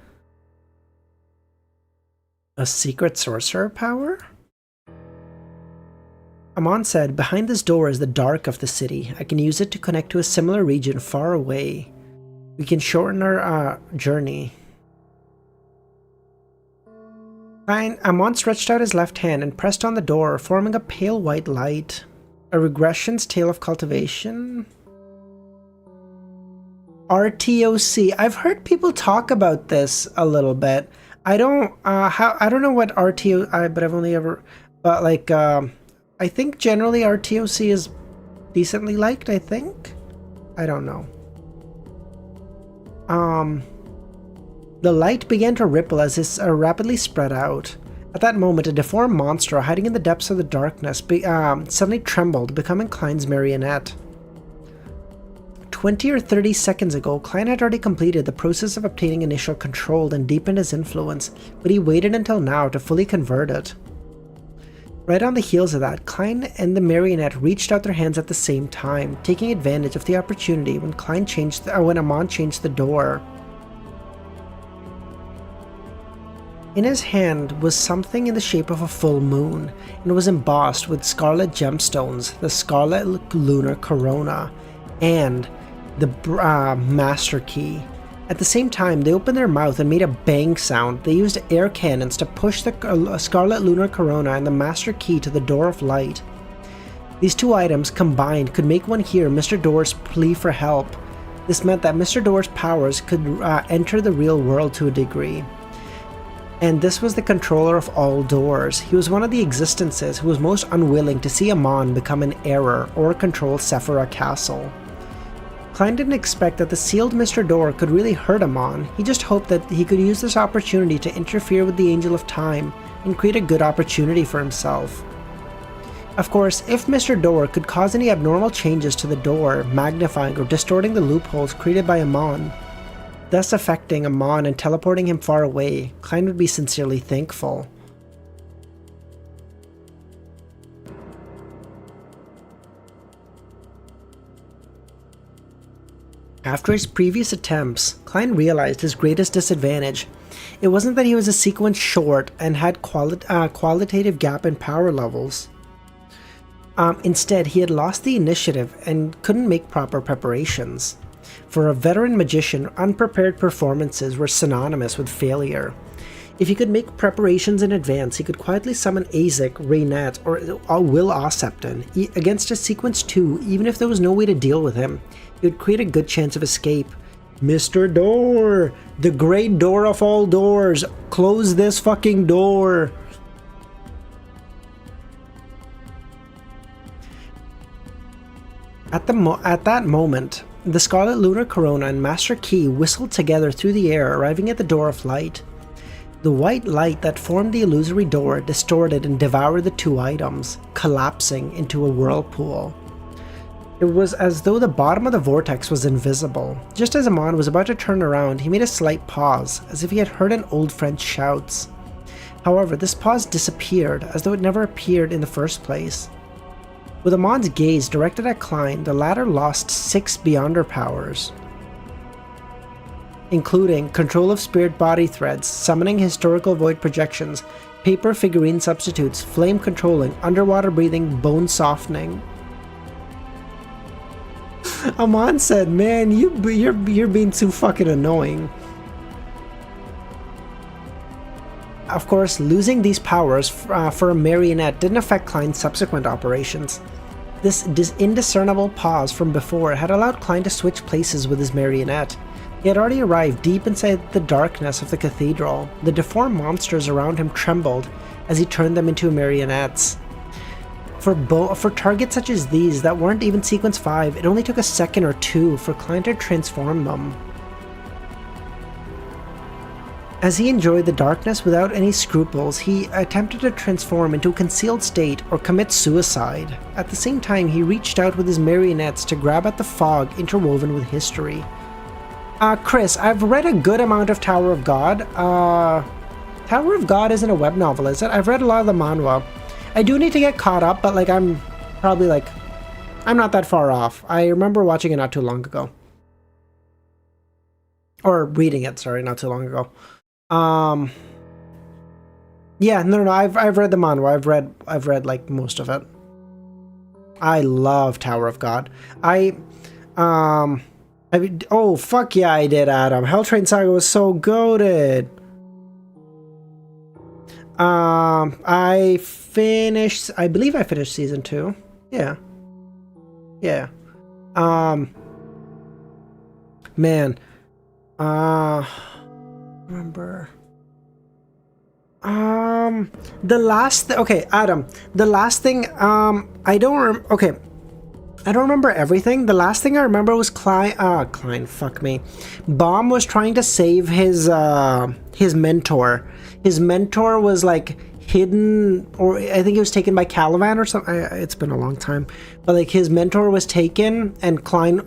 A secret sorcerer power? Amon said, behind this door is the dark of the city. I can use it to connect to a similar region far away. We can shorten our journey. Amon stretched out his left hand and pressed on the door, forming a pale white light. A regression's tale of cultivation? RTOC. I've heard people talk about this a little bit. I don't know what RTO, but I've only ever, but like, I think generally RTOC is decently liked, I think. I don't know. The light began to ripple as it rapidly spread out. At that moment, a deformed monster hiding in the depths of the darkness suddenly trembled, becoming Klein's marionette. 20 or 30 seconds ago, Klein had already completed the process of obtaining initial control and deepened his influence, but he waited until now to fully convert it. Right on the heels of that, Klein and the marionette reached out their hands at the same time, taking advantage of the opportunity when Amon changed the door. In his hand was something in the shape of a full moon, and was embossed with scarlet gemstones, the scarlet lunar corona, and the master key. At the same time, they opened their mouth and made a bang sound. They used air cannons to push the scarlet lunar corona and the master key to the door of light. These two items combined could make one hear Mr. Door's plea for help. This meant that Mr. Door's powers could enter the real world to a degree. And this was the controller of all doors. He was one of the existences who was most unwilling to see Amon become an error or control Sephira Castle. Klein didn't expect that the sealed Mr. Door could really hurt Amon. He just hoped that he could use this opportunity to interfere with the Angel of Time and create a good opportunity for himself. Of course, if Mr. Door could cause any abnormal changes to the door, magnifying or distorting the loopholes created by Amon, thus affecting Amon and teleporting him far away, Klein would be sincerely thankful. After his previous attempts, Klein realized his greatest disadvantage. It wasn't that he was a sequence short and had qualitative gap in power levels. Instead, he had lost the initiative and couldn't make proper preparations. For a veteran magician, unprepared performances were synonymous with failure. If he could make preparations in advance, he could quietly summon Azek, Rainette, or Will Ossepton against a sequence 2, even if there was no way to deal with him. It would create a good chance of escape. Mr. Door! The great door of all doors! Close this fucking door! At that moment, the Scarlet Lunar Corona and Master Key whistled together through the air, arriving at the Door of Light. The white light that formed the illusory door distorted and devoured the two items, collapsing into a whirlpool. It was as though the bottom of the vortex was invisible. Just as Amon was about to turn around, he made a slight pause, as if he had heard an old friend's shouts. However, this pause disappeared, as though it never appeared in the first place. With Amon's gaze directed at Klein, the latter lost 6 Beyonder powers, including control of spirit body threads, summoning historical void projections, paper figurine substitutes, flame controlling, underwater breathing, bone softening. Amon said, "Man, you're being too fucking annoying." Of course, losing these powers for a marionette didn't affect Klein's subsequent operations. This indiscernible pause from before had allowed Klein to switch places with his marionette. He had already arrived deep inside the darkness of the cathedral. The deformed monsters around him trembled as he turned them into marionettes. For targets such as these that weren't even Sequence 5, it only took a second or two for Klein to transform them. As he enjoyed the darkness without any scruples, he attempted to transform into a concealed state or commit suicide. At the same time, he reached out with his marionettes to grab at the fog interwoven with history. Chris, I've read a good amount of Tower of God. Tower of God isn't a web novel, is it? I've read a lot of the manhwa. I do need to get caught up, but I'm probably I'm not that far off. I remember watching it not too long ago. Or reading it, sorry, not too long ago. Yeah, no, I've read the manhwa. I've read most of it. I love Tower of God. Oh fuck yeah, I did, Adam. Hell Train Saga was so goated. I believe I finished season 2. Yeah. Man. Remember. The last okay, Adam. The last thing, I don't remember everything. The last thing I remember was Klein, fuck me. Baum was trying to save his mentor. His mentor was hidden, or I think it was taken by Caliban or something. It's been a long time. But his mentor was taken, and Klein,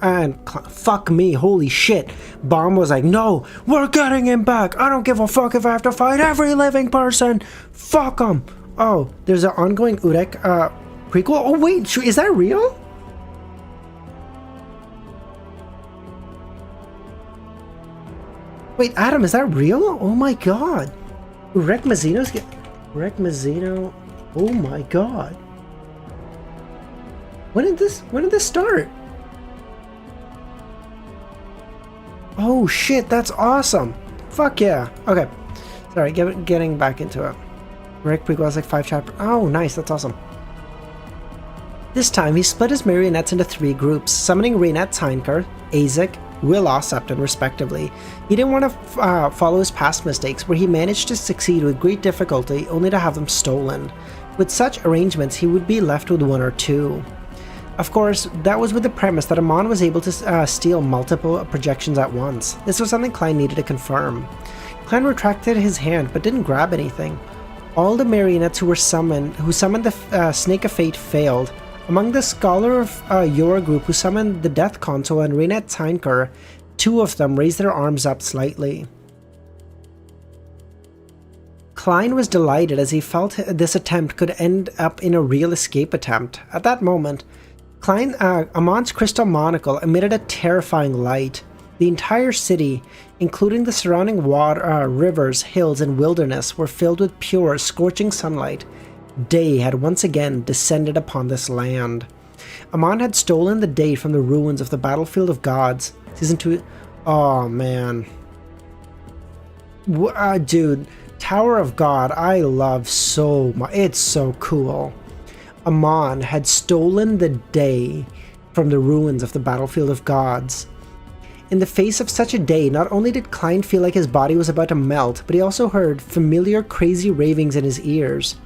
fuck me, holy shit. Baum was like, "No, we're getting him back. I don't give a fuck if I have to fight every living person. Fuck him." Oh, there's an ongoing Urek prequel. Oh wait, is that real? Wait, Adam, is that real? Oh my god. Urek Mazzino. Oh my god. When did this start? Oh shit, that's awesome. Fuck yeah. Okay. Sorry, getting back into it. Urek prequel has 5 chapters. Oh nice, that's awesome. This time he split his marionettes into 3 groups, summoning Rainette Heinker, Azek, Will Ossepton, respectively. He didn't want to follow his past mistakes, where he managed to succeed with great difficulty only to have them stolen. With such arrangements, he would be left with 1 or 2. Of course, that was with the premise that Amon was able to steal multiple projections at once. This was something Klein needed to confirm. Klein retracted his hand, but didn't grab anything. All the marionettes who summoned the Snake of Fate failed. Among the Scholar of Yora group who summoned the Death Console and Rainette Heinker, 2 of them raised their arms up slightly. Klein was delighted as he felt this attempt could end up in a real escape attempt. At that moment, Amon's crystal monocle emitted a terrifying light. The entire city, including the surrounding rivers, hills, and wilderness, were filled with pure, scorching sunlight. Day had once again descended upon this land. Amon had stolen the day from the ruins of the Battlefield of Gods. Season 2... Oh, man. Dude, Tower of God, I love so much. It's so cool. Amon had stolen the day from the ruins of the Battlefield of Gods. In the face of such a day, not only did Klein feel like his body was about to melt, but he also heard familiar crazy ravings in his ears.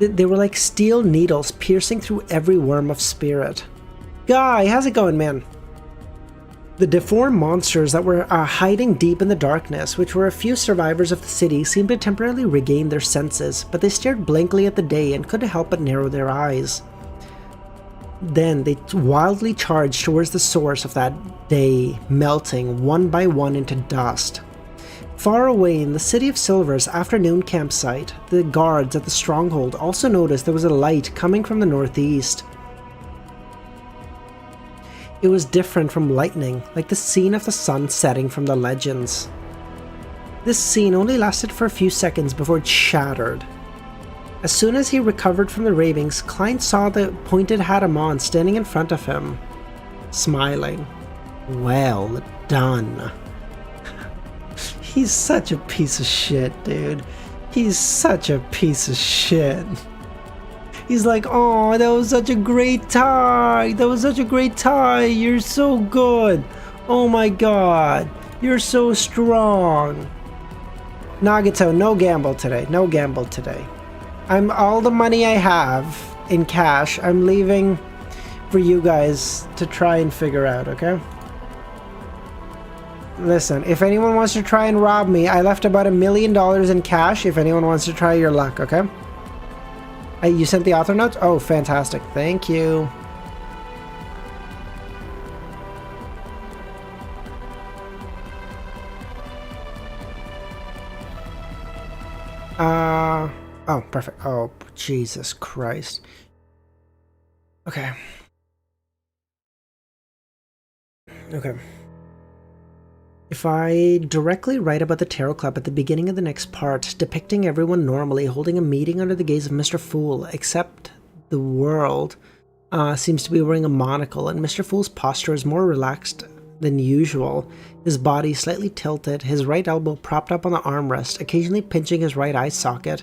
They were like steel needles piercing through every worm of spirit. Guy, how's it going, man? The deformed monsters that were hiding deep in the darkness, which were a few survivors of the city, seemed to temporarily regain their senses, but they stared blankly at the day and couldn't help but narrow their eyes. Then they wildly charged towards the source of that day, melting one by one into dust. Far away in the City of Silver's afternoon campsite, the guards at the stronghold also noticed there was a light coming from the northeast. It was different from lightning, like the scene of the sun setting from the legends. This scene only lasted for a few seconds before it shattered. As soon as he recovered from the ravings, Klein saw the pointed hat Amon standing in front of him, smiling. Well done. He's such a piece of shit, dude. He's such a piece of shit. He's like, oh, that was such a great tie. That was such a great tie. You're so good. Oh my god. You're so strong. Nagato, no gamble today. No gamble today. All the money I have in cash, I'm leaving for you guys to try and figure out, okay? Listen, if anyone wants to try and rob me, I left about $1 million in cash. If anyone wants to try your luck, okay? You sent the author notes? Oh, fantastic. Thank you. Oh, perfect. Oh, Jesus Christ. Okay. Okay. If I directly write about the Tarot Club at the beginning of the next part, depicting everyone normally holding a meeting under the gaze of Mr. Fool, except the world seems to be wearing a monocle, and Mr. Fool's posture is more relaxed than usual, his body slightly tilted, his right elbow propped up on the armrest, occasionally pinching his right eye socket.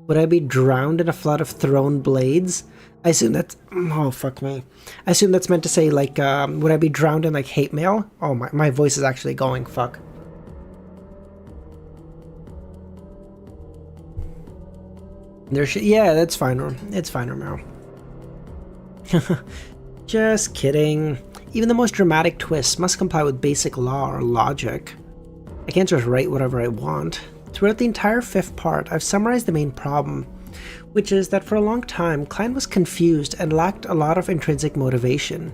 Would I be drowned in a flood of thrown blades? I assume that's... Oh, fuck me. I assume that's meant to say, like, would I be drowned in, like, hate mail? Oh, my voice is actually going. Fuck. Yeah, that's fine. It's fine, Romero. Just kidding. Even the most dramatic twists must comply with basic law or logic. I can't just write whatever I want. Throughout the entire 5th part, I've summarized the main problem, which is that for a long time, Klein was confused and lacked a lot of intrinsic motivation,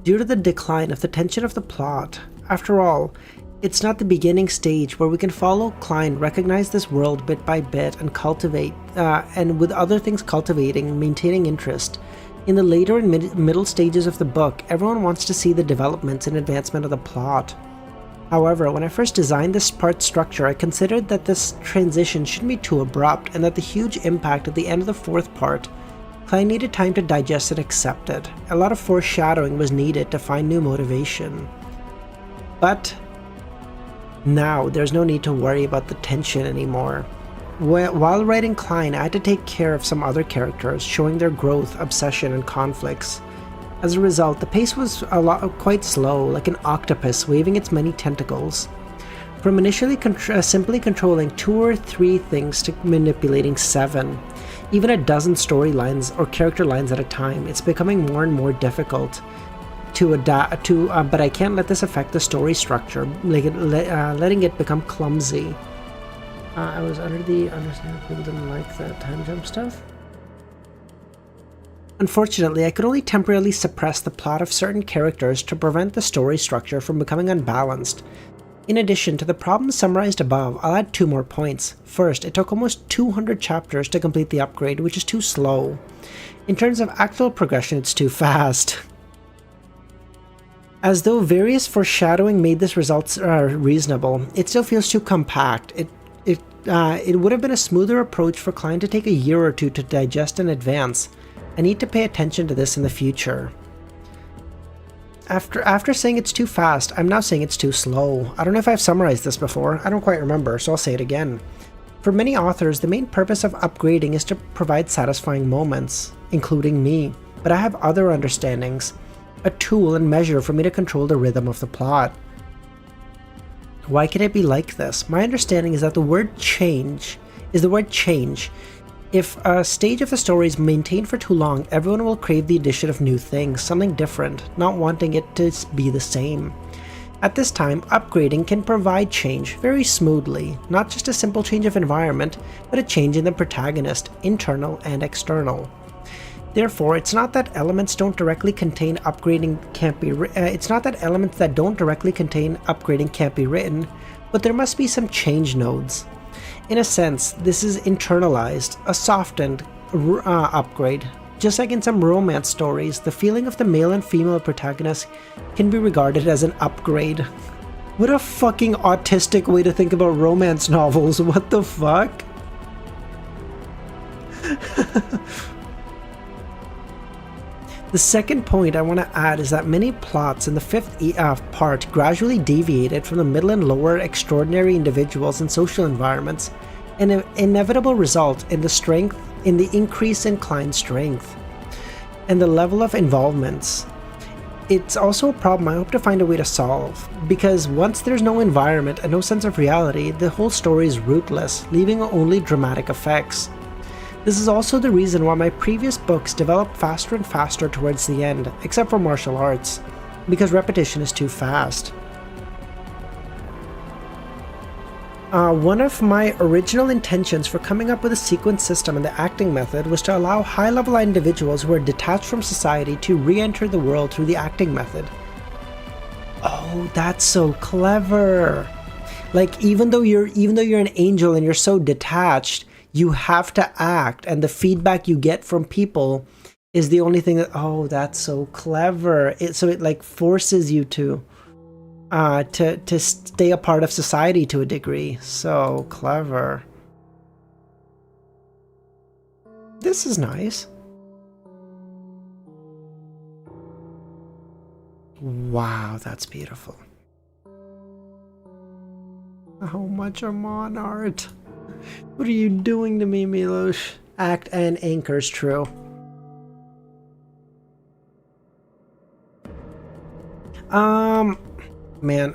due to the decline of the tension of the plot. After all, it's not the beginning stage where we can follow Klein recognize this world bit by bit and cultivate, and with other things cultivating, maintaining interest. In the later and middle stages of the book, everyone wants to see the developments and advancement of the plot. However, when I first designed this part structure, I considered that this transition shouldn't be too abrupt, and that the huge impact at the end of the 4th part, Klein needed time to digest and accept it. A lot of foreshadowing was needed to find new motivation. But now, there's no need to worry about the tension anymore. While writing Klein, I had to take care of some other characters, showing their growth, obsession, and conflicts. As a result, the pace was quite slow, like an octopus waving its many tentacles. From initially simply controlling 2 or 3 things to manipulating 7, even a dozen storylines or character lines at a time, it's becoming more and more difficult to adapt to, but I can't let this affect the story structure, letting it become clumsy. I was under the understanding people didn't like that time jump stuff. Unfortunately, I could only temporarily suppress the plot of certain characters to prevent the story structure from becoming unbalanced. In addition to the problems summarized above, I'll add 2 more points. First, it took almost 200 chapters to complete the upgrade, which is too slow. In terms of actual progression, it's too fast. As though various foreshadowing made this result reasonable, it still feels too compact. It would have been a smoother approach for Klein to take a year or 2 to digest and advance. I need to pay attention to this in the future. After saying it's too fast, I'm now saying it's too slow. I don't know if I've summarized this before. I don't quite remember, so I'll say it again. For many authors, the main purpose of upgrading is to provide satisfying moments, including me. But I have other understandings, a tool and measure for me to control the rhythm of the plot. Why can it be like this? My understanding is that the word change If a stage of the story is maintained for too long, everyone will crave the addition of new things, something different, not wanting it to be the same. At this time, upgrading can provide change very smoothly, not just a simple change of environment, but a change in the protagonist, internal and external. Therefore, it's not that elements don't directly contain upgrading can't be it's not that elements that don't directly contain upgrading can't be written, but there must be some change nodes. In a sense, this is internalized, a softened upgrade. Just like in some romance stories, the feeling of the male and female protagonist can be regarded as an upgrade. What a fucking autistic way to think about romance novels, what the fuck? The second point I want to add is that many plots in the fifth part gradually deviated from the middle and lower extraordinary individuals and social environments, an inevitable result in the increase in Klein's strength and the level of involvements. It's also a problem I hope to find a way to solve, because once there's no environment and no sense of reality, the whole story is rootless, leaving only dramatic effects. This is also the reason why my previous books developed faster and faster towards the end, except for martial arts, because repetition is too fast. One of my original intentions for coming up with a sequence system and the acting method was to allow high-level individuals who are detached from society to re-enter the world through the acting method. Oh, that's so clever! Like, even though you're an angel and you're so detached, you have to act, and the feedback you get from people is the only thing that, oh, that's so clever. So it like forces you to stay a part of society to a degree. So clever. This is nice. Wow, that's beautiful. How much Amon art? What are you doing to me, Milos? Act and anchor's true. Man,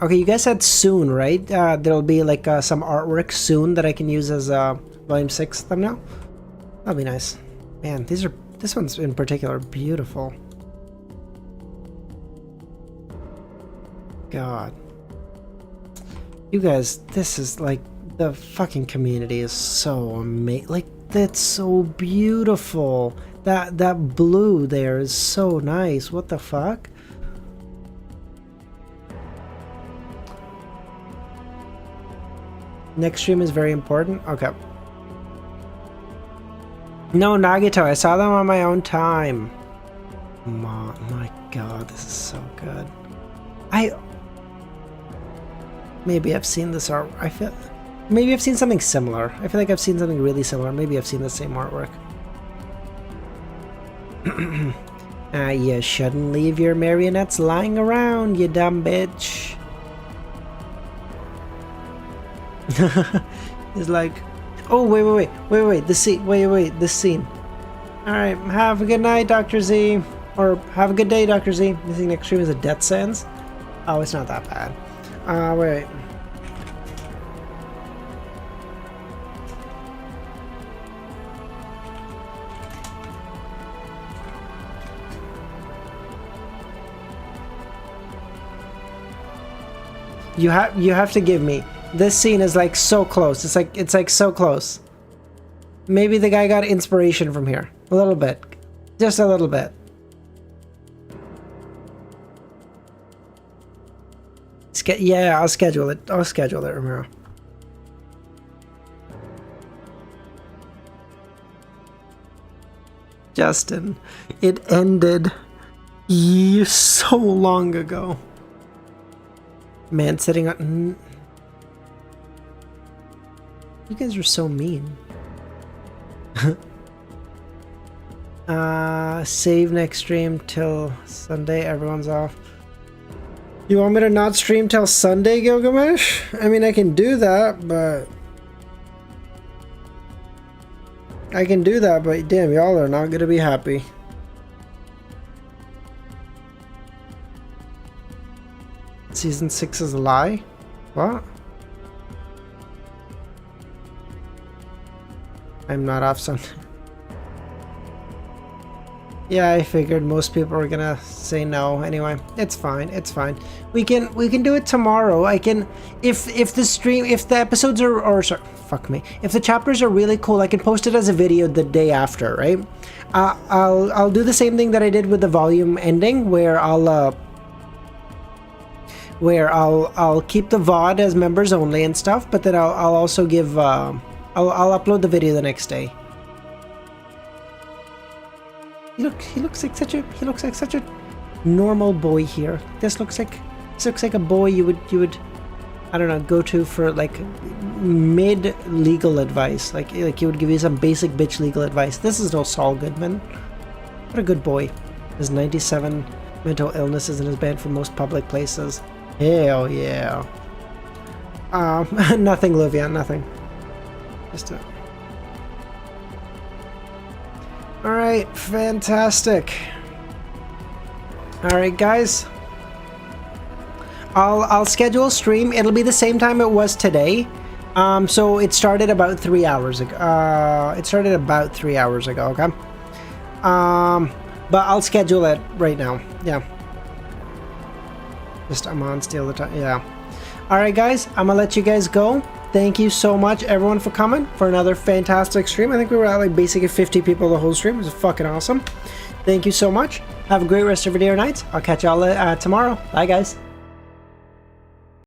okay, you guys said soon, right? There'll be like some artwork soon that I can use as volume 6 thumbnail. That'll be nice. Man, this one's in particular beautiful. God. You guys, this is like, the fucking community is so amazing. Like, that's so beautiful. That blue there is so nice. What the fuck? Next stream is very important. Okay. No, Nagito, I saw them on my own time. My god, this is so good. Maybe I've seen this art. Maybe I've seen something similar. I feel like I've seen something really similar. Maybe I've seen the same artwork. You shouldn't leave your marionettes lying around, you dumb bitch. He's like, oh, wait, this scene. Alright, have a good night, Dr. Z. Or, have a good day, Dr. Z. This thing next stream is a death sentence? Oh, it's not that bad. Wait. You have to give me. This scene is like so close. It's like so close. Maybe the guy got inspiration from here. A little bit. Just a little bit. Yeah, I'll schedule it. I'll schedule it, Romero. Justin, it ended so long ago. Man sitting on... You guys are so mean. Save next stream till Sunday. Everyone's off. You want me to not stream till Sunday, Gilgamesh? I mean, I can do that, but... damn, y'all are not gonna be happy. Season 6 is a lie? What? I'm not off Sunday. Yeah, I figured most people were gonna say no. Anyway, it's fine. It's fine. We can do it tomorrow. I can if the episodes are, or sorry, fuck me. If the chapters are really cool, I can post it as a video the day after, right? I'll do the same thing that I did with the volume ending, where I'll keep the VOD as members only and stuff, but then I'll also give I'll upload the video the next day. He looks like such a normal boy here. This looks like a boy you would I don't know, go to for like mid legal advice. Like he would give you some basic bitch legal advice. This is no Saul Goodman. What a good boy. Has 97 mental illnesses and is banned from most public places. Hell yeah. Nothing, Livia, nothing. Just a... Alright, fantastic. Alright, guys. I'll schedule a stream. It'll be the same time it was today. So it started about 3 hours ago. Okay? But I'll schedule it right now. Yeah. Just Amon steal the time. Yeah. Alright, guys. I'm gonna let you guys go. Thank you so much, everyone, for coming for another fantastic stream. I think we were at like basically 50 people the whole stream. It was fucking awesome. Thank you so much. Have a great rest of your day or night. I'll catch y'all tomorrow. Bye, guys.